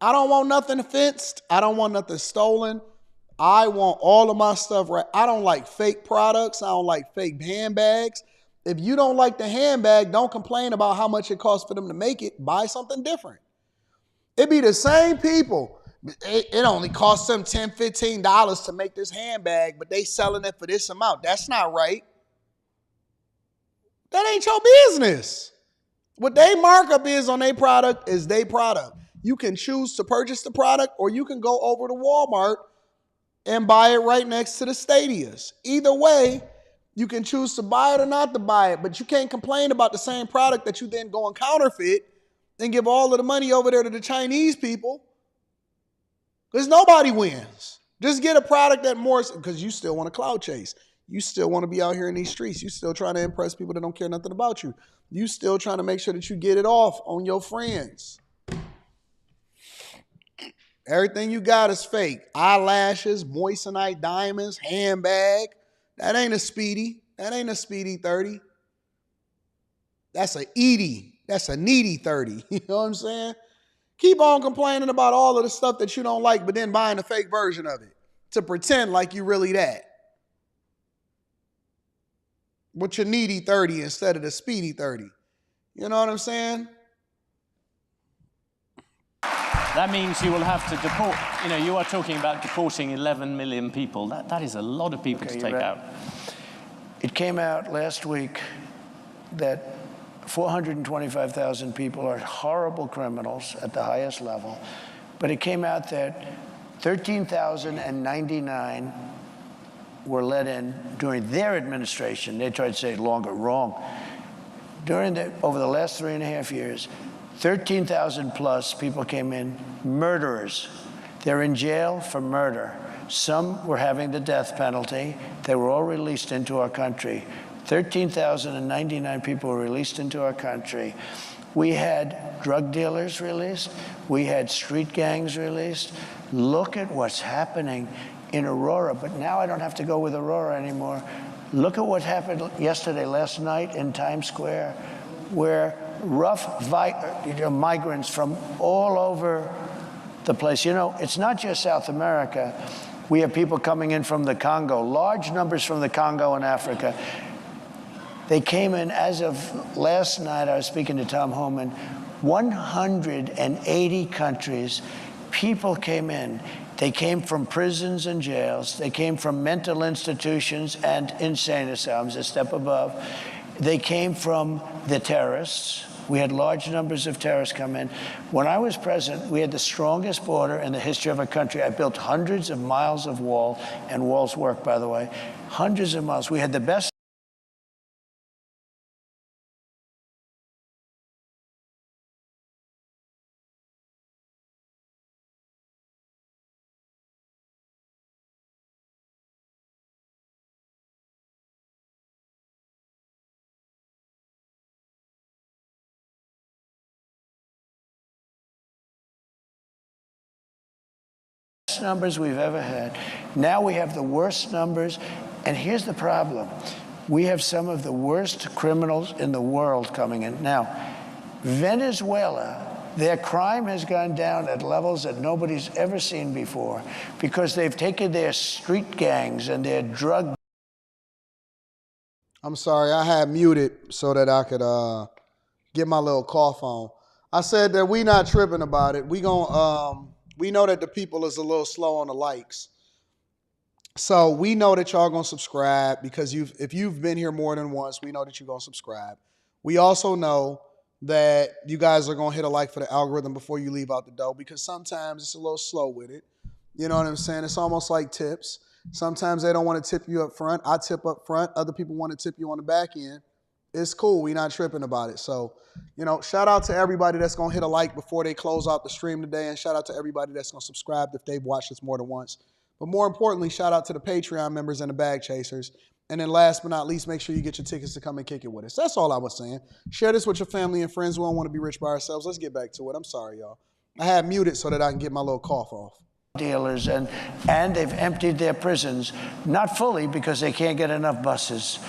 I don't want nothing fenced. I don't want nothing stolen. I want all of my stuff right. I don't like fake products. I don't like fake handbags. If you don't like the handbag, don't complain about how much it costs for them to make it. Buy something different. It be the same people. It only costs them $10, $15 to make this handbag, but they selling it for this amount. That's not right. That ain't your business. What they markup is on their product is their product. You can choose to purchase the product, or you can go over to Walmart and buy it right next to the stadias. Either way, you can choose to buy it or not to buy it, but you can't complain about the same product that you then go and counterfeit and give all of the money over there to the Chinese people, because nobody wins. Just get a product that more, because you still want to cloud chase. You still want to be out here in these streets. You still trying to impress people that don't care nothing about you. You still trying to make sure that you get it off on your friends. Everything you got is fake. Eyelashes, moissanite diamonds, handbag. That ain't a Speedy. That ain't a Speedy 30. That's a Edie. That's a needy 30. You know what I'm saying? Keep on complaining about all of the stuff that you don't like, but then buying a fake version of it to pretend like you really that. With your needy 30 instead of the Speedy 30. You know what I'm saying? That means you will have to deport, you are talking about deporting 11 million people. That is a lot of people to take out. It came out last week that 425,000 people are horrible criminals at the highest level. But it came out that 13,099 were let in during their administration. They tried to say longer, wrong. Over the last 3.5 years, 13,000 plus people came in, murderers. They're in jail for murder. Some were having the death penalty. They were all released into our country. 13,099 people were released into our country. We had drug dealers released. We had street gangs released. Look at what's happening in Aurora. But now I don't have to go with Aurora anymore. Look at what happened last night in Times Square, where rough migrants from all over the place. You know, it's not just South America. We have people coming in from the Congo, large numbers from the Congo and Africa. They came in, as of last night, I was speaking to Tom Homan, 180 countries. People came in. They came from prisons and jails. They came from mental institutions and insane asylums, a step above. They came from the terrorists. We had large numbers of terrorists come in. When I was president, we had the strongest border in the history of our country. I built hundreds of miles of wall, and walls work, by the way, hundreds of miles. We had the best numbers we've ever had. Now we have the worst numbers, and here's the problem. We have some of the worst criminals in the world coming in. Now, Venezuela, their crime has gone down at levels that nobody's ever seen before because they've taken their street gangs and their drug. I'm sorry, I had muted so that I could get my little cough on. I said that we not tripping about it. We know that the people is a little slow on the likes. So we know that y'all gonna subscribe because if you've been here more than once, we know that you're gonna subscribe. We also know that you guys are gonna hit a like for the algorithm before you leave out the door because sometimes it's a little slow with it. You know what I'm saying? It's almost like tips. Sometimes they don't want to tip you up front. I tip up front. Other people want to tip you on the back end. It's cool. We're not tripping about it. So, you know, shout out to everybody that's going to hit a like before they close out the stream today. And shout out to everybody that's going to subscribe if they've watched this more than once. But more importantly, shout out to the Patreon members and the bag chasers. And then last but not least, make sure you get your tickets to come and kick it with us. That's all I was saying. Share this with your family and friends. We don't want to be rich by ourselves. Let's get back to it. I'm sorry, y'all. I had muted so that I can get my little cough off. Dealers, and they've emptied their prisons, not fully because they can't get enough buses.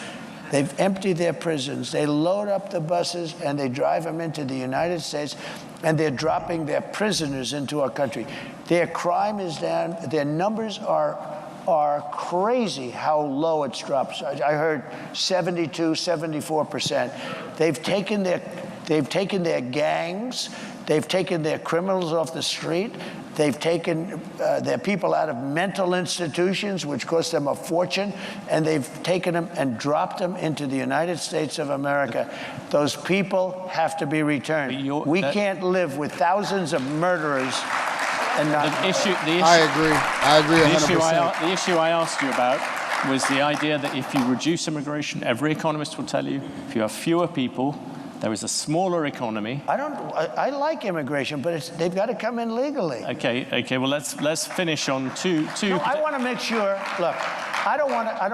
They've emptied their prisons. They load up the buses and they drive them into the United States, and they're dropping their prisoners into our country. Their crime is down. Their numbers are crazy how low it's dropped. I heard 72, 74%. They've taken their gangs. They've taken their criminals off the street. They've taken their people out of mental institutions, which cost them a fortune, and they've taken them and dropped them into the United States of America. Those people have to be returned. We can't live with thousands of murderers and not. I agree 100%. The issue I asked you about was the idea that if you reduce immigration, every economist will tell you, if you have fewer people, there is a smaller economy. I like immigration, but they've got to come in legally. Okay. Well, let's finish on two. No, I want to make sure. Look, I don't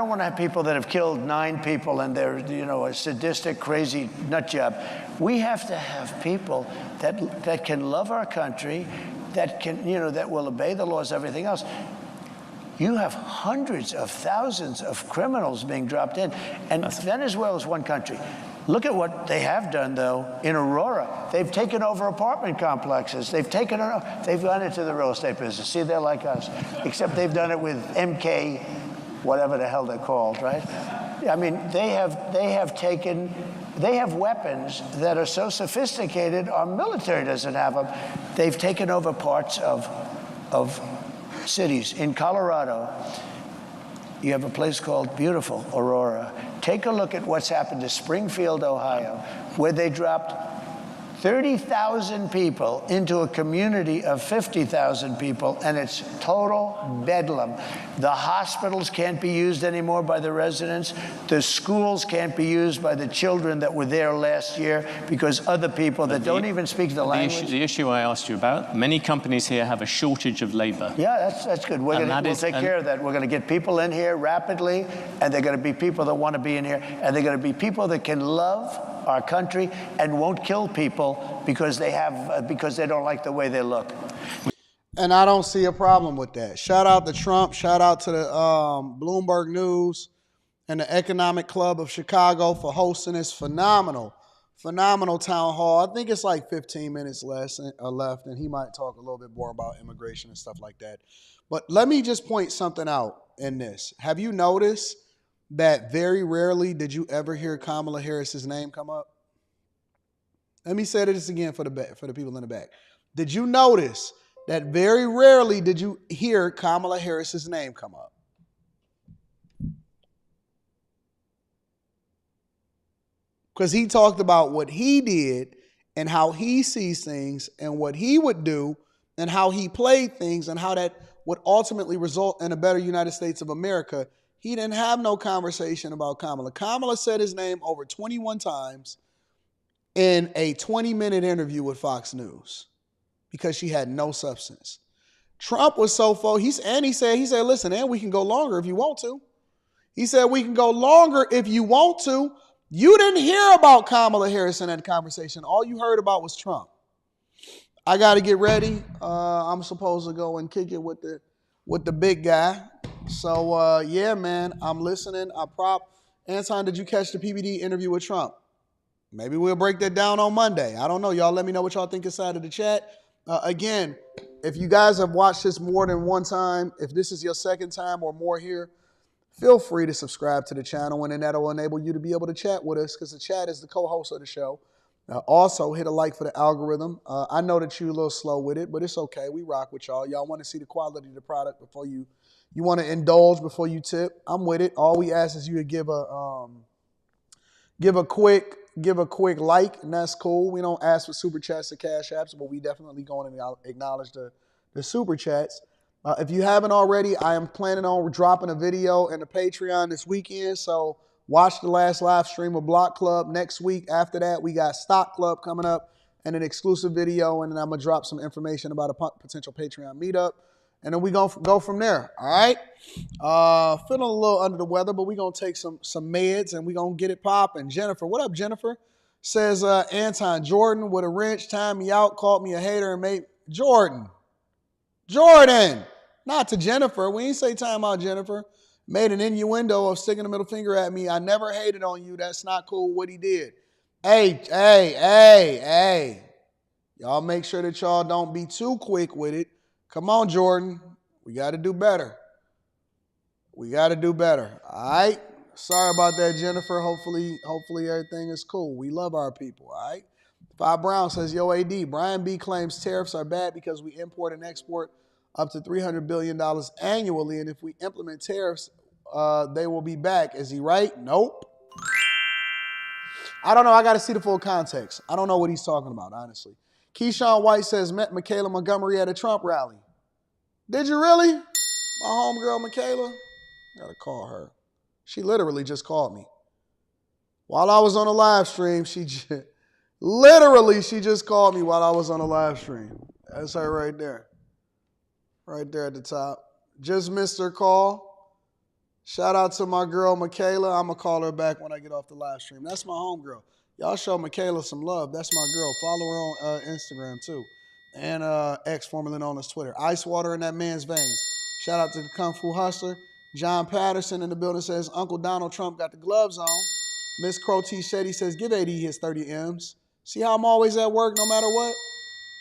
want to have people that have killed 9 people and they're a sadistic, crazy nut job. We have to have people that can love our country, that can that will obey the laws, everything else. You have hundreds of thousands of criminals being dropped in, and Venezuela is one country. Look at what they have done, though, in Aurora. They've taken over apartment complexes. They've gone into the real estate business. See, they're like us, except they've done it with MK, whatever the hell they're called, right? I mean, they have weapons that are so sophisticated, our military doesn't have them. They've taken over parts of cities. In Colorado, you have a place called beautiful Aurora. Take a look at what's happened to Springfield, Ohio, where they dropped 30,000 people into a community of 50,000 people, and it's total bedlam. The hospitals can't be used anymore by the residents. The schools can't be used by the children that were there last year because other people that don't even speak the language. The issue I asked you about, many companies here have a shortage of labor. Yeah, that's good. We'll take care of that. We're going to get people in here rapidly, and they're going to be people that want to be in here, and they're going to be people that can love our country and won't kill people because they don't like the way they look. And I don't see a problem with that. Shout out to Trump. Shout out to the Bloomberg News and the Economic Club of Chicago for hosting this phenomenal town hall. I think it's like 15 minutes left, and he might talk a little bit more about immigration and stuff like that. But let me just point something out in this. Have you noticed that very rarely did you ever hear Kamala Harris's name come up? Let me say this again for the people in the back. Did you notice that very rarely did you hear Kamala Harris's name come up? Because he talked about what he did and how he sees things and what he would do and how he played things and how that would ultimately result in a better United States of America. He didn't have no conversation about Kamala. Kamala said his name over 21 times in a 20-minute interview with Fox News because she had no substance. Trump was so full. He said, listen, and we can go longer if you want to. He said, we can go longer if you want to. You didn't hear about Kamala Harris in that conversation. All you heard about was Trump. I got to get ready. I'm supposed to go and kick it with the big guy. So, yeah, man, I'm listening. Anton, did you catch the PBD interview with Trump? Maybe we'll break that down on Monday. I don't know. Y'all let me know what y'all think inside of the chat. Again, if you guys have watched this more than one time, if this is your second time or more here, feel free to subscribe to the channel, and then that'll enable you to be able to chat with us because the chat is the co-host of the show. Also, hit a like for the algorithm. I know that you're a little slow with it, but it's okay. We rock with y'all. Y'all want to see the quality of the product before you want to indulge before you tip. I'm with it. All we ask is you to give a quick like, and that's cool. We don't ask for super chats or cash apps, but we definitely going to acknowledge the super chats. If you haven't already, I am planning on dropping a video in the Patreon this weekend. So watch the last live stream of Block Club next week. After that, we got Stock Club coming up and an exclusive video. And then I'm going to drop some information about a potential Patreon meetup. And then we're going to go from there. All right. Feeling a little under the weather, but we're going to take some meds and we're going to get it popping. Jennifer, what up, Jennifer? Says Anton, Jordan with a wrench, timed me out, called me a hater, and made Jordan. Not to Jennifer. We ain't say time out, Jennifer. Made an innuendo of sticking the middle finger at me. I never hated on you. That's not cool what he did. Hey. Y'all make sure that y'all don't be too quick with it. Come on, Jordan. We got to do better. All right? Sorry about that, Jennifer. Hopefully everything is cool. We love our people, all right? Bob Brown says, yo, AD, Brian B. claims tariffs are bad because we import and export up to $300 billion annually, and if we implement tariffs, they will be back. Is he right? Nope. I don't know. I got to see the full context. I don't know what he's talking about, honestly. Keyshawn White says, met Michaela Montgomery at a Trump rally. Did you really? My homegirl, Michaela? Got to call her. She literally just called me. While I was on a live stream, she just called me while I was on a live stream. That's her right there. Right there at the top. Just missed her call. Shout out to my girl, Michaela. I'm going to call her back when I get off the live stream. That's my homegirl. Y'all show Michaela some love. That's my girl. Follow her on Instagram, too. And X, formerly known as Twitter. Ice water in that man's veins. Shout out to the Kung Fu Hustler. John Patterson in the building says, Uncle Donald Trump got the gloves on. Miss Crow T. Shetty says, give AD his 30 M's. See how I'm always at work no matter what?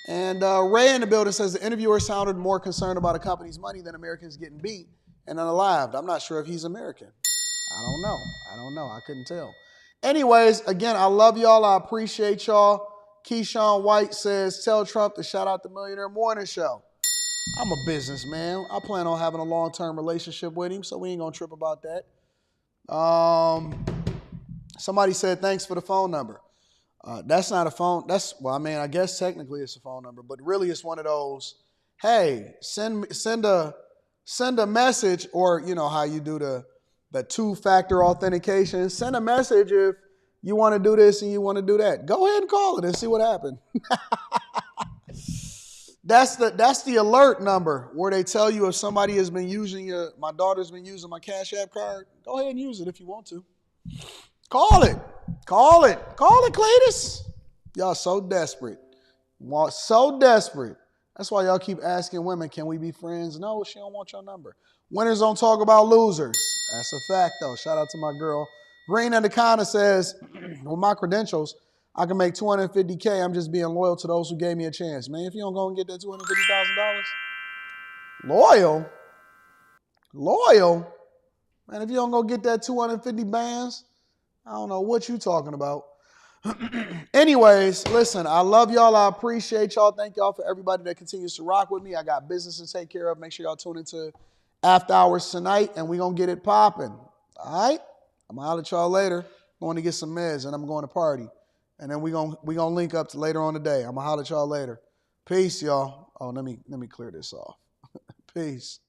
And Ray in the building says the interviewer sounded more concerned about a company's money than Americans getting beat and unalived. I'm not sure if he's American. I don't know. I couldn't tell. Anyways, again, I love y'all. I appreciate y'all. Keyshawn White says, tell Trump to shout out the Millionaire Morning Show. I'm a businessman. I plan on having a long-term relationship with him, so we ain't going to trip about that. Somebody said, thanks for the phone number. That's not a phone. I guess technically it's a phone number, but really it's one of those, hey, send a message, or you know how you do the two-factor authentication. Send a message if you want to do this and you want to do that. Go ahead and call it and see what happens. That's the alert number where they tell you if somebody has been using my daughter's been using my Cash App card. Go ahead and use it if you want to. Call it. Call it, Cletus. Y'all so desperate. So desperate. That's why y'all keep asking women, can we be friends? No, she don't want your number. Winners don't talk about losers. That's a fact, though. Shout out to my girl. Green Anaconda says, with my credentials, I can make $250K. I'm just being loyal to those who gave me a chance. Man, if you don't go and get that $250,000, loyal? Man, if you don't go get that 250 bands, I don't know what you talking about. Anyways, listen, I love y'all. I appreciate y'all. Thank y'all for everybody that continues to rock with me. I got business to take care of. Make sure y'all tune into After Hours tonight, and we're going to get it popping. All right? I'm going to holler at y'all later. I'm going to get some meds, and I'm going to party. And then we're gonna link up to later on today. I'm going to holler at y'all later. Peace, y'all. Oh, let me clear this off. Peace.